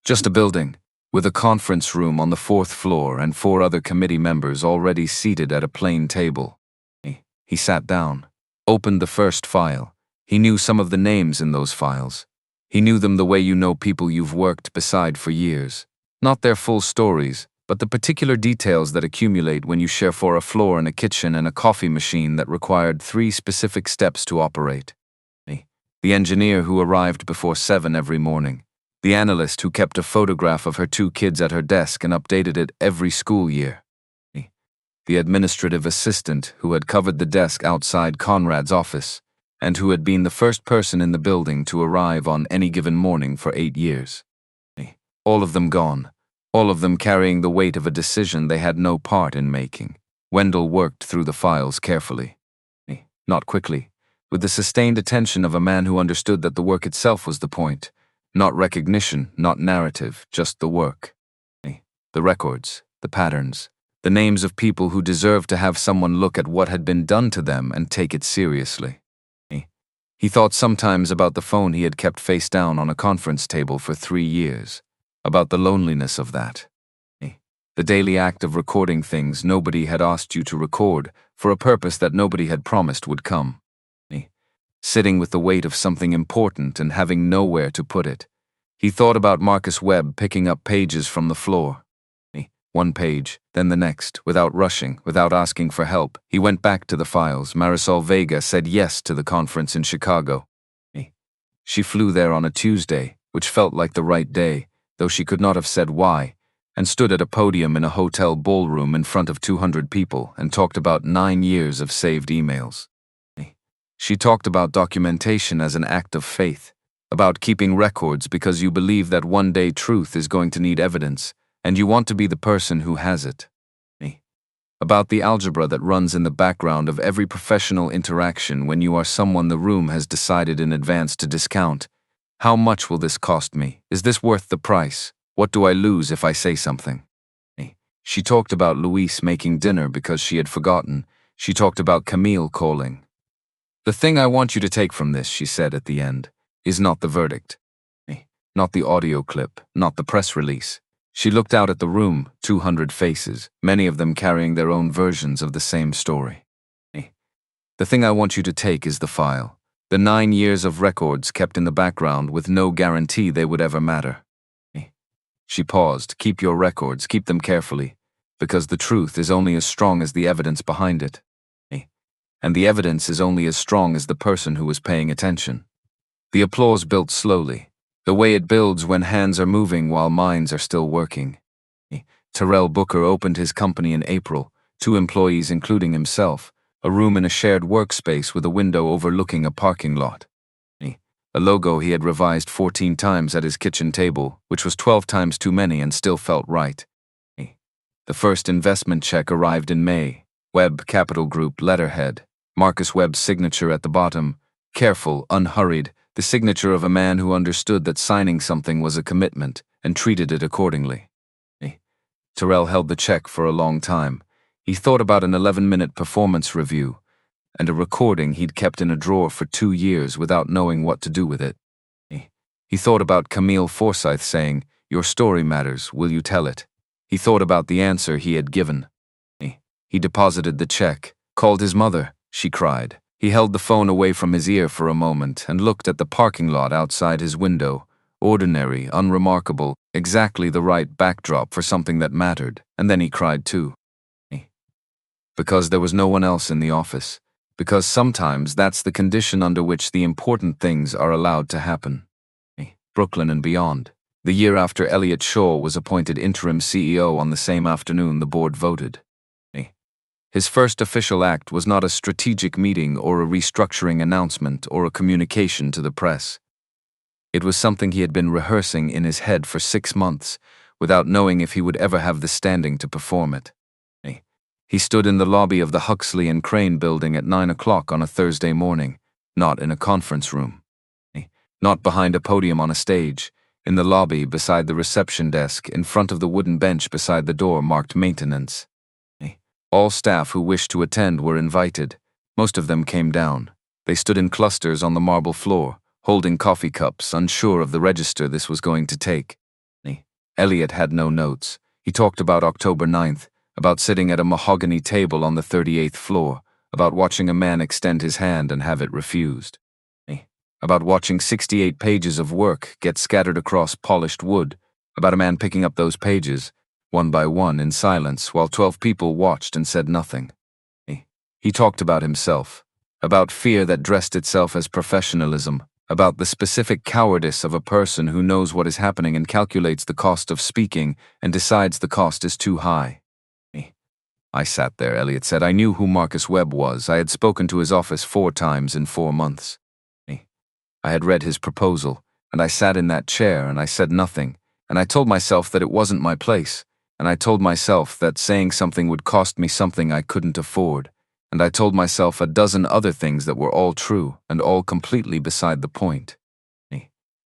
Just a building, with a conference room on the 4th floor and 4 other committee members already seated at a plain table. He sat down, opened the first file. He knew some of the names in those files. He knew them the way you know people you've worked beside for years. Not their full stories, but the particular details that accumulate when you share for a floor and a kitchen and a coffee machine that required 3 specific steps to operate. The engineer who arrived before 7 every morning. The analyst who kept a photograph of her 2 kids at her desk and updated it every school year. The administrative assistant who had covered the desk outside Conrad's office, and who had been the first person in the building to arrive on any given morning for 8 years. All of them gone, all of them carrying the weight of a decision they had no part in making. Wendell worked through the files carefully. Not quickly, with the sustained attention of a man who understood that the work itself was the point. Not recognition, not narrative, just the work. The records, the patterns, the names of people who deserved to have someone look at what had been done to them and take it seriously. He thought sometimes about the phone he had kept face down on a conference table for 3 years, about the loneliness of that. The daily act of recording things nobody had asked you to record for a purpose that nobody had promised would come. Sitting with the weight of something important and having nowhere to put it. He thought about Marcus Webb picking up pages from the floor. 1 page, then the next, without rushing, without asking for help. He went back to the files. Marisol Vega said yes to the conference in Chicago. She flew there on a Tuesday, which felt like the right day, though she could not have said why, and stood at a podium in a hotel ballroom in front of 200 people and talked about 9 years of saved emails. She talked about documentation as an act of faith, about keeping records because you believe that one day truth is going to need evidence, and you want to be the person who has it. About the algebra that runs in the background of every professional interaction when you are someone the room has decided in advance to discount. How much will this cost me? Is this worth the price? What do I lose if I say something? She talked about Luis making dinner because she had forgotten. She talked about Camille calling. The thing I want you to take from this, she said at the end, is not the verdict. Not the audio clip, not the press release. She looked out at the room, 200 faces, many of them carrying their own versions of the same story. The thing I want you to take is the file. The 9 years of records kept in the background with no guarantee they would ever matter. She paused. Keep your records, keep them carefully, because the truth is only as strong as the evidence behind it. And the evidence is only as strong as the person who was paying attention. The applause built slowly, the way it builds when hands are moving while minds are still working. Terrell Booker opened his company in April, 2 employees including himself, a room in a shared workspace with a window overlooking a parking lot. A logo he had revised 14 times at his kitchen table, which was 12 times too many and still felt right. The first investment check arrived in May. Webb Capital Group letterhead. Marcus Webb's signature at the bottom, careful, unhurried, the signature of a man who understood that signing something was a commitment and treated it accordingly. Terrell held the check for a long time. He thought about an 11-minute performance review and a recording he'd kept in a drawer for 2 years without knowing what to do with it. He thought about Camille Forsyth saying, "Your story matters, will you tell it?" He thought about the answer he had given. He deposited the check, called his mother. She cried. He held the phone away from his ear for a moment and looked at the parking lot outside his window. Ordinary, unremarkable, exactly the right backdrop for something that mattered. And then he cried too. Because there was no one else in the office. Because sometimes that's the condition under which the important things are allowed to happen. Brooklyn and beyond. The year after Elliot Shaw was appointed interim CEO, on the same afternoon the board voted. His first official act was not a strategic meeting or a restructuring announcement or a communication to the press. It was something he had been rehearsing in his head for 6 months, without knowing if he would ever have the standing to perform it. He stood in the lobby of the Huxley and Crane building at 9 o'clock on a Thursday morning, not in a conference room. Not behind a podium on a stage. In the lobby, beside the reception desk, in front of the wooden bench beside the door marked maintenance. All staff who wished to attend were invited. Most of them came down. They stood in clusters on the marble floor, holding coffee cups, unsure of the register this was going to take. Elliot had no notes. He talked about October 9th, about sitting at a mahogany table on the 38th floor, about watching a man extend his hand and have it refused. About watching 68 pages of work get scattered across polished wood, about a man picking up those pages, one by one in silence, while 12 people watched and said nothing. He talked about himself, about fear that dressed itself as professionalism, about the specific cowardice of a person who knows what is happening and calculates the cost of speaking and decides the cost is too high. I sat there, Elliot said. I knew who Marcus Webb was. I had spoken to his office 4 times in 4 months. I had read his proposal, and I sat in that chair and I said nothing, and I told myself that it wasn't my place, and I told myself that saying something would cost me something I couldn't afford, and I told myself a dozen other things that were all true and all completely beside the point.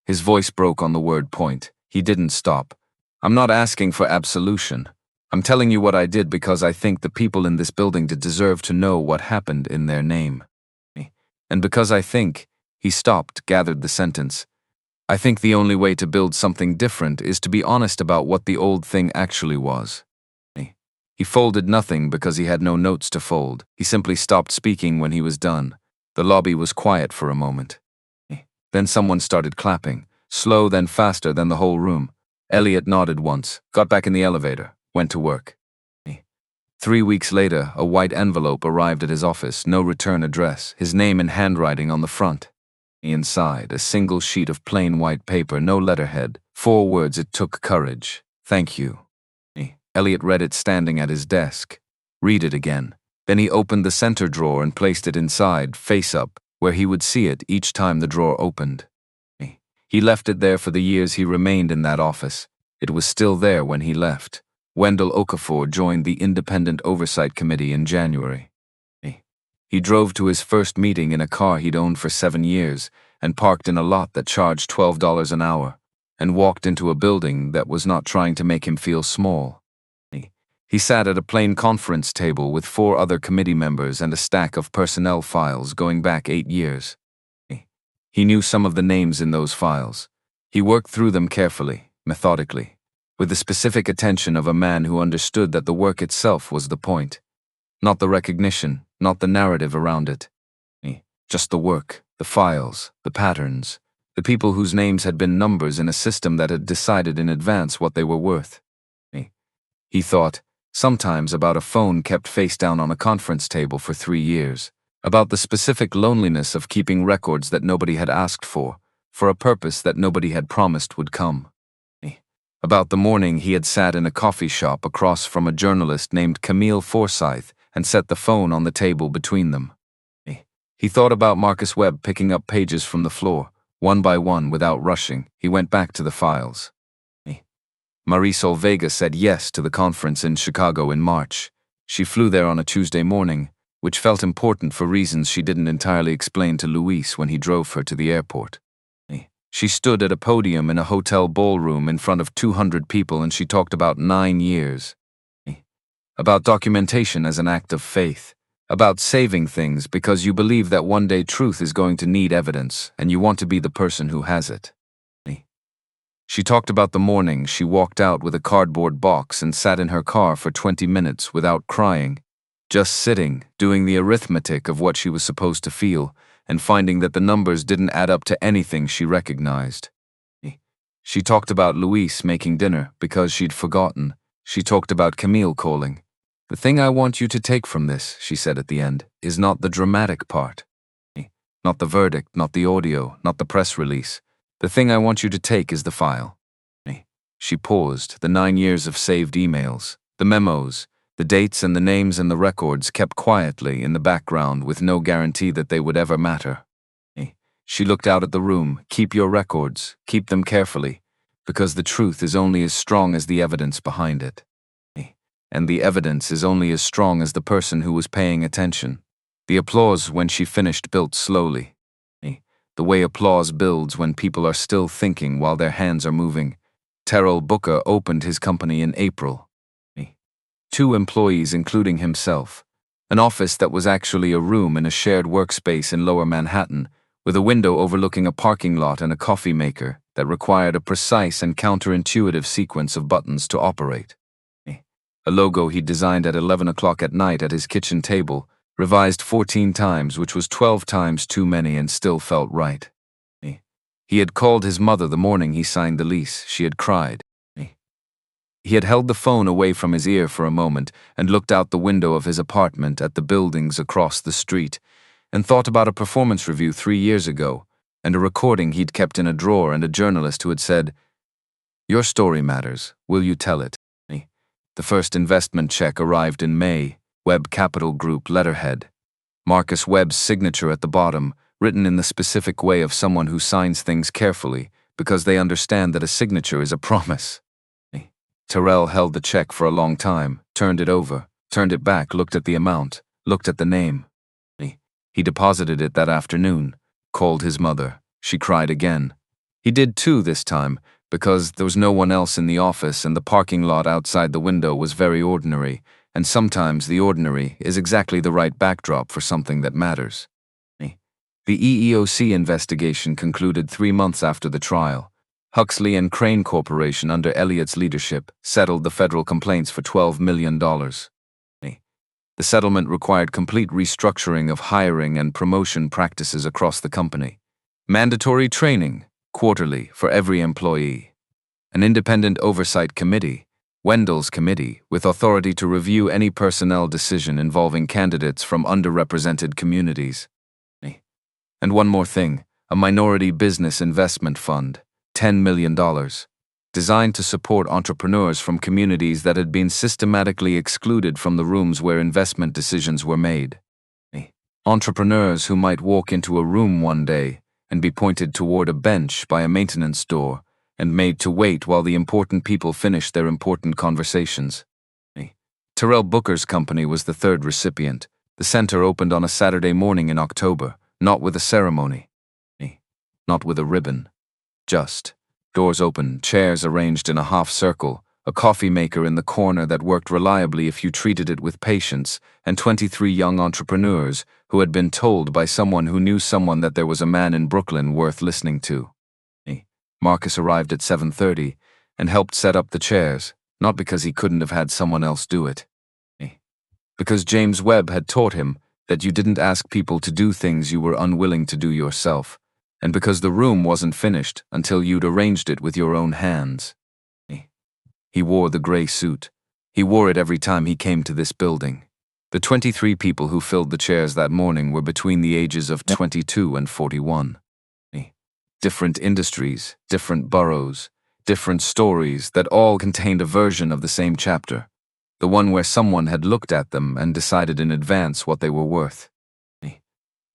His voice broke on the word point. He didn't stop. I'm not asking for absolution. I'm telling you what I did because I think the people in this building deserve to know what happened in their name. And because I think, he stopped, gathered the sentence. I think the only way to build something different is to be honest about what the old thing actually was. He folded nothing because he had no notes to fold. He simply stopped speaking when he was done. The lobby was quiet for a moment. Then someone started clapping, slow then faster than the whole room. Elliot nodded once, got back in the elevator, went to work. 3 weeks later, a white envelope arrived at his office, no return address, his name in handwriting on the front. Inside, a single sheet of plain white paper, no letterhead, 4 words: "It took courage. Thank you." Elliot read it standing at his desk. Read it again. Then he opened the center drawer and placed it inside, face up, where he would see it each time the drawer opened. He left it there for the years he remained in that office. It was still there when he left. Wendell Okafor joined the Independent Oversight Committee in January. He drove to his first meeting in a car he'd owned for 7 years and parked in a lot that charged $12 an hour and walked into a building that was not trying to make him feel small. He sat at a plain conference table with 4 other committee members and a stack of personnel files going back 8 years. He knew some of the names in those files. He worked through them carefully, methodically, with the specific attention of a man who understood that the work itself was the point. Not the recognition, not the narrative around it. Just the work, the files, the patterns, the people whose names had been numbers in a system that had decided in advance what they were worth. He thought, sometimes about a phone kept face down on a conference table for 3 years, about the specific loneliness of keeping records that nobody had asked for a purpose that nobody had promised would come. About the morning he had sat in a coffee shop across from a journalist named Camille Forsyth and set the phone on the table between them. He thought about Marcus Webb picking up pages from the floor, one by one without rushing. He went back to the files. Marisol Vega said yes to the conference in Chicago in March. She flew there on a Tuesday morning, which felt important for reasons she didn't entirely explain to Luis when he drove her to the airport. She stood at a podium in a hotel ballroom in front of 200 people and she talked about 9 years. About documentation as an act of faith. About saving things because you believe that one day truth is going to need evidence and you want to be the person who has it. She talked about the morning she walked out with a cardboard box and sat in her car for 20 minutes without crying, just sitting, doing the arithmetic of what she was supposed to feel, and finding that the numbers didn't add up to anything she recognized. She talked about Luis making dinner because she'd forgotten. She talked about Camille calling. The thing I want you to take from this, she said at the end, is not the dramatic part. Not the verdict, not the audio, not the press release. The thing I want you to take is the file. She paused, the 9 years of saved emails, the memos, the dates and the names and the records kept quietly in the background with no guarantee that they would ever matter. She looked out at the room. Keep your records, keep them carefully, because the truth is only as strong as the evidence behind it. And the evidence is only as strong as the person who was paying attention. The applause when she finished built slowly. The way applause builds when people are still thinking while their hands are moving. Terrell Booker opened his company in April. 2 employees, including himself. An office that was actually a room in a shared workspace in Lower Manhattan, with a window overlooking a parking lot and a coffee maker that required a precise and counterintuitive sequence of buttons to operate. A logo he designed at 11 o'clock at night at his kitchen table, revised 14 times, which was 12 times too many and still felt right. He had called his mother the morning he signed the lease. She had cried. He had held the phone away from his ear for a moment and looked out the window of his apartment at the buildings across the street and thought about a performance review 3 years ago and a recording he'd kept in a drawer and a journalist who had said, "Your story matters. Will you tell it?" The first investment check arrived in May, Webb Capital Group letterhead. Marcus Webb's signature at the bottom, written in the specific way of someone who signs things carefully because they understand that a signature is a promise. Terrell held the check for a long time, turned it over, turned it back, looked at the amount, looked at the name. He deposited it that afternoon, called his mother. She cried again. He did too this time, because there was no one else in the office and the parking lot outside the window was very ordinary, and sometimes the ordinary is exactly the right backdrop for something that matters. The EEOC investigation concluded 3 months after the trial. Huxley and Crane Corporation, under Elliott's leadership, settled the federal complaints for $12 million. The settlement required complete restructuring of hiring and promotion practices across the company. Mandatory training, quarterly, for every employee. An independent oversight committee, Wendell's committee, with authority to review any personnel decision involving candidates from underrepresented communities. And one more thing, a minority business investment fund. $10 million, designed to support entrepreneurs from communities that had been systematically excluded from the rooms where investment decisions were made. Entrepreneurs who might walk into a room one day and be pointed toward a bench by a maintenance door and made to wait while the important people finished their important conversations. Terrell Booker's company was the third recipient. The center opened on a Saturday morning in October, not with a ceremony, not with a ribbon. Just doors open, chairs arranged in a half circle, a coffee maker in the corner that worked reliably if you treated it with patience, and 23 young entrepreneurs who had been told by someone who knew someone that there was a man in Brooklyn worth listening to. Marcus arrived at 7:30 and helped set up the chairs, not because he couldn't have had someone else do it. Because James Webb had taught him that you didn't ask people to do things you were unwilling to do yourself, and because the room wasn't finished until you'd arranged it with your own hands. He wore the gray suit. He wore it every time he came to this building. The 23 people who filled the chairs that morning were between the ages of 22 and 41. Different industries, different boroughs, different stories that all contained a version of the same chapter, the one where someone had looked at them and decided in advance what they were worth.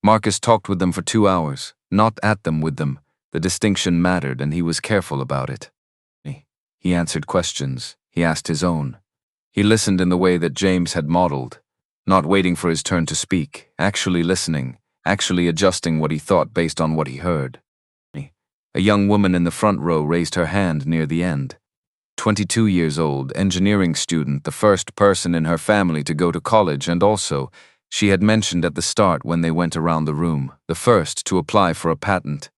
Marcus talked with them for 2 hours, not at them with them. The distinction mattered and he was careful about it. He answered questions, he asked his own. He listened in the way that James had modeled, not waiting for his turn to speak, actually listening, actually adjusting what he thought based on what he heard. A young woman in the front row raised her hand near the end. 22 years old, engineering student, the first person in her family to go to college, and also, she had mentioned at the start when they went around the room, the first to apply for a patent.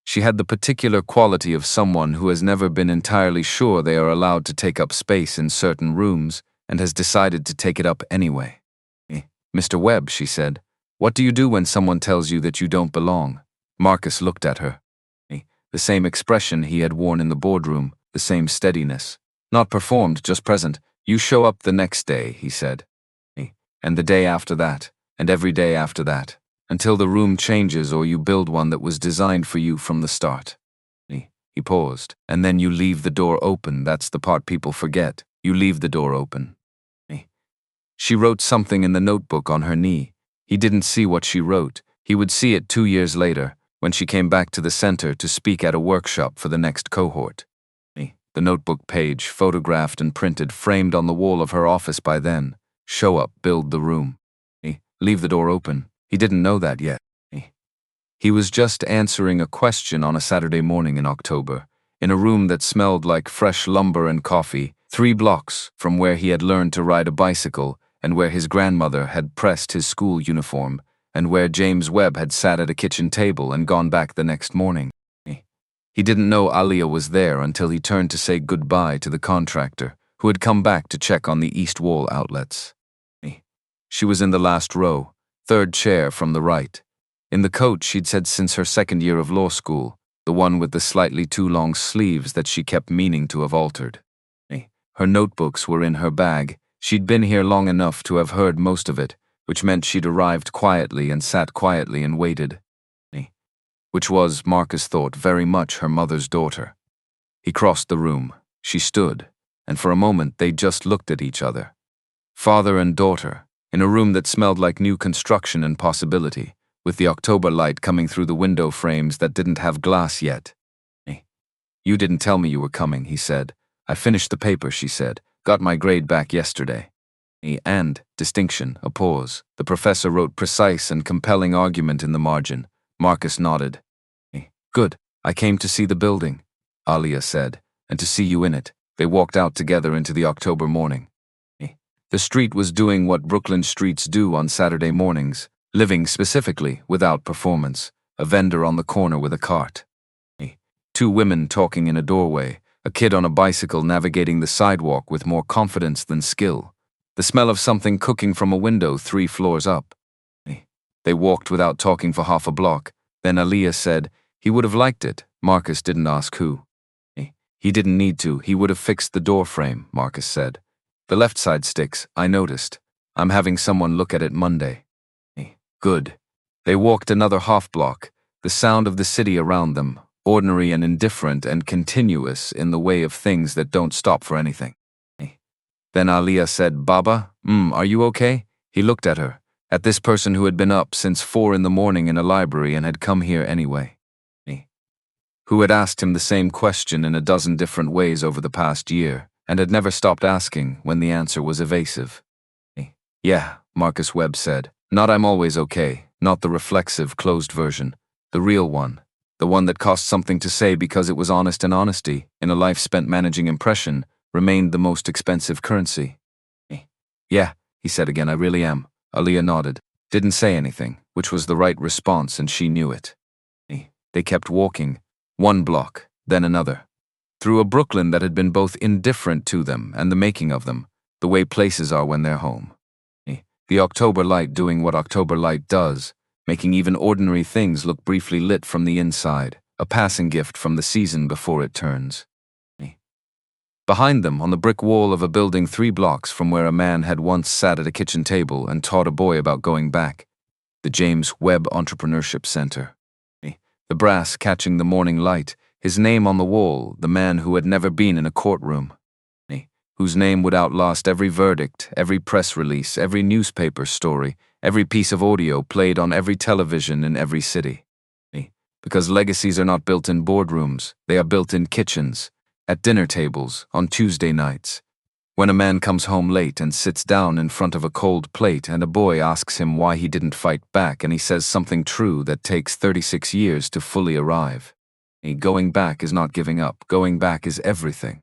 She had the particular quality of someone who has never been entirely sure they are allowed to take up space in certain rooms and has decided to take it up anyway. "Mr. Webb," she said, "what do you do when someone tells you that you don't belong?" Marcus looked at her. The same expression he had worn in the boardroom, the same steadiness. Not performed, just present. "You show up the next day," he said. "And the day after that, and every day after that, until the room changes or you build one that was designed for you from the start." He paused. "And then you leave the door open. That's the part people forget. You leave the door open." She wrote something in the notebook on her knee. He didn't see what she wrote. He would see it 2 years later, when she came back to the center to speak at a workshop for the next cohort. The notebook page, photographed and printed, framed on the wall of her office by then. Show up, build the room. Leave the door open. He didn't know that yet. He was just answering a question on a Saturday morning in October, in a room that smelled like fresh lumber and coffee, 3 blocks from where he had learned to ride a bicycle and where his grandmother had pressed his school uniform, and where James Webb had sat at a kitchen table and gone back the next morning. He didn't know Aliyah was there until he turned to say goodbye to the contractor, who had come back to check on the east wall outlets. She was in the last row, 3rd chair from the right. In the coat she'd said since her 2nd year of law school, the one with the slightly too long sleeves that she kept meaning to have altered. Her notebooks were in her bag. She'd been here long enough to have heard most of it, which meant she'd arrived quietly and sat quietly and waited. Which was, Marcus thought, very much her mother's daughter. He crossed the room. She stood, and for a moment they just looked at each other. Father and daughter, in a room that smelled like new construction and possibility, with the October light coming through the window frames that didn't have glass yet. "You didn't tell me you were coming," he said. "I finished the paper," she said. "Got my grade back yesterday." And, distinction, a pause. The professor wrote precise and compelling argument in the margin. Marcus nodded. "Good. I came to see the building," Aliyah said, "and to see you in it." They walked out together into the October morning. The street was doing what Brooklyn streets do on Saturday mornings, living specifically, without performance, a vendor on the corner with a cart. 2 women talking in a doorway, a kid on a bicycle navigating the sidewalk with more confidence than skill, the smell of something cooking from a window 3 floors up. They walked without talking for half a block. Then Aliyah said, "He would have liked it." Marcus didn't ask who. "He didn't need to. He would have fixed the door frame," Marcus said. "The left side sticks, I noticed. I'm having someone look at it Monday." Good. They walked another half block, the sound of the city around them, ordinary and indifferent and continuous in the way of things that don't stop for anything. Then Aliyah said, "Baba, are you okay?" He looked at her, at this person who had been up since 4 in the morning in a library and had come here anyway. Who had asked him the same question in a dozen different ways over the past year, and had never stopped asking when the answer was evasive. "Yeah," Marcus Webb said. "Not I'm always okay, not the reflexive, closed version. The real one. The one that cost something to say because it was honest, and honesty, in a life spent managing impression, remained the most expensive currency." "Yeah," he said again, "I really am." Aliyah nodded, didn't say anything, which was the right response, and she knew it. They kept walking, 1 block, then another, through a Brooklyn that had been both indifferent to them and the making of them, the way places are when they're home. The October light doing what October light does, making even ordinary things look briefly lit from the inside, a passing gift from the season before it turns. Behind them, on the brick wall of a building 3 blocks from where a man had once sat at a kitchen table and taught a boy about going back, the James Webb Entrepreneurship Center. The brass catching the morning light, his name on the wall, the man who had never been in a courtroom, whose name would outlast every verdict, every press release, every newspaper story, every piece of audio played on every television in every city. Because legacies are not built in boardrooms, they are built in kitchens, at dinner tables, on Tuesday nights. When a man comes home late and sits down in front of a cold plate and a boy asks him why he didn't fight back and he says something true that takes 36 years to fully arrive. Going back is not giving up, going back is everything.